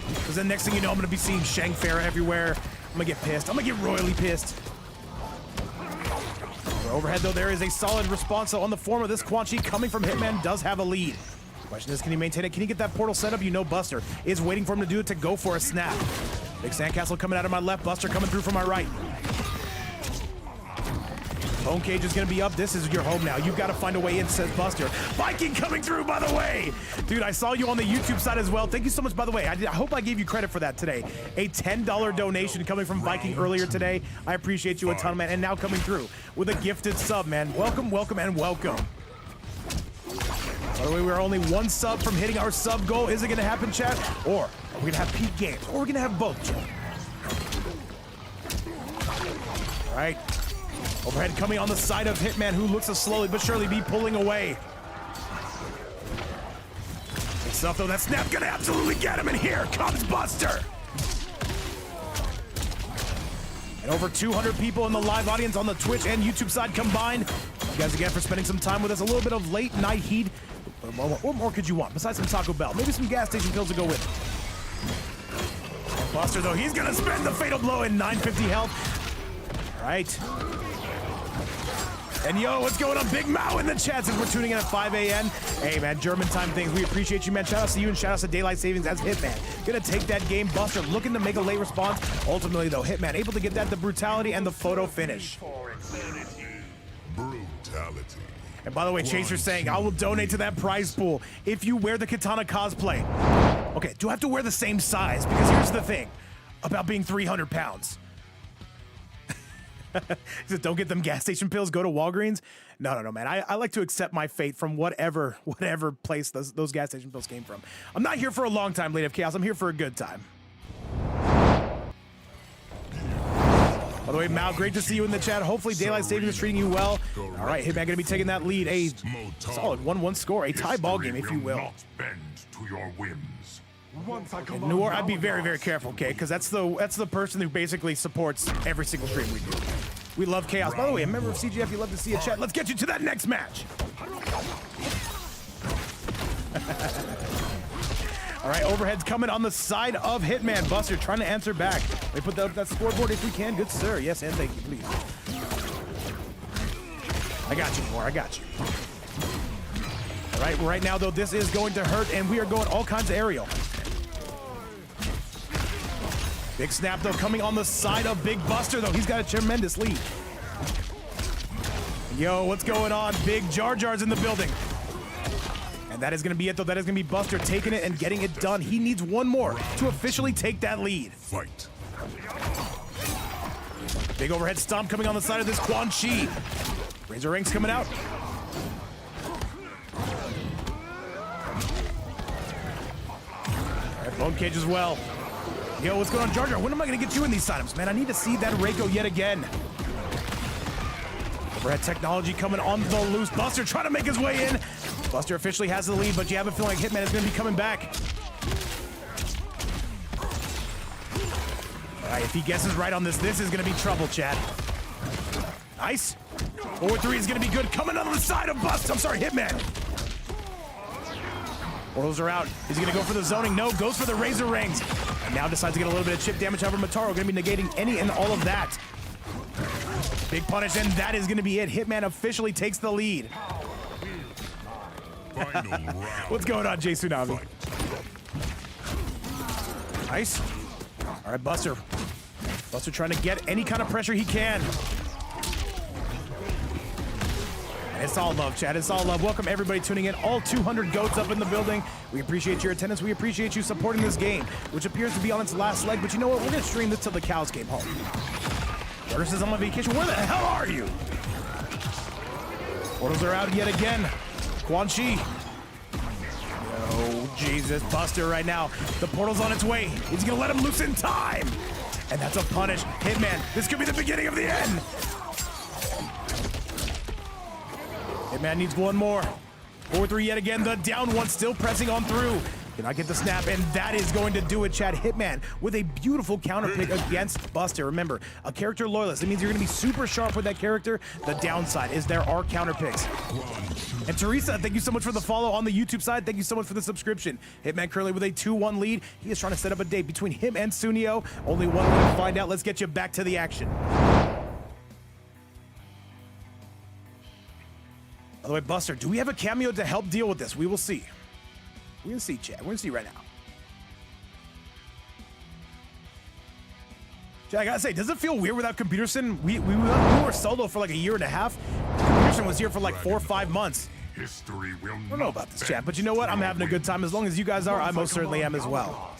Because then next thing you know, I'm going to be seeing Shang Farah everywhere. I'm going to get pissed. I'm going to get royally pissed. For overhead, though, there is a solid response on the form of this Quan Chi coming from Hitman. Does have a lead. Question is, can he maintain it? Can he get that portal set up? You know Buster is waiting for him to do it to go for a snap. Big Sandcastle coming out of my left. Buster coming through from my right. Bone Cage is going to be up. This is your home now. You've got to find a way in, says Buster. Viking coming through, by the way. Dude, I saw you on the YouTube side as well. Thank you so much, by the way. I hope I gave you credit for that today. A $10 donation coming from Viking earlier today. I appreciate you a ton, man. And now coming through with a gifted sub, man. Welcome, welcome, and welcome. By the way, we're only one sub from hitting our sub goal. Is it going to happen, chat? Or are we going to have peak games? Or are we going to have both, chat? All right. Overhead coming on the side of Hitman, who looks to slowly but surely be pulling away. Good stuff, though. That snap going to absolutely get him. And here comes Buster. And over 200 people in the live audience on the Twitch and YouTube side combined. Thank you guys again for spending some time with us. A little bit of late night heat. What more could you want besides some Taco Bell? Maybe some gas station pills to go with it. And Buster, though, he's going to spend the fatal blow in 950 health. All right. And yo, what's going on? Big Mao in the chat since we're tuning in at 5 a.m. Hey, man, German time things. We appreciate you, man. Shout out to you and shout out to Daylight Savings as Hitman. Gonna take that game. Buster looking to make a late response. Ultimately, though, Hitman able to get that, the brutality and the photo finish. Brutality. And by the way, Chaser's saying, I will donate to that prize pool if you wear the Katana cosplay. Okay, do I have to wear the same size? Because here's the thing about being 300 pounds. Just don't get them gas station pills, go to Walgreens. No, man. I like to accept my fate from whatever place those gas station pills came from. I'm not here for a long time, Lady of Chaos. I'm here for a good time. By the way, Mao, great to see you in the chat. Hopefully Daylight Savings is treating you well. All right, Hitman going to be taking that lead. A solid 1-1 score, a tie ball game, if you will. Not bend to your whims. And Noir, I'd be very, very careful, okay? Because that's the person who basically supports every single stream we do. We love chaos. By the way, a member of CGF, you love to see a chat. Let's get you to that next match. All right, overhead's coming on the side of Hitman. Buster trying to answer back. They put that scoreboard if we can. Good sir. Yes, and thank you, please. I got you, Noir. I got you. All right now, though, this is going to hurt, and we are going all kinds of aerial. Big snap, though, coming on the side of Big Buster, though. He's got a tremendous lead. Yo, what's going on? Big Jar Jar's in the building. And that is going to be it, though. That is going to be Buster taking it and getting it done. He needs one more to officially take that lead. Fight. Big overhead stomp coming on the side of this Quan Chi. Razor Rings coming out. All right, Bone Cage as well. Yo, what's going on, Jar Jar? When am I going to get you in these items, man? I need to see that Reiko yet again. Overhead technology coming on the loose. Buster trying to make his way in. Buster officially has the lead, but you have a feeling like Hitman is going to be coming back. All right, if he guesses right on this is going to be trouble, chat. Nice. 4-3 is going to be good. Coming on the side of Buster. I'm sorry, Hitman. Portals are out. Is he going to go for the zoning? No, goes for the Razor Rings. And now decides to get a little bit of chip damage. However, Mataro going to be negating any and all of that. Big punish, and that is going to be it. Hitman officially takes the lead. What's going on, Jay Tsunami? Nice. All right, Buster. Buster trying to get any kind of pressure he can. And it's all love, chat. It's all love. Welcome everybody tuning in. All 200 goats up in the building. We appreciate your attendance. We appreciate you supporting this game, which appears to be on its last leg. But you know what? We're going to stream this till the cows came home. Carter says I'm on vacation. Where the hell are you? Portals are out yet again. Quan Chi. Oh, Jesus. Buster right now. The portal's on its way. He's going to let him loose in time. And that's a punish. Hitman, this could be the beginning of the end. Hitman needs one more. 4-3 yet again. The down one still pressing on through. Cannot get the snap, and that is going to do it, Chad. Hitman with a beautiful counter pick against Buster. Remember, a character loyalist. It means you're going to be super sharp with that character. The downside is there are counter picks. And Teresa, thank you so much for the follow on the YouTube side. Thank you so much for the subscription. Hitman currently with a 2-1 lead. He is trying to set up a date between him and Sunio. Only one way to find out. Let's get you back to the action. By the way, Buster, do we have a cameo to help deal with this? We will see. We're gonna see, Chad. We're gonna see right now. Chad, I gotta say, does it feel weird without Computerson? We were solo for like a year and a half. Computerson was here for like 4 or 5 months. History will I don't know about this, Chad, but you know what? I'm having a good time. As long as you guys are, I most certainly am as well.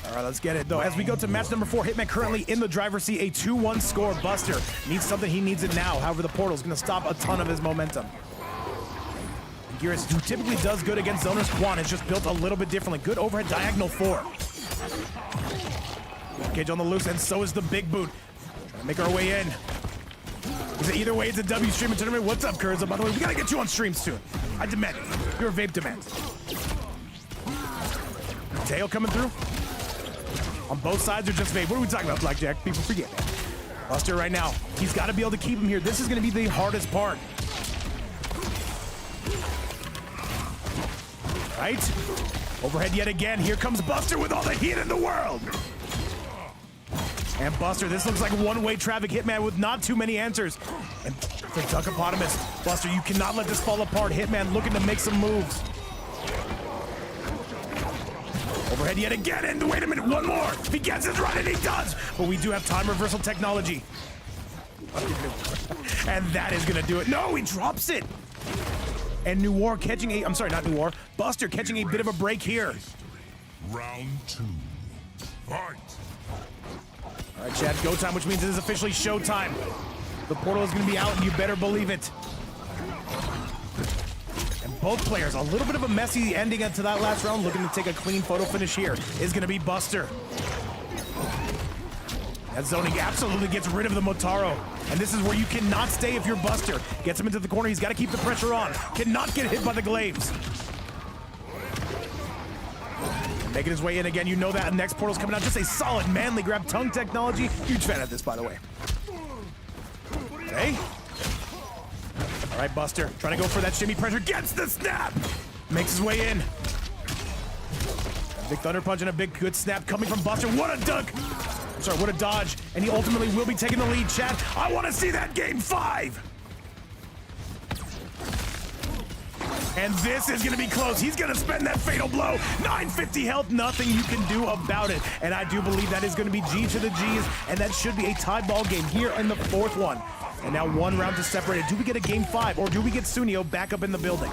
All right, let's get it, though. As we go to match number 4, Hitman currently in the driver's seat, a 2-1 score. Buster needs something. He needs it now. However, the portal's going to stop a ton of his momentum. Gearus, who typically does good against zoners, Quan is just built a little bit differently. Good overhead diagonal 4. Cage on the loose, and so is the big boot. Trying to make our way in. Either way, it's a W streaming tournament. What's up, Kurza? By the way, we got to get you on stream soon. I demand it. Your vape demands. Tail coming through. On both sides or just vape? What are we talking about, Blackjack? People forget. Buster right now. He's got to be able to keep him here. This is going to be the hardest part. Right? Overhead yet again. Here comes Buster with all the heat in the world. And Buster, this looks like one-way traffic. Hitman with not too many answers. And the Duckopotamus. Buster, you cannot let this fall apart. Hitman looking to make some moves. Overhead yet again, and wait a minute, one more. He gets his run, and he does. But we do have time reversal technology. And that is gonna do it. No, he drops it. And Newir catching a, I'm sorry, not Newir, Buster catching a bit of a break here. Round 2. Fight. All right, Chad, go time, which means it is officially showtime. The portal is gonna be out, and you better believe it. Both players, a little bit of a messy ending to that last round. Looking to take a clean photo finish here is going to be Buster. That zoning absolutely gets rid of the Motaro. And this is where you cannot stay if you're Buster. Gets him into the corner. He's got to keep the pressure on. Cannot get hit by the glaives. Making his way in again. You know that. Next portal's coming out. Just a solid manly grab. Tongue technology. Huge fan of this, by the way. Hey. All right, Buster, trying to go for that shimmy pressure, gets the snap! Makes his way in. Big thunder punch and a big good snap coming from Buster. What a dunk! I'm sorry, what a dodge. And he ultimately will be taking the lead, Chad. I want to see that game 5! And this is going to be close. He's going to spend that fatal blow. 950 health, nothing you can do about it. And I do believe that is going to be G to the G's, and that should be a tied ball game here in the 4th one. And now 1 round to separate it. Do we get a game 5, or do we get Sunio back up in the building?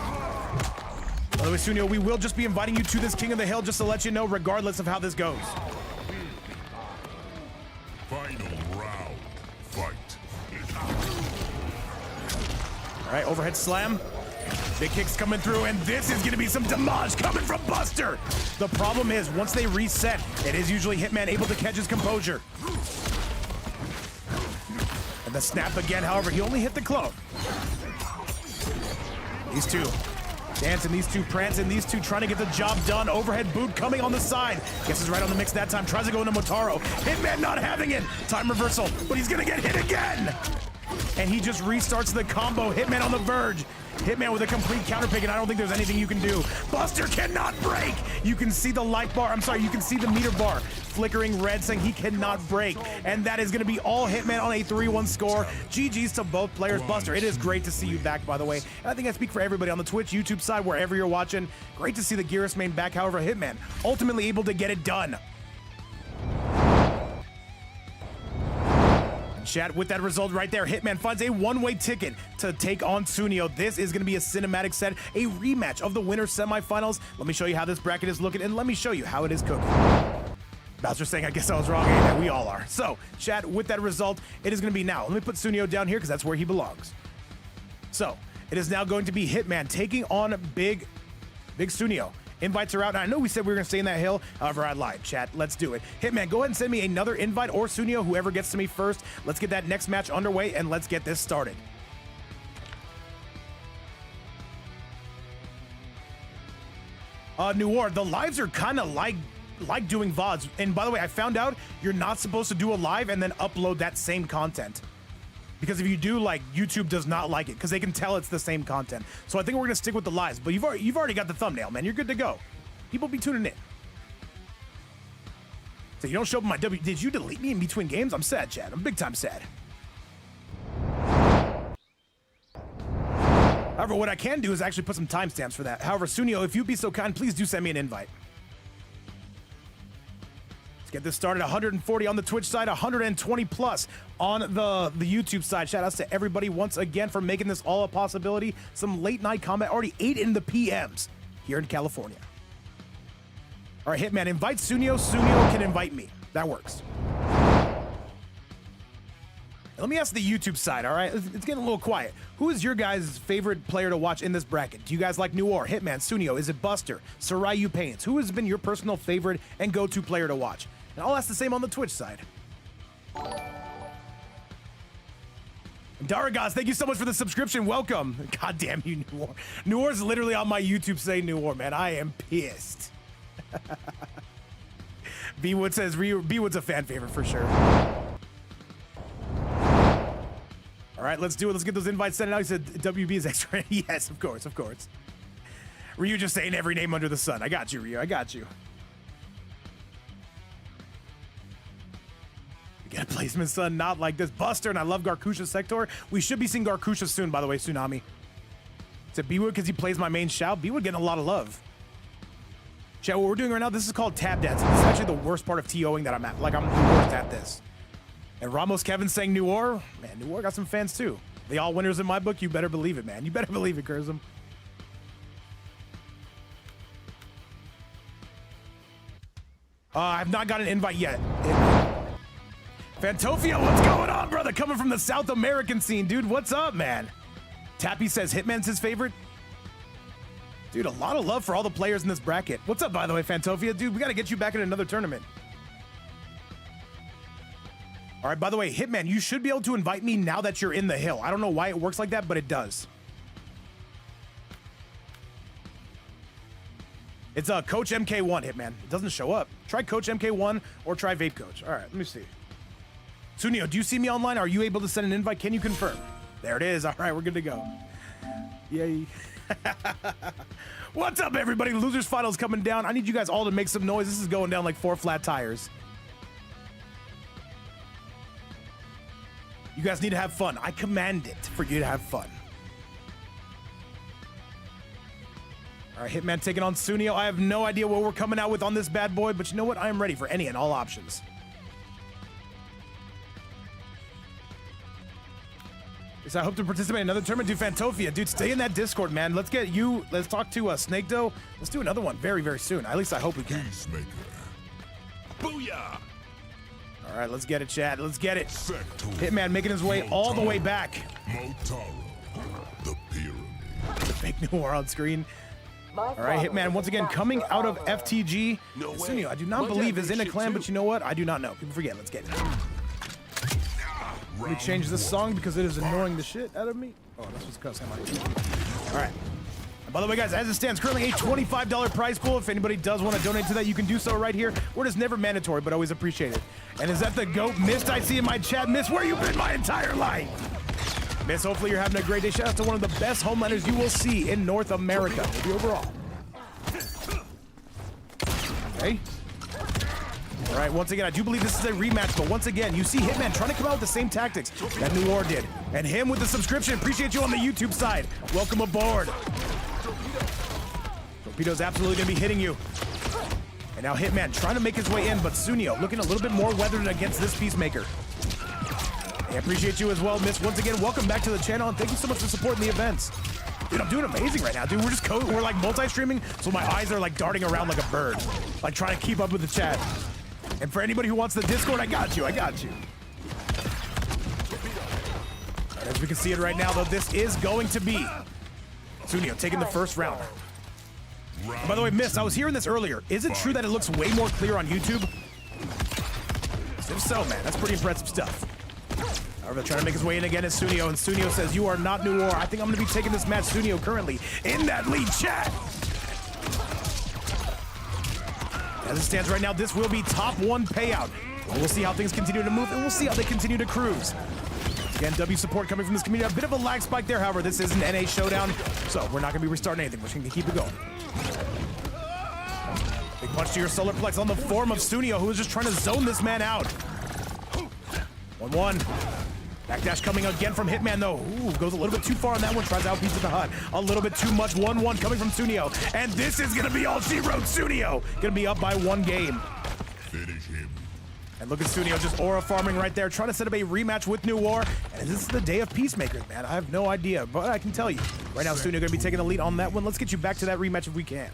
By the way, Sunio, we will just be inviting you to this King of the Hill just to let you know, regardless of how this goes. Final round. Fight. All right, overhead slam. Big kicks coming through, and this is going to be some damage coming from Buster. The problem is, once they reset, it is usually Hitman able to catch his composure. The snap again, however, he only hit the clone. These two dancing, these two prancing, these two trying to get the job done. Overhead boot coming on the side. Guesses right on the mix that time. Tries to go into Motaro. Hitman not having it. Time reversal, but he's gonna get hit again. And he just restarts the combo. Hitman on the verge. Hitman with a complete counter pick, and I don't think there's anything you can do. Buster cannot break. You can see the light bar, I'm sorry, you can see the meter bar flickering red saying he cannot break. And that is going to be all Hitman on a 3-1 score. GG's to both players. Buster, it is great to see you back, by the way. And I think I speak for everybody on the Twitch, YouTube side, wherever you're watching. Great to see the Gearus main back, however, Hitman ultimately able to get it done. Chat, with that result right there, Hitman finds a one-way ticket to take on Sunio. This is going to be a cinematic set, a rematch of the winner semifinals. Let me show you how this bracket is looking, and let me show you how it is cooking. Bowser saying, I guess I was wrong. Yeah, we all are. So, chat, with that result, it is going to be now. Let me put Sunio down here because that's where he belongs. So, It is now going to be Hitman taking on Big Sunio. Invites are out, and I know we said we were gonna stay in that hill. However, I lied. Chat, let's do it. Hitman, go ahead and send me another invite, or Sunio, whoever gets to me first. Let's get that next match underway, and let's get this started. Newir, the lives are kind of like doing VODs. And by the way, I found out you're not supposed to do a live and then upload that same content. Because if you do, like, YouTube does not like it because they can tell it's the same content. So I think we're gonna stick with the lives. But you've already got the thumbnail, man. You're good to go. People be tuning in. So you don't show up in my W. Did you delete me in between games? I'm sad, Chad. I'm big time sad. However, what I can do is actually put some timestamps for that. However, Sunio, if you'd be so kind, please do send me an invite. Get this started. 140 on the Twitch side, 120 plus on the YouTube side. Shout outs to everybody once again for making this all a possibility. Some late night combat, already 8 in the PMs here in California. All right, Hitman, invite Sunio. Sunio can invite me. That works. Let me ask the YouTube side, all right? It's getting a little quiet. Who is your guys' favorite player to watch in this bracket? Do you guys like Noir, Hitman, Sunio? Is it Buster, SryuPainz? Who has been your personal favorite and go-to player to watch? And I'll ask the same on the Twitch side. Daragaz, thank you so much for the subscription. Welcome. God damn you, Noir. Noir's literally on my YouTube saying Noir, man. I am pissed. Bwood says Bwood's a fan favorite for sure. All right, let's do it. Let's get those invites sent out. He said WB is extra. Yes, of course, of course. Ryu just saying every name under the sun. I got you, Ryu. I got you. Get a placement, son. Not like this. Buster, and I love Garkusha's sector. We should be seeing Garkusha soon, by the way, Tsunami. Is it Bwood because he plays my main shout? Bwood getting a lot of love. Chat, what we're doing right now, this is called tap dancing. This is actually the worst part of TOing that I'm at. Like, I'm the worst at this. And Ramos Kevin saying Noir. Man, Noir got some fans too. They all winners in my book. You better believe it, man. You better believe it, Kurzum. I've not got an invite yet. Fantofia, what's going on, brother? Coming from the South American scene, dude. What's up, man? Tappy says Hitman's his favorite. Dude, a lot of love for all the players in this bracket. What's up, by the way, Fantofia? Dude, we got to get you back in another tournament. All right, by the way, Hitman, you should be able to invite me now that you're in the hill. I don't know why it works like that, but it does. It's Coach MK1, Hitman. It doesn't show up. Try Coach MK1 or try VapeCoach. All right, let me see. Sunio, do you see me online? Are you able to send an invite? Can you confirm? There it is. All right, we're good to go. Yay. What's up, everybody? Losers Finals coming down. I need you guys all to make some noise. This is going down like 4 flat tires. You guys need to have fun. I command it for you to have fun. All right, Hitman taking on Sunio. I have no idea what we're coming out with on this bad boy, but you know what? I am ready for any and all options. So I hope to participate in another tournament. Dude, Fantofia, dude, stay in that Discord, man. Let's get you. Let's talk to Snake Doe. Let's do another one very, very soon. At least I hope we can. Peacemaker. Booyah! All right, let's get it, Chad. Let's get it. Hitman making his way all the way back. Motaro, the pyramid. Fake Noir on screen. All right, Hitman once again coming out of FTG. Sunio, I do not believe is in a clan, but you know what? I do not know. People forget. Let's get it. Let me change this song because it is annoying the shit out of me. Oh, that's what's cussing my TV. All right. And by the way, guys, as it stands, currently a $25 prize pool. If anybody does want to donate to that, you can do so right here. Word is never mandatory, but always appreciated. And is that the GOAT Mist I see in my chat? Miss, where you been my entire life? Miss, hopefully you're having a great day. Shout out to one of the best homelanders you will see in North America. Maybe overall. Okay. All right, once again, I do believe this is a rematch, but once again, you see Hitman trying to come out with the same tactics that Noir did. And him with the subscription. Appreciate you on the YouTube side. Welcome aboard. Torpedo's absolutely going to be hitting you. And now Hitman trying to make his way in, but Sunio looking a little bit more weathered against this Peacemaker. I appreciate you as well, Miss. Once again, welcome back to the channel, and thank you so much for supporting the events. Dude, I'm doing amazing right now, dude. We're like multi-streaming, so my eyes are like darting around like a bird, like trying to keep up with the chat. And for anybody who wants the Discord, I got you. I got you. As we can see it right now, though, this is going to be Sunio taking the first round. Round By the way, Miss, I was two. hearing this earlier. Is it true that it looks way more clear on YouTube? If so, man, that's pretty impressive stuff. However, trying to make his way in again is Sunio, and Sunio says, "You are not Newir. I think I'm going to be taking this match." Sunio currently in that lead, chat. As it stands right now, this will be top 1 payout. We'll see how things continue to move, and we'll see how they continue to cruise. Again, W support coming from this community. A bit of a lag spike there. However, this is an NA showdown, so we're not going to be restarting anything. We're just going to keep it going. Big punch to your solar plex on the form of Sunio, who is just trying to zone this man out. 1-1. Backdash coming again from Hitman, though. Ooh, goes a little bit too far on that one. Tries to outpiece the HUD. A little bit too much. 1-1 coming from Sunio. And this is going to be all she wrote. Sunio going to be up by 1 game. Finish him. And look at Sunio just aura farming right there, trying to set up a rematch with Noir. And this is the day of Peacemakers, man. I have no idea, but I can tell you. Right now, Sunio going to be taking the lead on that one. Let's get you back to that rematch if we can.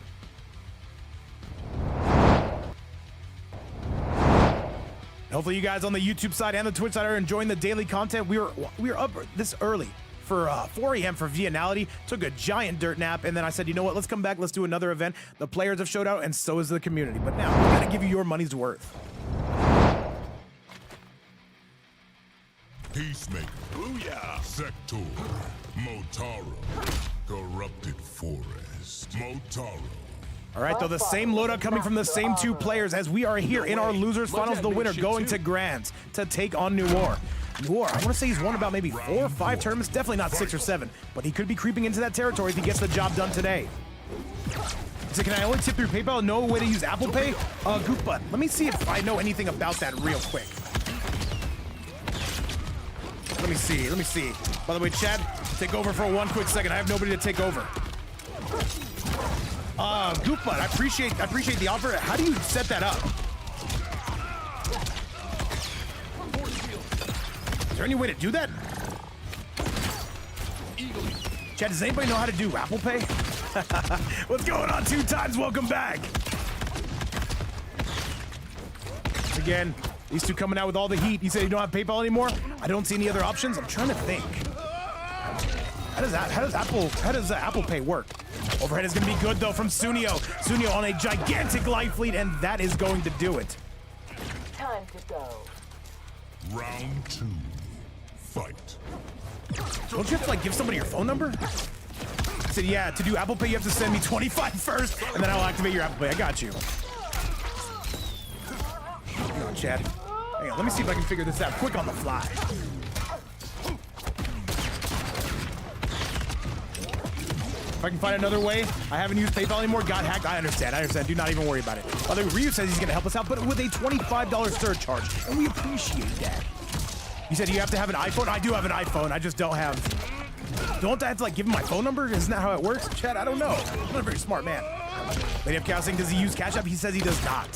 Hopefully you guys on the YouTube side and the Twitch side are enjoying the daily content. We were up this early for 4 a.m. for Vianality. Took a giant dirt nap, and then I said, you know what? Let's come back. Let's do another event. The players have showed out, and so is the community. But now, we got to give you your money's worth. Peacemaker. Booyah. Sector. Motaro. Corrupted Forest. Motaro. All right, though, the same loadout coming from the same 2 players as we are here in our losers finals. The winner going to Grands to take on Noir. Noir, I want to say he's won about maybe 4 or 5 tournaments, definitely not 6 or 7, but he could be creeping into that territory if he gets the job done today. So can I only tip through PayPal? No way to use Apple Pay? Goofbutt, let me see if I know anything about that real quick. Let me see. By the way, Chad, take over for 1 quick second. I have nobody to take over. Goofbutt, I appreciate the offer. How do you set that up? Is there any way to do that? Chad, does anybody know how to do Apple Pay? What's going on, 2 times? Welcome back. Again, these 2 coming out with all the heat. You said you don't have PayPal anymore? I don't see any other options. I'm trying to think. How does Apple Pay work? Overhead is going to be good, though, from Sunio. Sunio on a gigantic life lead, and that is going to do it. Time to go. Round 2. Fight. Don't you have to, like, give somebody your phone number? I said, yeah, to do Apple Pay, you have to send me 25 first, and then I'll activate your Apple Pay. I got you. Hang on, Chad. Hang on, let me see if I can figure this out quick on the fly. If I can find another way, I haven't used PayPal anymore, got hacked, I understand, do not even worry about it. By the way, Ryu says he's gonna help us out, but with a $25 surcharge, and we appreciate that. You said you have to have an iPhone? I do have an iPhone, I just don't have... Don't I have to, like, give him my phone number? Isn't that how it works? Chad, I don't know. I'm not a very smart man. Lady of Chaos saying, does he use Cash App? He says he does not.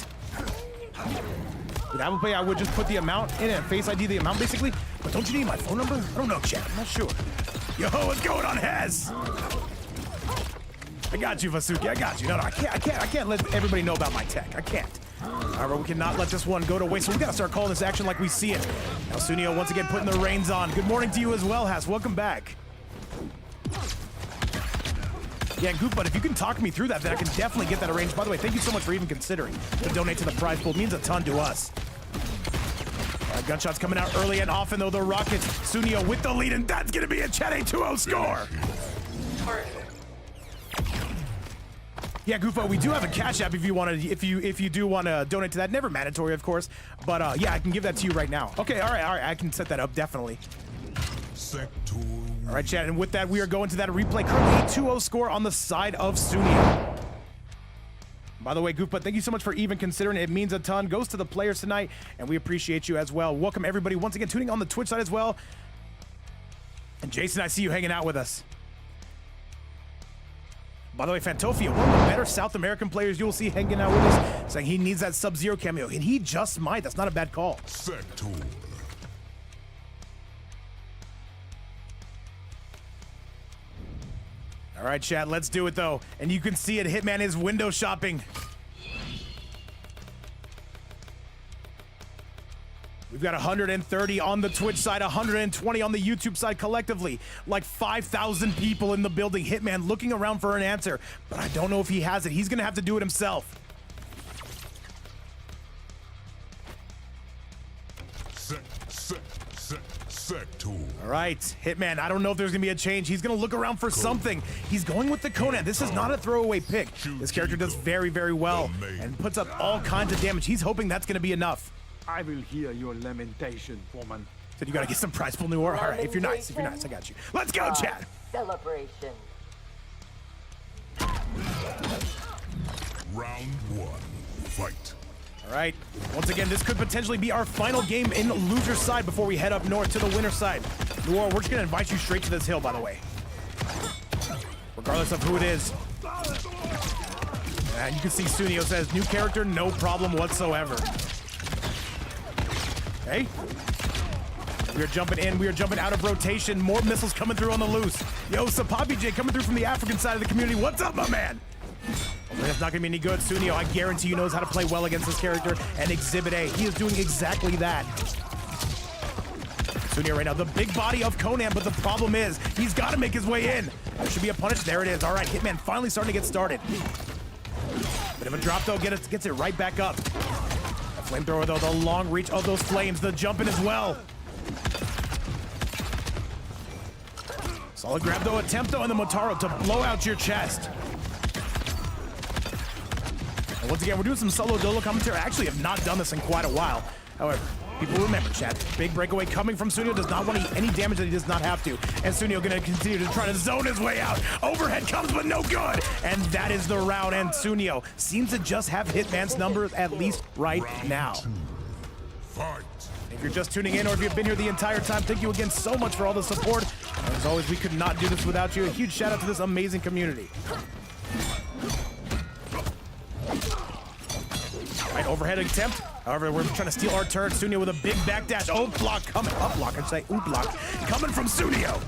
With Apple Pay, I would just put the amount in and Face ID the amount, basically. But don't you need my phone number? I don't know, Chad, I'm not sure. Yo, what's going on, Hez? I got you, Vasuki. I got you. No, I can't let everybody know about my tech. I can't. However, we cannot let this one go to waste, so we gotta start calling this action like we see it. Now, Sunio once again putting the reins on. Good morning to you as well, Has. Welcome back. Yeah, Goop, but if you can talk me through that, then I can definitely get that arranged. By the way, thank you so much for even considering to donate to the prize pool. It means a ton to us. Gunshots coming out early and often, though. The Rockets, Sunio with the lead, and that's gonna be a Chat 2-0 score. Yeah, Goofo, we do have a Cash App if you want to, if you do want to donate to that. Never mandatory, of course, but yeah, I can give that to you right now. Okay, all right, I can set that up definitely. Sector. All right, Chad, and with that, we are going to that replay. Currently a 2-0 score on the side of Sunio. By the way, Goof, but thank you so much for even considering it. It means a ton. Goes to the players tonight, and we appreciate you as well. Welcome everybody once again tuning on the Twitch side as well. And Jason, I see you hanging out with us. By the way, Fantofia, one of the better South American players you will see hanging out with us, saying he needs that Sub-Zero cameo, and he just might. That's not a bad call. Sector. All right, chat, let's do it, though. And you can see it, Hitman is window shopping. We've got 130 on the Twitch side, 120 on the YouTube side collectively. Like 5,000 people in the building. Hitman looking around for an answer, but I don't know if he has it. He's gonna have to do it himself. Sector. All right, Hitman, I don't know if there's gonna be a change. He's gonna look around for something. He's going with the Conan. This is not a throwaway pick. This character does very, very well and puts up all kinds of damage. He's hoping that's gonna be enough. I will hear your lamentation, woman. Said you gotta get some prize pool, Noir. All right, if you're nice, I got you. Let's go, chat. Celebration. Round 1. Fight. All right, once again, this could potentially be our final game in loser's side before we head up north to the winner's side. Noir, we're just gonna invite you straight to this hill, by the way. Regardless of who it is. And you can see Sunio says, new character, no problem whatsoever. Okay. We are jumping in, we are jumping out of rotation. More missiles coming through on the loose. Yo, Sapapi J coming through from the African side of the community. What's up, my man? That's not gonna be any good. Sunio, I guarantee you, knows how to play well against this character and Exhibit A. He is doing exactly that. Sunio right now, the big body of Conan, but the problem is, he's gotta make his way in. There should be a punish. There it is. All right, Hitman finally starting to get started. Bit of a drop though, gets it right back up. A flamethrower though, the long reach of those flames, the jumping as well. Solid grab though, attempt though, and the Motaro to blow out your chest. And once again, we're doing some solo dolo commentary. I actually have not done this in quite a while. However, people remember, chat, big breakaway coming from Sunio, does not want any damage that he does not have to. And Sunio gonna continue to try to zone his way out. Overhead comes, but no good. And that is the round, and Sunio seems to just have Hitman's numbers at least right now. Fight. If you're just tuning in or if you've been here the entire time, thank you again so much for all the support. And as always, we could not do this without you. A huge shout out to this amazing community. Right, overhead attempt. However, we're trying to steal our turn. Sunio with a big backdash. Oh, block coming. Up block, I'd say. Ooh, block. Coming from Sunio.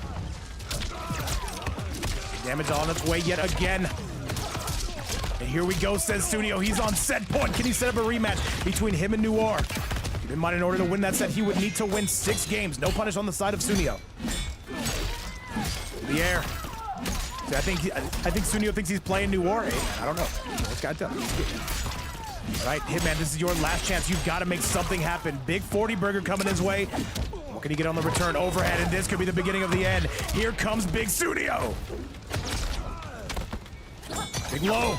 Damage on its way yet again. And here we go, says Sunio. He's on set point. Can he set up a rematch between him and Noir? Keep in mind, in order to win that set, he would need to win 6 games. No punish on the side of Sunio. The air. See, I think Sunio thinks he's playing Noir. Hey, man, I don't know. This guy tell me. All right, Hitman, this is your last chance. You've got to make something happen. Big 40 burger coming his way. What can he get on the return? Overhead, and this could be the beginning of the end. Here comes Big Sunio. Big low.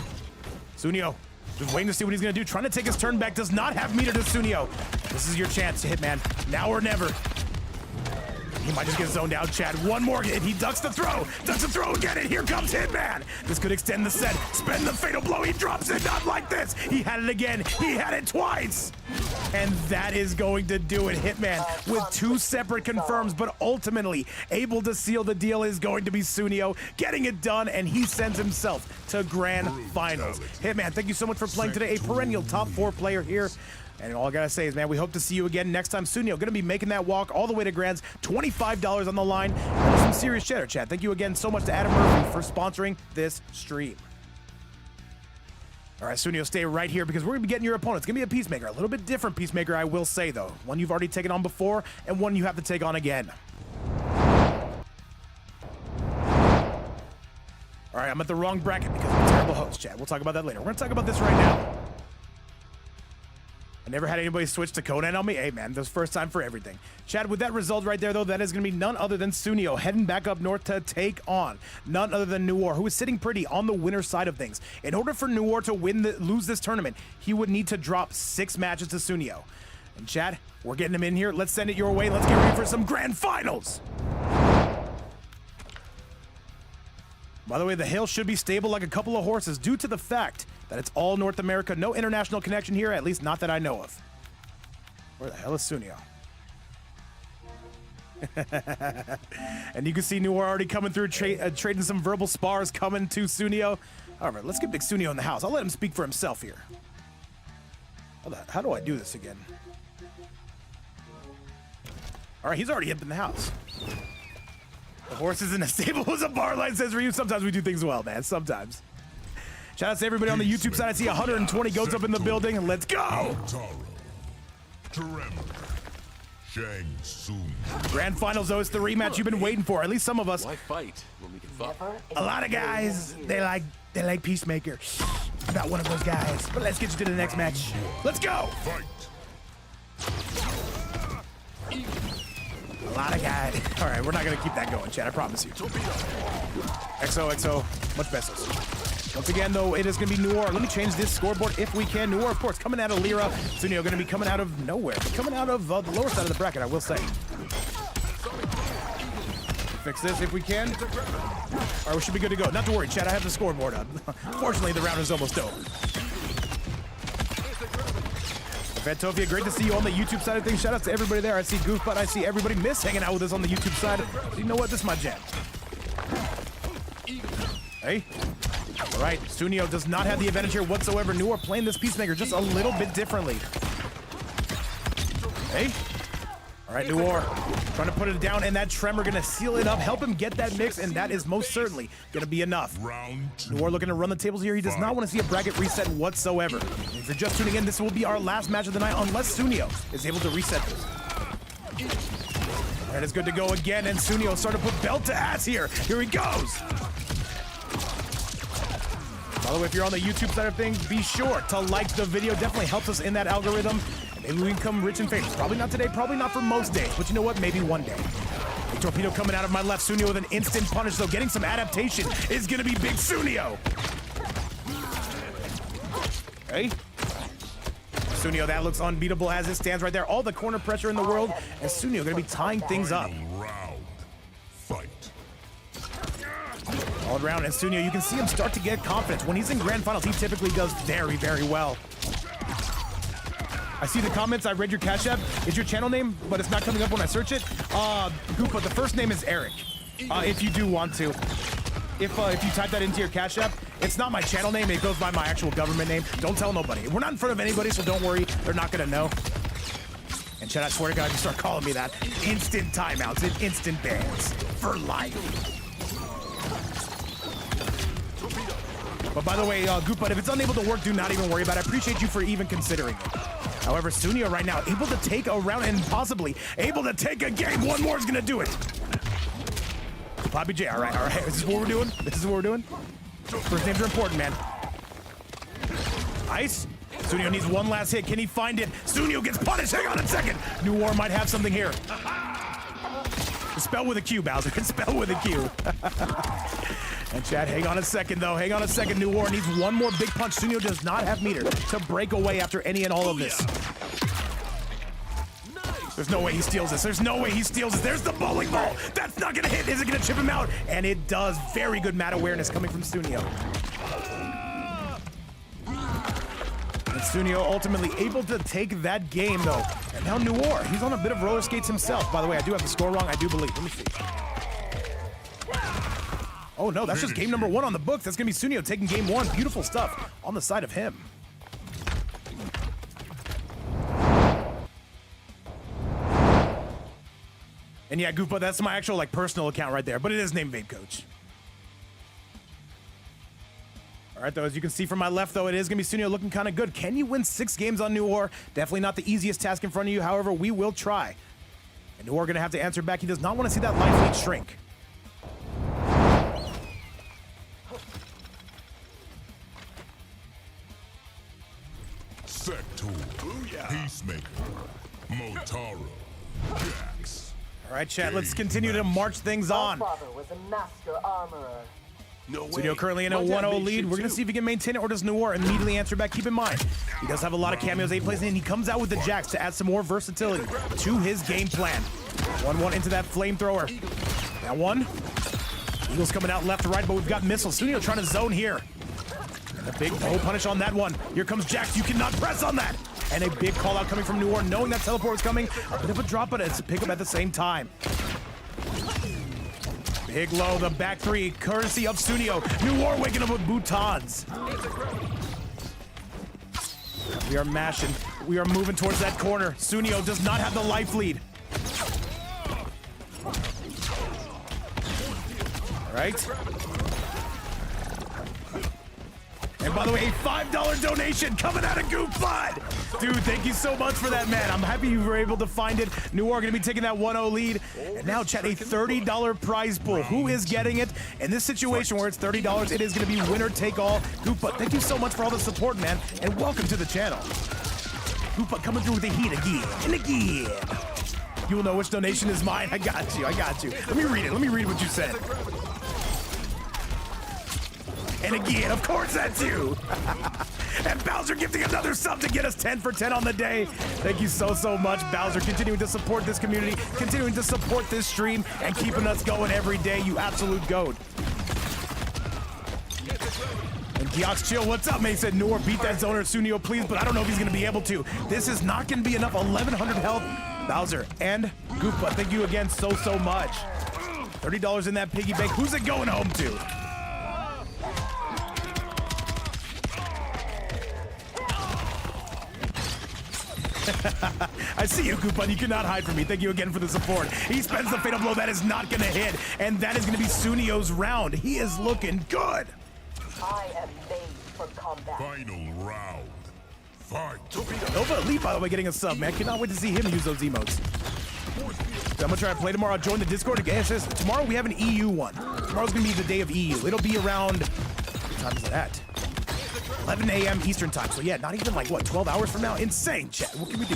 Sunio, just waiting to see what he's going to do. Trying to take his turn back. Does not have meter to Sunio. This is your chance, Hitman. Now or never. He might just get zoned out, Chad. One more, and he ducks the throw. Ducks the throw again, and here comes Hitman. This could extend the set. Spend the fatal blow. He drops it. Not like this. He had it again. He had it twice. And that is going to do it. Hitman with 2 separate confirms, but ultimately able to seal the deal is going to be Sunio. Getting it done, and he sends himself to grand finals. Hitman, thank you so much for playing today. A perennial top 4 player here. And all I gotta say is, man, we hope to see you again next time. Sunio gonna be making that walk all the way to Grands. $25 on the line. And some serious cheddar, chat. Thank you again so much to Adam Murphy for sponsoring this stream. All right, Sunio, stay right here because we're gonna be getting your opponent. It's gonna be a Peacemaker. A little bit different Peacemaker, I will say, though. One you've already taken on before and one you have to take on again. All right, I'm at the wrong bracket because I'm a terrible host, chat. We'll talk about that later. We're gonna talk about this right now. I never had anybody switch to Conan on me. Hey, man, this first time for everything. Chad, with that result right there, though, that is going to be none other than Sunio heading back up north to take on none other than Newir, who is sitting pretty on the winner's side of things. In order for Newir to lose this tournament, he would need to drop 6 matches to Sunio. And Chad, we're getting him in here. Let's send it your way. Let's get ready for some grand finals. By the way, the hill should be stable like a couple of horses due to the fact that it's all North America. No international connection here, at least not that I know of. Where the hell is Sunio? And you can see Noir already coming through, trading some verbal spars coming to Sunio. All right, let's get Big Sunio in the house. I'll let him speak for himself here. How do I do this again? All right, he's already up in the house. The horse is in the stable was a bar line, says Ryu. Sometimes we do things well, man. Sometimes. Shout out to everybody on the YouTube side. I see 120 goats up in the building. Let's go. Shang Tsung. Grand finals, though, it's the rematch you've been waiting for. At least some of us. Why fight when we can fuck? A lot of guys, they like Peacemaker. I'm not one of those guys. But let's get you to the next match. Let's go. Fight. A lot of guys. All right, we're not gonna keep that going, Chad. I promise you. XO, much besos. Once again, though, it is gonna be Noir. Let me change this scoreboard if we can. Noir, of course, coming out of Lyra. Sunio gonna be coming out of nowhere. Coming out of the lower side of the bracket, I will say. Fix this if we can. All right, we should be good to go. Not to worry, Chad. I have the scoreboard up. Fortunately, the round is almost over. Fantofia, great to see you on the YouTube side of things. Shout out to everybody there. I see Goofbutt. I see everybody miss hanging out with us on the YouTube side. You know what? This is my jam. Hey. All right, Sunio does not have the advantage here whatsoever. Newir playing this Peacemaker just a little bit differently. Hey. All right, Newir trying to put it down, and that tremor gonna seal it up, help him get that mix, and that is most certainly gonna be enough. Round 2. Newir looking to run the tables here. He does not want to see a bracket reset whatsoever. If you're just tuning in, this will be our last match of the night unless Sunio is able to reset this. That is good to go again, and Sunio starting to put belt to ass here. Here he goes. By the way, if you're on the YouTube side of things, be sure to like the video. Definitely helps us in that algorithm. Maybe we can become rich and famous. Probably not today, probably not for most days, but you know what? Maybe one day. A torpedo coming out of my left. Sunio with an instant punish, though. Getting some adaptation is going to be big Sunio. Hey. Sunio, that looks unbeatable as it stands right there. All the corner pressure in the world. And Sunio going to be tying things up. Round. Fight. All around, and Sunio, you can see him start to get confidence. When he's in grand finals, he typically does very, very well. I see the comments. I read your Cash App. It's your channel name, but it's not coming up when I search it. Goopa, the first name is Eric. If you do want to. If you type that into your Cash App, it's not my channel name. It goes by my actual government name. Don't tell nobody. We're not in front of anybody, so don't worry. They're not going to know. And Chad, I swear to God, if you start calling me that, instant timeouts and instant bans for life. But by the way, Goopa, if it's unable to work, do not even worry about it. I appreciate you for even considering it. However, Sunio right now able to take a round and possibly able to take a game. One more is going to do it. Poppy J, all right. This is what we're doing. First names are important, man. Ice. Sunio needs one last hit. Can he find it? Sunio gets punished. Hang on a second. Newir might have something here. Spell with a Q, Bowser. Spell with a Q. And Chad, hang on a second, though. Hang on a second. Newir needs one more big punch. Sunio does not have meter to break away after any and all of this. There's no way he steals this. There's no way he steals this. There's the bowling ball. That's not going to hit. Is it going to chip him out? And it does. Very good mat awareness coming from Sunio. And Sunio ultimately able to take that game, though. And now Newir, he's on a bit of roller skates himself. By the way, I do have the score wrong, I do believe. Let me see. Oh, no, that's just game number 1 on the books. That's going to be Sunio taking game 1. Beautiful stuff on the side of him. And yeah, Goopa, that's my actual, personal account right there. But it is named VapeCoach. All right, though, as you can see from my left, though, it is going to be Sunio looking kind of good. Can you win 6 games on Newir? Definitely not the easiest task in front of you. However, we will try. And Newir going to have to answer back. He does not want to see that life lead shrink. Sector. Peacemaker. Motaro. Jax. All right, chat, let's continue to march things on. My father was a master armorer. No way. Sunio currently in a 1-0 lead. We're going to see if he can maintain it, or does Newir immediately answer back? Keep in mind, he does have a lot of cameos that he plays in, and he comes out with the Jax to add some more versatility to his game plan. 1-1 into that flamethrower. Now 1. Eagles coming out left to right, but we've got missiles. Sunio trying to zone here. And a big hole punish on that one. Here comes Jax. You cannot press on that. And a big call out coming from Newir, knowing that teleport was coming. A bit of a drop, but it's a pick up at the same time. Big low, the back 3, courtesy of Sunio. Newir waking up with boutons. We are mashing. We are moving towards that corner. Sunio does not have the life lead. All right. And by the way, a $5 donation coming out of Bwood. Dude, thank you so much for that, man. I'm happy you were able to find it. Newir gonna be taking that 1-0 lead. And now, chat, a $30 prize pool. Who is getting it? In this situation where it's $30, it is gonna be winner take all. Bwood, thank you so much for all the support, man. And welcome to the channel. Bwood coming through with the heat again and again. You will know which donation is mine. I got you. Let me read it. Let me read what you said. And again, of course that's you. And Bowser gifting another sub to get us 10 for 10 on the day. Thank you so much, Bowser, continuing to support this community, continuing to support this stream, and keeping us going every day, you absolute goat. And Geox Chill, what's up, man? He said, Noir, beat that zoner, Sunio, please, but I don't know if he's gonna be able to. This is not gonna be enough, 1100 health. Bowser and Goopa, thank you again so much. $30 in that piggy bank. Who's it going home to? I see you, Goopa. You cannot hide from me. Thank you again for the support. He spends the fatal blow. That is not going to hit. And that is going to be Sunio's round. He is looking good. I am made for combat. Final round. Fight. Nova Elite, by the way, getting a sub, man. Cannot wait to see him use those emotes. So I'm going to try to play tomorrow. I'll join the Discord again. It says tomorrow we have an EU one. Tomorrow's going to be the day of EU. It'll be around, what time is it at? 11 a.m. Eastern time. So yeah, not even like, what, 12 hours from now? Insane, chat. What can we do?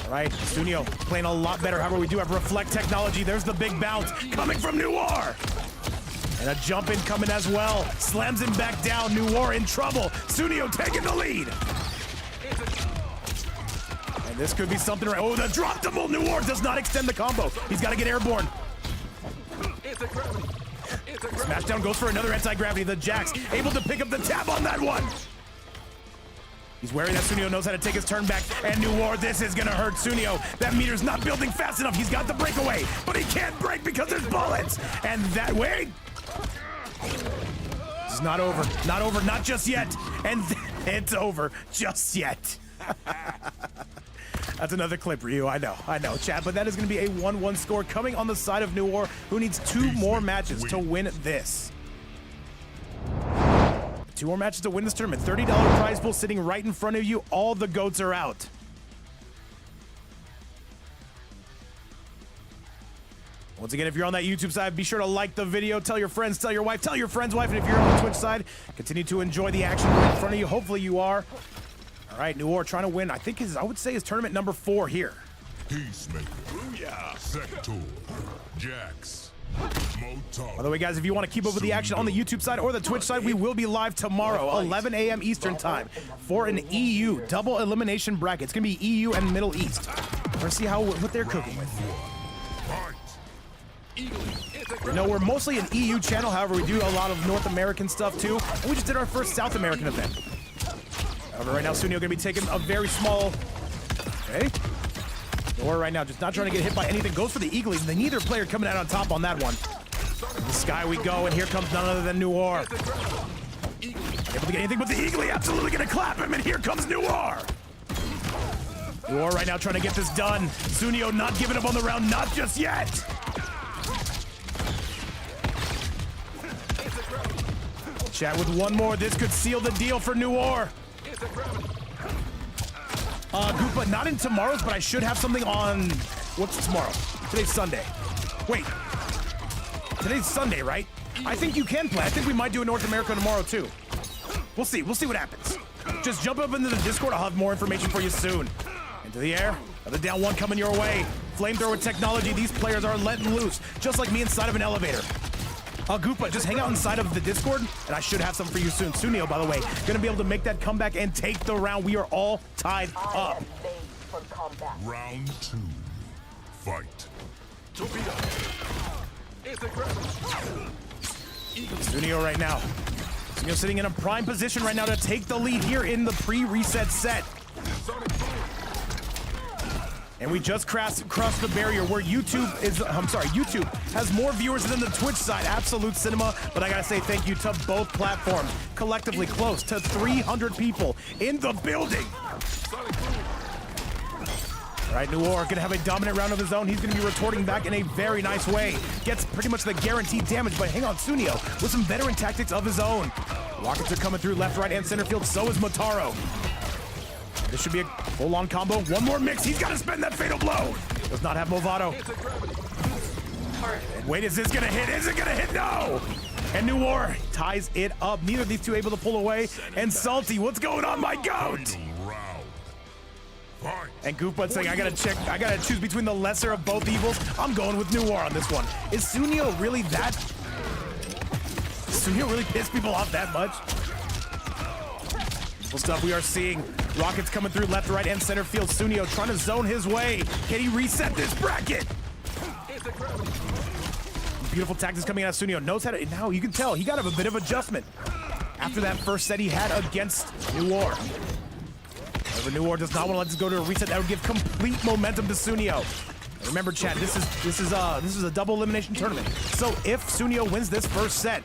All right, Sunio playing a lot better. However, we do have Reflect technology. There's the big bounce coming from Noir. And a jump in coming as well. Slams him back down. Newir in trouble. Sunio taking the lead. And this could be something right. Oh, the drop double. Newir does not extend the combo. He's got to get airborne. Smashdown goes for another anti-gravity. The Jax able to pick up the tab on that one. He's wary that Sunio knows how to take his turn back. And Newir, this is going to hurt Sunio. That meter's not building fast enough. He's got the breakaway, but he can't break because there's bullets. And that way... It's not over. Not over. Not just yet. And it's over. Just yet. That's another clip, Ryu. I know, chat. But that is going to be a 1-1 score coming on the side of Newir, who needs 2 more matches to win this. 2 more matches to win this tournament. $30 prize pool sitting right in front of you. All the goats are out. Once again, if you're on that YouTube side, be sure to like the video, tell your friends, tell your wife, tell your friend's wife, and if you're on the Twitch side, continue to enjoy the action right in front of you. Hopefully you are. All right, Newir trying to win, I think I would say his tournament number 4 here. Peacemaker. Booyah. Sector. Jax. Motar. By the way, guys, if you want to keep up with the action on the YouTube side or the Twitch side, we will be live tomorrow, 11 a.m. Eastern time, for an EU double elimination bracket. It's going to be EU and Middle East. We're going to see what they're cooking with. You know, we're mostly an EU channel, however, we do a lot of North American stuff too. And we just did our first South American event. However, right now, Sunio going to be taking a very small... Okay. Newir right now just not trying to get hit by anything. Goes for the eaglies. And neither player coming out on top on that one. In the sky we go, and here comes none other than Newir. Able to get anything but the eagly. Absolutely going to clap him, and here comes Newir. Newir right now trying to get this done. Sunio not giving up on the round, not just yet. Chat with one more. This could seal the deal for Newir. Goopa, not in tomorrow's, but I should have something on... What's tomorrow? Today's Sunday. Wait. Today's Sunday, right? I think you can play. I think we might do a North America tomorrow, too. We'll see. We'll see what happens. Just jump up into the Discord. I'll have more information for you soon. Into the air. Another down one coming your way. Flamethrower technology. These players are letting loose, just like me inside of an elevator. Goopa, just hang out inside of the Discord, and I should have something for you soon. Sunio, by the way, gonna be able to make that comeback and take the round. We are all tied up. I am made for combat. Round 2. Fight. Sunio right now. Sunio sitting in a prime position right now to take the lead here in the pre-reset set. And we just crossed the barrier where YouTube has more viewers than the Twitch side, Absolute Cinema. But I gotta say thank you to both platforms. Collectively close to 300 people in the building. All right, Noir gonna have a dominant round of his own. He's gonna be retorting back in a very nice way. Gets pretty much the guaranteed damage, but hang on, Sunio with some veteran tactics of his own. Rockets are coming through left, right, and center field. So is Motaro. This should be a full-on combo. One more mix. He's got to spend that fatal blow. Does not have Movado. And wait, is this going to hit? Is it going to hit? No! And Noir ties it up. Neither of these two able to pull away. And Salty, what's going on, my goat? And Goofbud saying, I gotta choose between the lesser of both evils. I'm going with Noir on this one. Is Sunio really that? Does Sunio really piss people off that much? Well, stuff we are seeing. Rockets coming through left, right, and center field. Sunio trying to zone his way. Can he reset this bracket? Beautiful tactics coming out of Sunio. Knows how to, now you can tell he got a bit of adjustment after that first set he had against Noir. However, Noir does not want to let this go to a reset. That would give complete momentum to Sunio. Remember, chat, this is a double elimination tournament. So if Sunio wins this first set,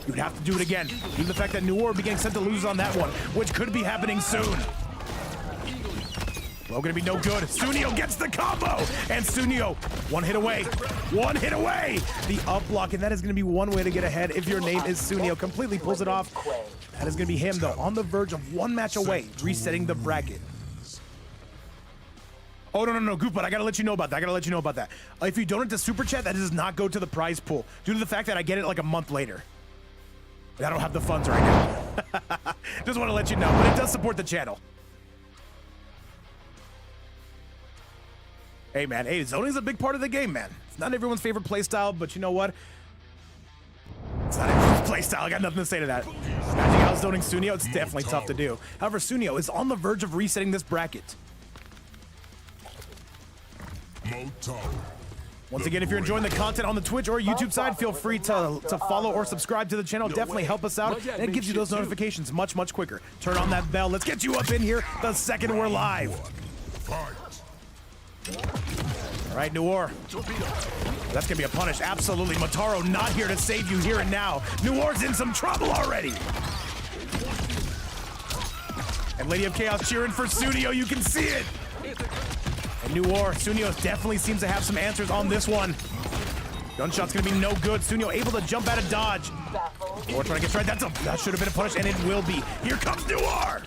you'd have to do it again. Even the fact that Noir would be getting sent to lose on that one, which could be happening soon. Well, gonna be no good. Sunio gets the combo, and Sunio, one hit away. One hit away. The up block, and that is gonna be one way to get ahead if your name is Sunio. Completely pulls it off. That is gonna be him, though, on the verge of one match away, resetting the bracket. Oh, no, Goofbud, I gotta let you know about that. If you donate to Super Chat, that does not go to the prize pool, due to the fact that I get it like a month later. I don't have the funds right now. Just want to let you know, but it does support the channel. Hey, man, zoning's a big part of the game, man. It's not everyone's favorite playstyle, but you know what? It's not everyone's playstyle. I got nothing to say to that. Imagine out zoning Sunio, it's definitely tough to do. However, Sunio is on the verge of resetting this bracket. Once again, if you're enjoying the content on the Twitch or YouTube side, feel free to follow or subscribe to the channel. Definitely help us out, and it gives you those notifications much quicker. Turn on that bell. Let's get you up in here the second we're live. All right, Noir. That's gonna be a punish. Absolutely. Motaro not here to save you here and now. Noir's in some trouble already. And Lady of Chaos cheering for Sunio. You can see it. And Noir, Sunio definitely seems to have some answers on this one. Gunshot's gonna be no good. Sunio able to jump out of dodge. Noir trying to get straight. That should have been a punish, and it will be. Here comes Noir.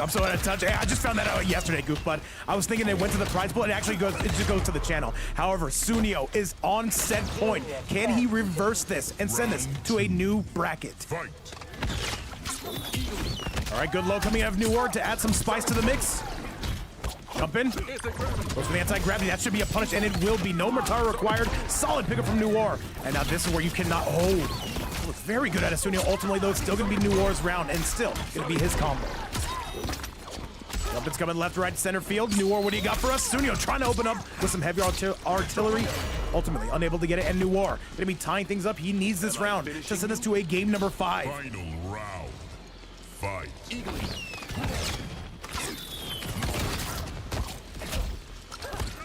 I'm so out of touch. Hey, I just found that out yesterday, Goofbud. I was thinking it went to the prize pool. It just goes to the channel. However, Sunio is on set point. Can he reverse this and send this to a new bracket? All right, good low coming out of Newir to add some spice to the mix. Jump in. Goes for the anti-gravity. That should be a punish, and it will be. No Motaro required. Solid pickup from Newir. And now this is where you cannot. Oh, looks very good out of Sunio. Ultimately, though, it's still going to be Newir's round, and still going to be his combo. Jumpin's coming left, right, center field. Newir, what do you got for us? Sunio trying to open up with some heavy artillery. Ultimately, unable to get it, and Newir going to be tying things up. He needs this round to send us to a game number 5. Final round. Fight.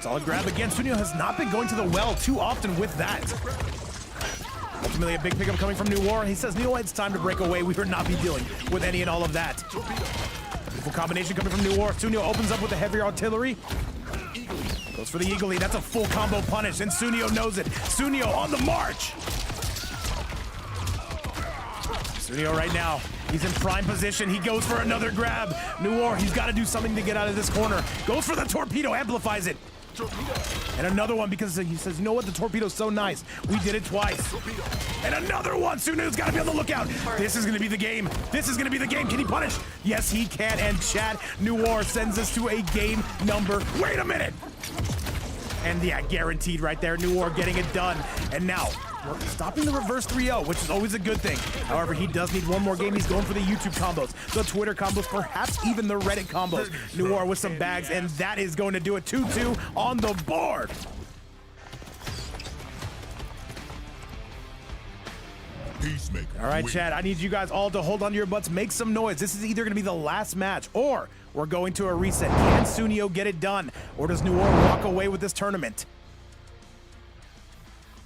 Solid grab again. Sunio has not been going to the well too often with that. Ultimately, a big pickup coming from Newir. He says, you know what? It's time to break away. We will not be dealing with any and all of that. Beautiful combination coming from Newir. Sunio opens up with the heavy artillery. Goes for the Eagle Eye. That's a full combo punish, and Sunio knows it. Sunio on the march. Sunio right now, he's in prime position. He goes for another grab. Newir, he's got to do something to get out of this corner. Goes for the torpedo, amplifies it. And another one because he says, you know what, the torpedo's so nice. We did it twice. And another one. Sunio's got to be on the lookout. This is going to be the game. This is going to be the game. Can he punish? Yes, he can. And Chad, Newir sends us to a game number. Wait a minute. And yeah, guaranteed right there. Newir getting it done. And now, we're stopping the reverse 3-0, which is always a good thing. However, he does need one more game. He's going for the YouTube combos, the Twitter combos, perhaps even the Reddit combos. Newir with some bags, and that is going to do it. 2-2 on the board. All right, Chad, I need you guys all to hold on to your butts, make some noise. This is either going to be the last match, or we're going to a reset. Can Sunio get it done, or does Newir walk away with this tournament?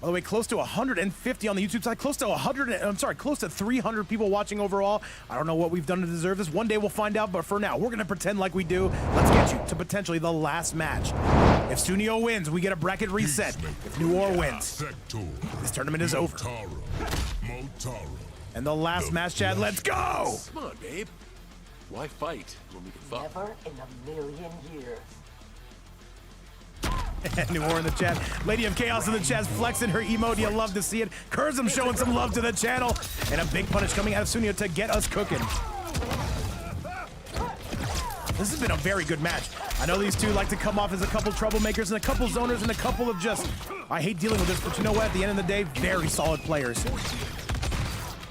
By the way, close to 150 on the YouTube side, close to 300 people watching overall. I don't know what we've done to deserve this. One day we'll find out, but for now, we're gonna pretend like we do. Let's get you to potentially the last match. If Sunio wins, we get a bracket reset. If Newir wins, this tournament is over. And the last match, Chad, let's go! Come on, babe. Why fight when we can fuck? Never in a million years. Newir in the chat. Lady of Chaos in the chat, flexing her emote. You love to see it. Kurzum showing some love to the channel. And a big punish coming out of Sunio to get us cooking. This has been a very good match. I know these two like to come off as a couple troublemakers and a couple zoners and a couple of just, I hate dealing with this, but you know what? At the end of the day, very solid players.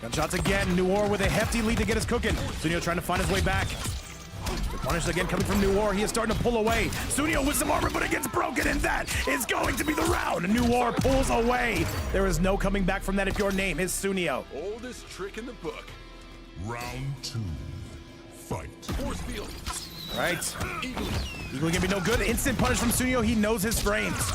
Gunshots again. Newir with a hefty lead to get us cooking. Sunio trying to find his way back. The punish again coming from Newir. He is starting to pull away. Sunio with some armor, but it gets broken, and that is going to be the round. Newir pulls away. There is no coming back from that if your name is Sunio. Oldest trick in the book. Round 2. Fight. Force field. All right. Eagle gonna be no good. Instant punish from Sunio. He knows his frames.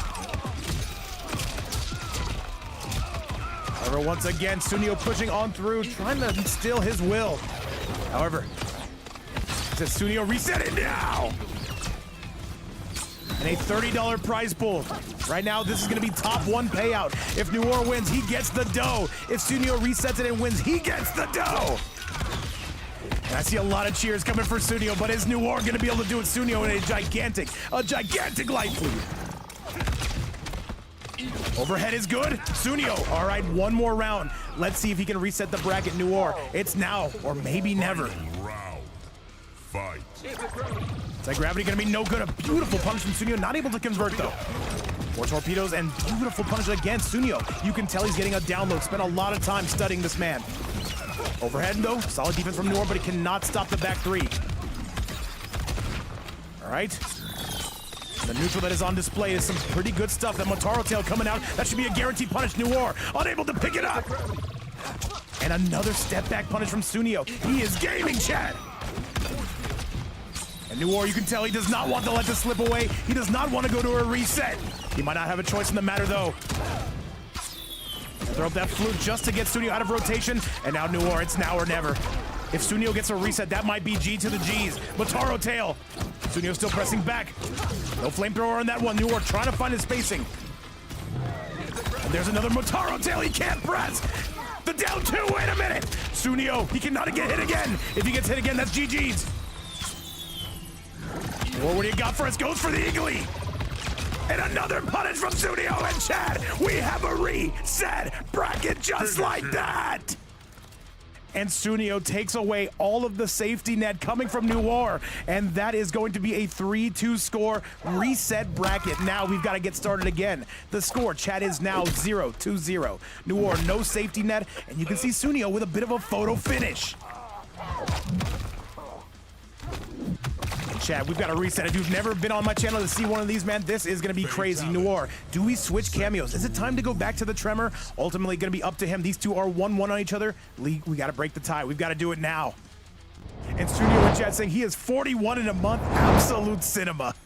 However, once again, Sunio pushing on through, trying to instill his will. However, says Sunio reset it now. And a $30 prize pool. Right now, this is going to be top 1 payout. If Newir wins, he gets the dough. If Sunio resets it and wins, he gets the dough. And I see a lot of cheers coming for Sunio, but is Newir going to be able to do it? Sunio in a gigantic life lead. Overhead is good. Sunio, all right, one more round. Let's see if he can reset the bracket. Newir, it's now or maybe never. Fight. Anti-gravity gonna be no good. A beautiful punch from Sunio, not able to convert though. 4 torpedoes and beautiful punch again. Sunio, you can tell he's getting a download. Spent a lot of time studying this man. Overhead though, solid defense from Newir, but he cannot stop the back 3. All right. The neutral that is on display is some pretty good stuff. That Motaro tail coming out. That should be a guaranteed punish. Newir unable to pick it up. And another step back punish from Sunio. He is gaming, Chad. And Newir, you can tell he does not want to let this slip away. He does not want to go to a reset. He might not have a choice in the matter, though. Throw up that flute just to get Sunio out of rotation. And now Newir, it's now or never. If Sunio gets a reset, that might be G to the G's. Motaro tail. Sunio still pressing back. No flamethrower on that one. Newir trying to find his spacing. And there's another Motaro tail. He can't press. The down 2. Wait a minute. Sunio, he cannot get hit again. If he gets hit again, that's GG's. Or what do you got for us? Goes for the eagly. And another punish from Sunio and Chad. We have a reset bracket just like that. And Sunio takes away all of the safety net coming from Newir. And that is going to be a 3-2 score reset bracket. Now we've got to get started again. The score, Chad, is now 0-2-0. Newir, no safety net. And you can see Sunio with a bit of a photo finish. Chad, we've got to reset. If you've never been on my channel to see one of these, man, this is going to be crazy. Newir, do we switch cameos? Is it time to go back to the Tremor? Ultimately going to be up to him. These two are 1-1 on each other. We got to break the tie. We've got to do it now. And Sunio in chat saying he is 41 in a month. Absolute cinema.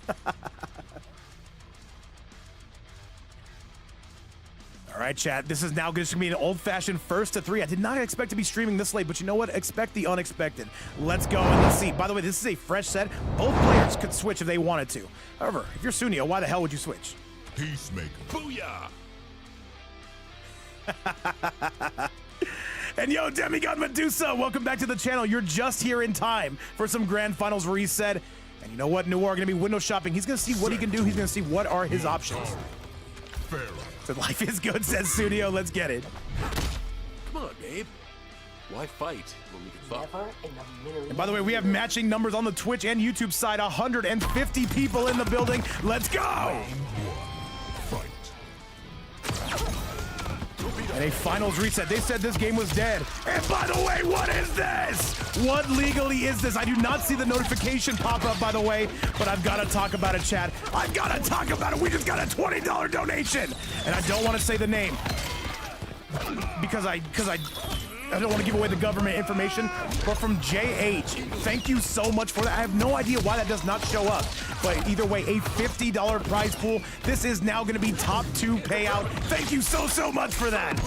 All right, chat, this is now just gonna be an old-fashioned 1st to 3. I did not expect to be streaming this late, but you know what? Expect the unexpected. Let's go and let's see. By the way, this is a fresh set. Both players could switch if they wanted to. However, if you're Sunio, why the hell would you switch? Peacemaker. Booyah! And yo, Demigod Medusa, welcome back to the channel. You're just here in time for some Grand Finals reset. And you know what? Newir gonna be window shopping. He's gonna see what he can do. He's gonna see what are his options. So life is good, says Sunio. Let's get it. Come on, babe. Why fight when we can fuck? Never in a million. And by the way, we have matching numbers on the Twitch and YouTube side. 150 people in the building. Let's go! And a finals reset. They said this game was dead. And by the way, what is this? What legally is this? I do not see the notification pop up, by the way, but I've got to talk about it, chat. I've got to talk about it. We just got a $20 donation. And I don't want to say the name because I don't want to give away the government information, but from JH. Thank you so much for that. I have no idea why that does not show up. But either way, a $50 prize pool. This is now going to be top 2 payout. Thank you so much for that.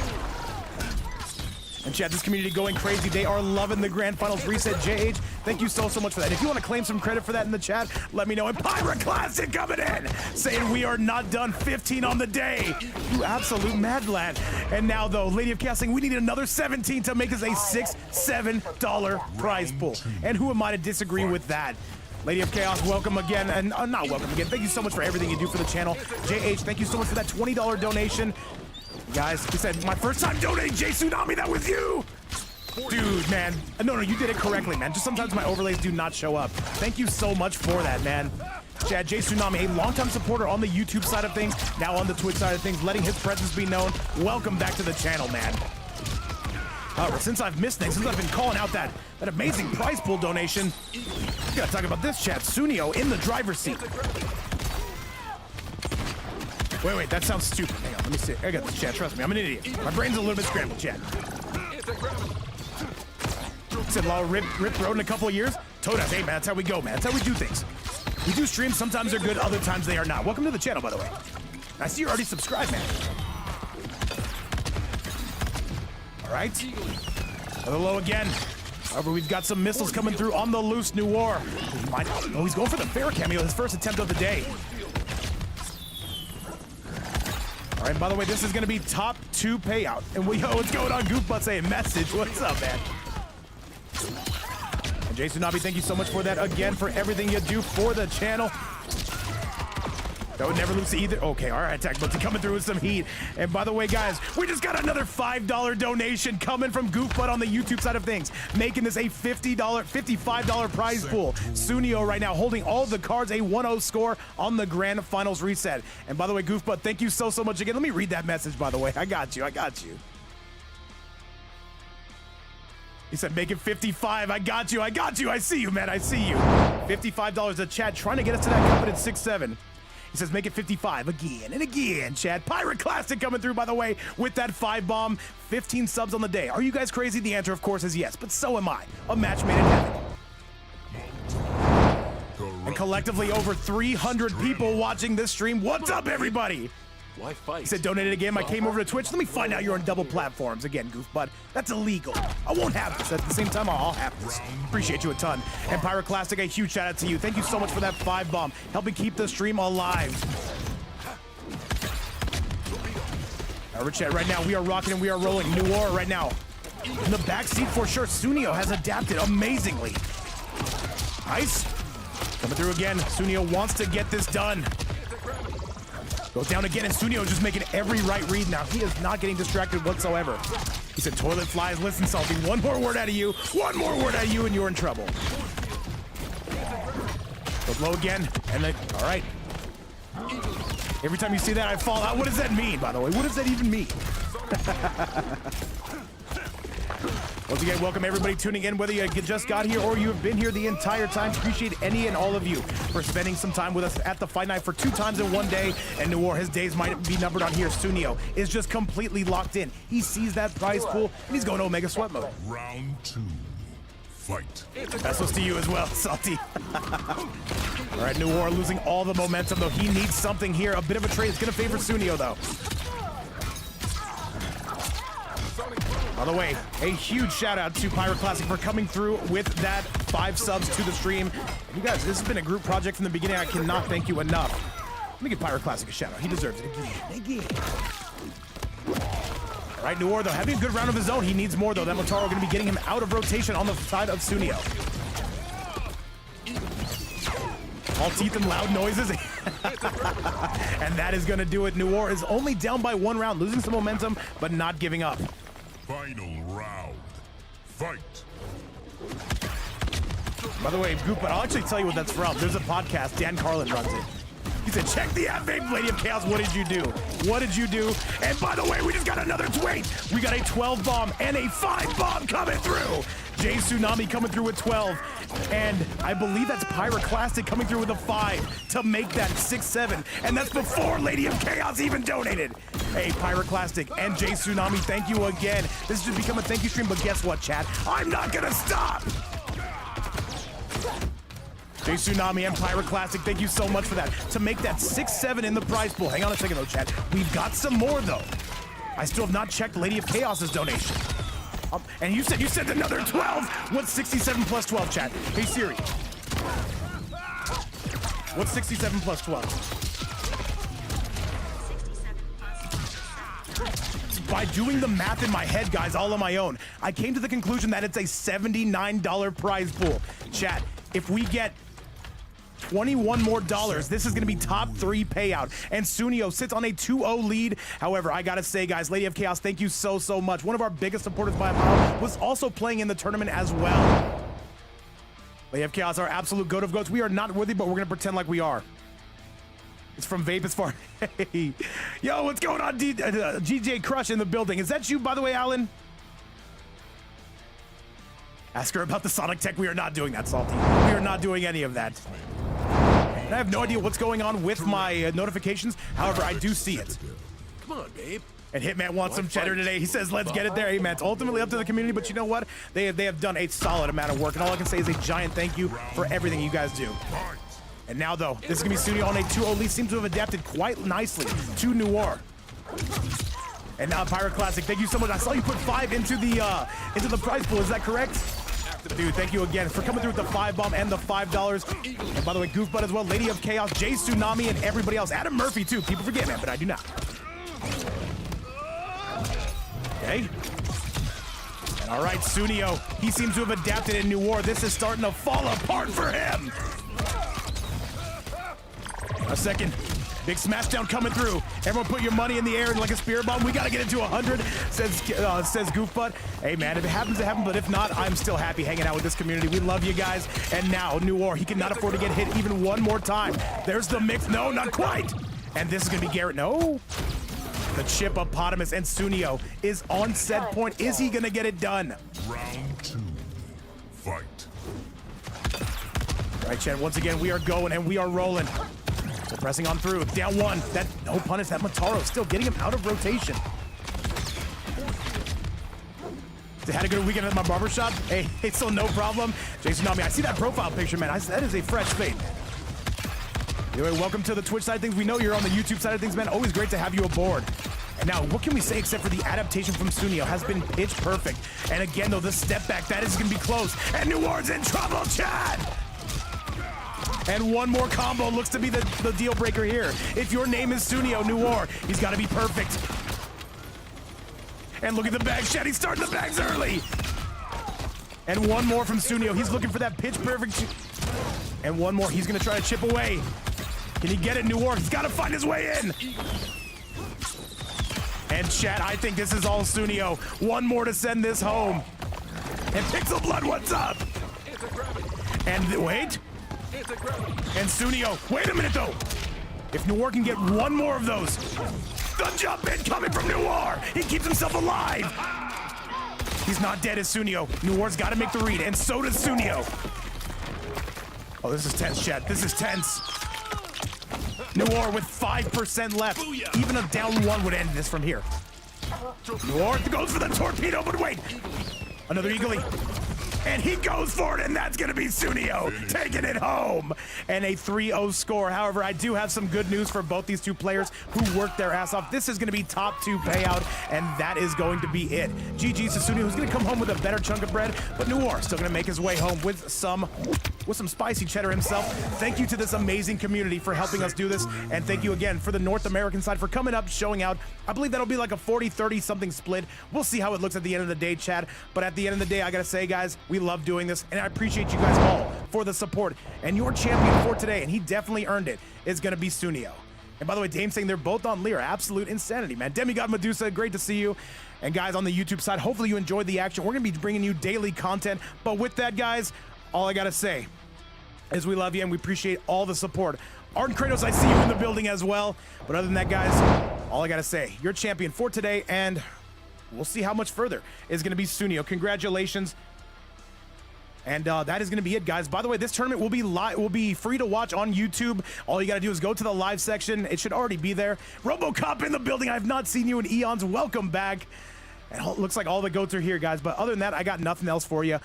And chat, this community going crazy. They are loving the Grand Finals reset. JH, thank you so much for that. If you want to claim some credit for that in the chat, let me know. And Pyra Classic coming in, saying we are not done. 15 on the day. You absolute mad lad. And now, though, Lady of Chaos saying we need another 17 to make us a $6, $7 prize pool. And who am I to disagree with that? Lady of Chaos, welcome again. And not welcome again. Thank you so much for everything you do for the channel. JH, thank you so much for that $20 donation. Guys, he said, my first time donating, Jay Tsunami, that was you! Dude, man. No, you did it correctly, man. Just sometimes my overlays do not show up. Thank you so much for that, man. Chad, Jay Tsunami, a longtime supporter on the YouTube side of things, now on the Twitch side of things, letting his presence be known. Welcome back to the channel, man. Since I've missed things, since I've been calling out that amazing prize pool donation, we gotta talk about this, chat. Sunio in the driver's seat. Wait, that sounds stupid. Hang on, let me see. I got this, chat. Trust me, I'm an idiot. My brain's a little bit scrambled, chat. Said Law Rip Road in a couple of years. Told us, hey, man, that's how we go, man. That's how we do things. We do streams. Sometimes they're good, other times they are not. Welcome to the channel, by the way. I see you're already subscribed, man. All right. Another low again. However, we've got some missiles coming through on the loose. Newir. Oh, he's going for the fair cameo, his first attempt of the day. All right, by the way, this is going to be top 2 payout. And what's going on? Goofbutt saying message. What's up, man? And Jay Tsunami, thank you so much for that again, for everything you do for the channel. That would never lose to either. Okay, all right, Tech Butsy coming through with some heat. And by the way, guys, we just got another $5 donation coming from Goofbutt on the YouTube side of things, making this a $55 prize pool. Sunio right now holding all the cards, a 1-0 score on the Grand Finals reset. And by the way, Goofbutt, thank you so much again. Let me read that message, by the way. I got you. He said, make it 55. I got you. I see you, man. I see you. $55 a chat, trying to get us to that confident 6-7. He says, make it 55 again and again, Chad. Pirate Classic coming through, by the way, with that 5 bomb. 15 subs on the day. Are you guys crazy? The answer, of course, is yes, but so am I. A match made in heaven. And collectively, over 300 people watching this stream. What's up, everybody? Why fight? He said, donate again. I came over to Twitch. Let me find out you're on double platforms. Again, Goofbutt. That's illegal. I won't have this. At the same time, I'll have this. Appreciate you a ton. And Pirate Classic, a huge shout out to you. Thank you so much for that 5 bomb. Helping keep the stream alive. Our chat right now, we are rocking and we are rolling. Noir right now. In the backseat for sure. Sunio has adapted amazingly. Nice. Coming through again. Sunio wants to get this done. Goes down again, and Sunio just making every right read now. He is not getting distracted whatsoever. He said, toilet flies, listen, Salty, one more word out of you, and you're in trouble. Goes low again, and then, all right. Every time you see that, I fall out. What does that mean, by the way? What does that even mean? Once again, welcome everybody tuning in, whether you just got here or you have been here the entire time. Appreciate any and all of you for spending some time with us at the Fight Night for 2 times in one day. And Noir, his days might be numbered on here. Sunio is just completely locked in. He sees that prize pool, and he's going to Omega Sweat mode. Round 2. Fight. That's what's to you as well, Salty. All right, Noir losing all the momentum, though. He needs something here. A bit of a trade. It's going to favor Sunio, though. By the way, a huge shout out to Pirate Classic for coming through with that 5 subs to the stream. You guys, this has been a group project from the beginning. I cannot thank you enough. Let me give Pirate Classic a shout out. He deserves it again. All right, Noir, though, having a good round of his own. He needs more, though. That Motaro going to be getting him out of rotation on the side of Sunio. All teeth and loud noises. And that is going to do it. Noir is only down by 1 round, losing some momentum, but not giving up. Final round. Fight. By the way, Goop, but I'll actually tell you what that's from. There's a podcast. Dan Carlin runs it. He said, check the app, Vape Lady of Chaos. What did you do? What did you do? And by the way, we just got another tweet. We got a 12 bomb and a 5 bomb coming through. Jay Tsunami coming through with 12. And I believe that's Pirate Classic coming through with a 5 to make that 6-7. And that's before Lady of Chaos even donated. Hey, Pirate Classic and Jay Tsunami, thank you again. This has just become a thank you stream, but guess what, chat? I'm not gonna stop. Tsunami and Pirate Classic, thank you so much for that. To make that 6-7 in the prize pool. Hang on a second though, chat. We've got some more though. I still have not checked Lady of Chaos's donation. And you said another 12. What's 67 plus 12, chat? Hey Siri. What's 67 plus 12? By doing the math in my head, guys, all on my own, I came to the conclusion that it's a $79 prize pool. Chat, if we get 21 more dollars, this is going to be top 3 payout. And Sunio sits on a 2-0 lead. However, I got to say, guys, Lady of Chaos, thank you so much. One of our biggest supporters by a mile was also playing in the tournament as well. Lady of Chaos, our absolute goat of goats. We are not worthy, but we're going to pretend like we are. It's from Vape as far. Hey. Yo, what's going on, GJ Crush in the building? Is that you, by the way, Alan? Ask her about the Sonic Tech. We are not doing that, Salty. We are not doing any of that. And I have no idea what's going on with my notifications. However, I do see it. Come on, babe. And Hitman wants some cheddar today. He says, let's get it there. Hey, man, it's ultimately up to the community, but you know what? They have done a solid amount of work, and all I can say is a giant thank you for everything you guys do. And now, though, this is going to be Sunio on a 2-0 lead. Seems to have adapted quite nicely to Noir. And now Pirate Classic, thank you so much. I saw you put 5 into the prize pool. Is that correct? Dude, thank you again for coming through with the 5 bomb and the $5. And by the way, Goofbutt as well, Lady of Chaos, Jay Tsunami, and everybody else. Adam Murphy, too. People forget, man, but I do not. Okay. And all right, Sunio, he seems to have adapted in Newir. This is starting to fall apart for him. A second. Big smash down coming through. Everyone put your money in the air like a spear bomb. We got to get it to 100, says Goofbutt. Hey, man, if it happens, it happens. But if not, I'm still happy hanging out with this community. We love you guys. And now, Newir, he cannot afford to get hit even one more time. There's the mix. No, not quite. And this is going to be Garrett. No. The Chip-Opotamus and Sunio is on set point. Is he going to get it done? Round 2. Fight. All right, Chad, once again, we are going and we are rolling. So pressing on through. Down 1. That no punish. That Mataro still getting him out of rotation. Had a good weekend at my barbershop. Hey, it's still no problem. Jason Nami, I see that profile picture, man. That is a fresh fade. Anyway, welcome to the Twitch side of things. We know you're on the YouTube side of things, man. Always great to have you aboard. And now, what can we say except for the adaptation from Sunio has been pitch perfect. And again, though, the step back, that is going to be close. And Newir's in trouble, Chad! And one more combo looks to be the deal breaker here. If your name is Sunio, Newir, he's got to be perfect. And look at the bag, Chad. He's starting the bags early. And one more from Sunio. He's looking for that pitch perfect. And one more. He's going to try to chip away. Can he get it, Newir? He's got to find his way in. And Chad, I think this is all Sunio. One more to send this home. And Pixel Blood, what's up? And wait. And Sunio, wait a minute though. If Newir can get one more of those. The jump in coming from Newir. He keeps himself alive. He's not dead as Sunio. Newir's got to make the read, and so does Sunio. Oh, this is tense, Chad. This is tense. Newir with 5% left. Booyah. Even a down 1 would end this from here. Newir goes for the torpedo, but wait. Another eagly. And he goes for it, and that's going to be Sunio taking it home. And a 3-0 score. However, I do have some good news for both these two players who worked their ass off. This is going to be top 2 payout, and that is going to be it. GG's to Sunio, who's going to come home with a better chunk of bread, but Newir still going to make his way home with some spicy cheddar himself. Thank you to this amazing community for helping us do this, and thank you again for the North American side for coming up, showing out. I believe that'll be like a 40-30 something split. We'll see how it looks at the end of the day, Chad. But at the end of the day, I got to say, guys, we love doing this, and I appreciate you guys all for the support. And your champion for today, and he definitely earned it, is going to be Sunio. And by the way, Dame saying they're both on Lear. Absolute insanity, man. Demigod Medusa, great to see you. And guys, on the YouTube side, hopefully you enjoyed the action. We're going to be bringing you daily content. But with that, guys, all I got to say is we love you, and we appreciate all the support. Arden Kratos, I see you in the building as well. But other than that, guys, all I got to say, your champion for today, and we'll see how much further, is going to be Sunio. Congratulations. And that is going to be it, guys. By the way, this tournament will be free to watch on YouTube. All you got to do is go to the live section. It should already be there. RoboCop in the building. I have not seen you in eons. Welcome back. And it looks like all the goats are here, guys. But other than that, I got nothing else for you.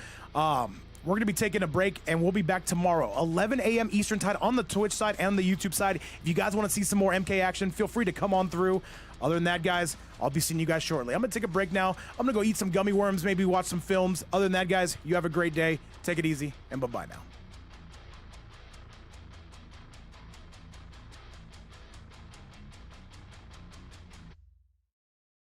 we're going to be taking a break, and we'll be back tomorrow, 11 a.m. Eastern time on the Twitch side and the YouTube side. If you guys want to see some more MK action, feel free to come on through. Other than that, guys, I'll be seeing you guys shortly. I'm going to take a break now. I'm going to go eat some gummy worms, maybe watch some films. Other than that, guys, you have a great day. Take it easy, and bye-bye now.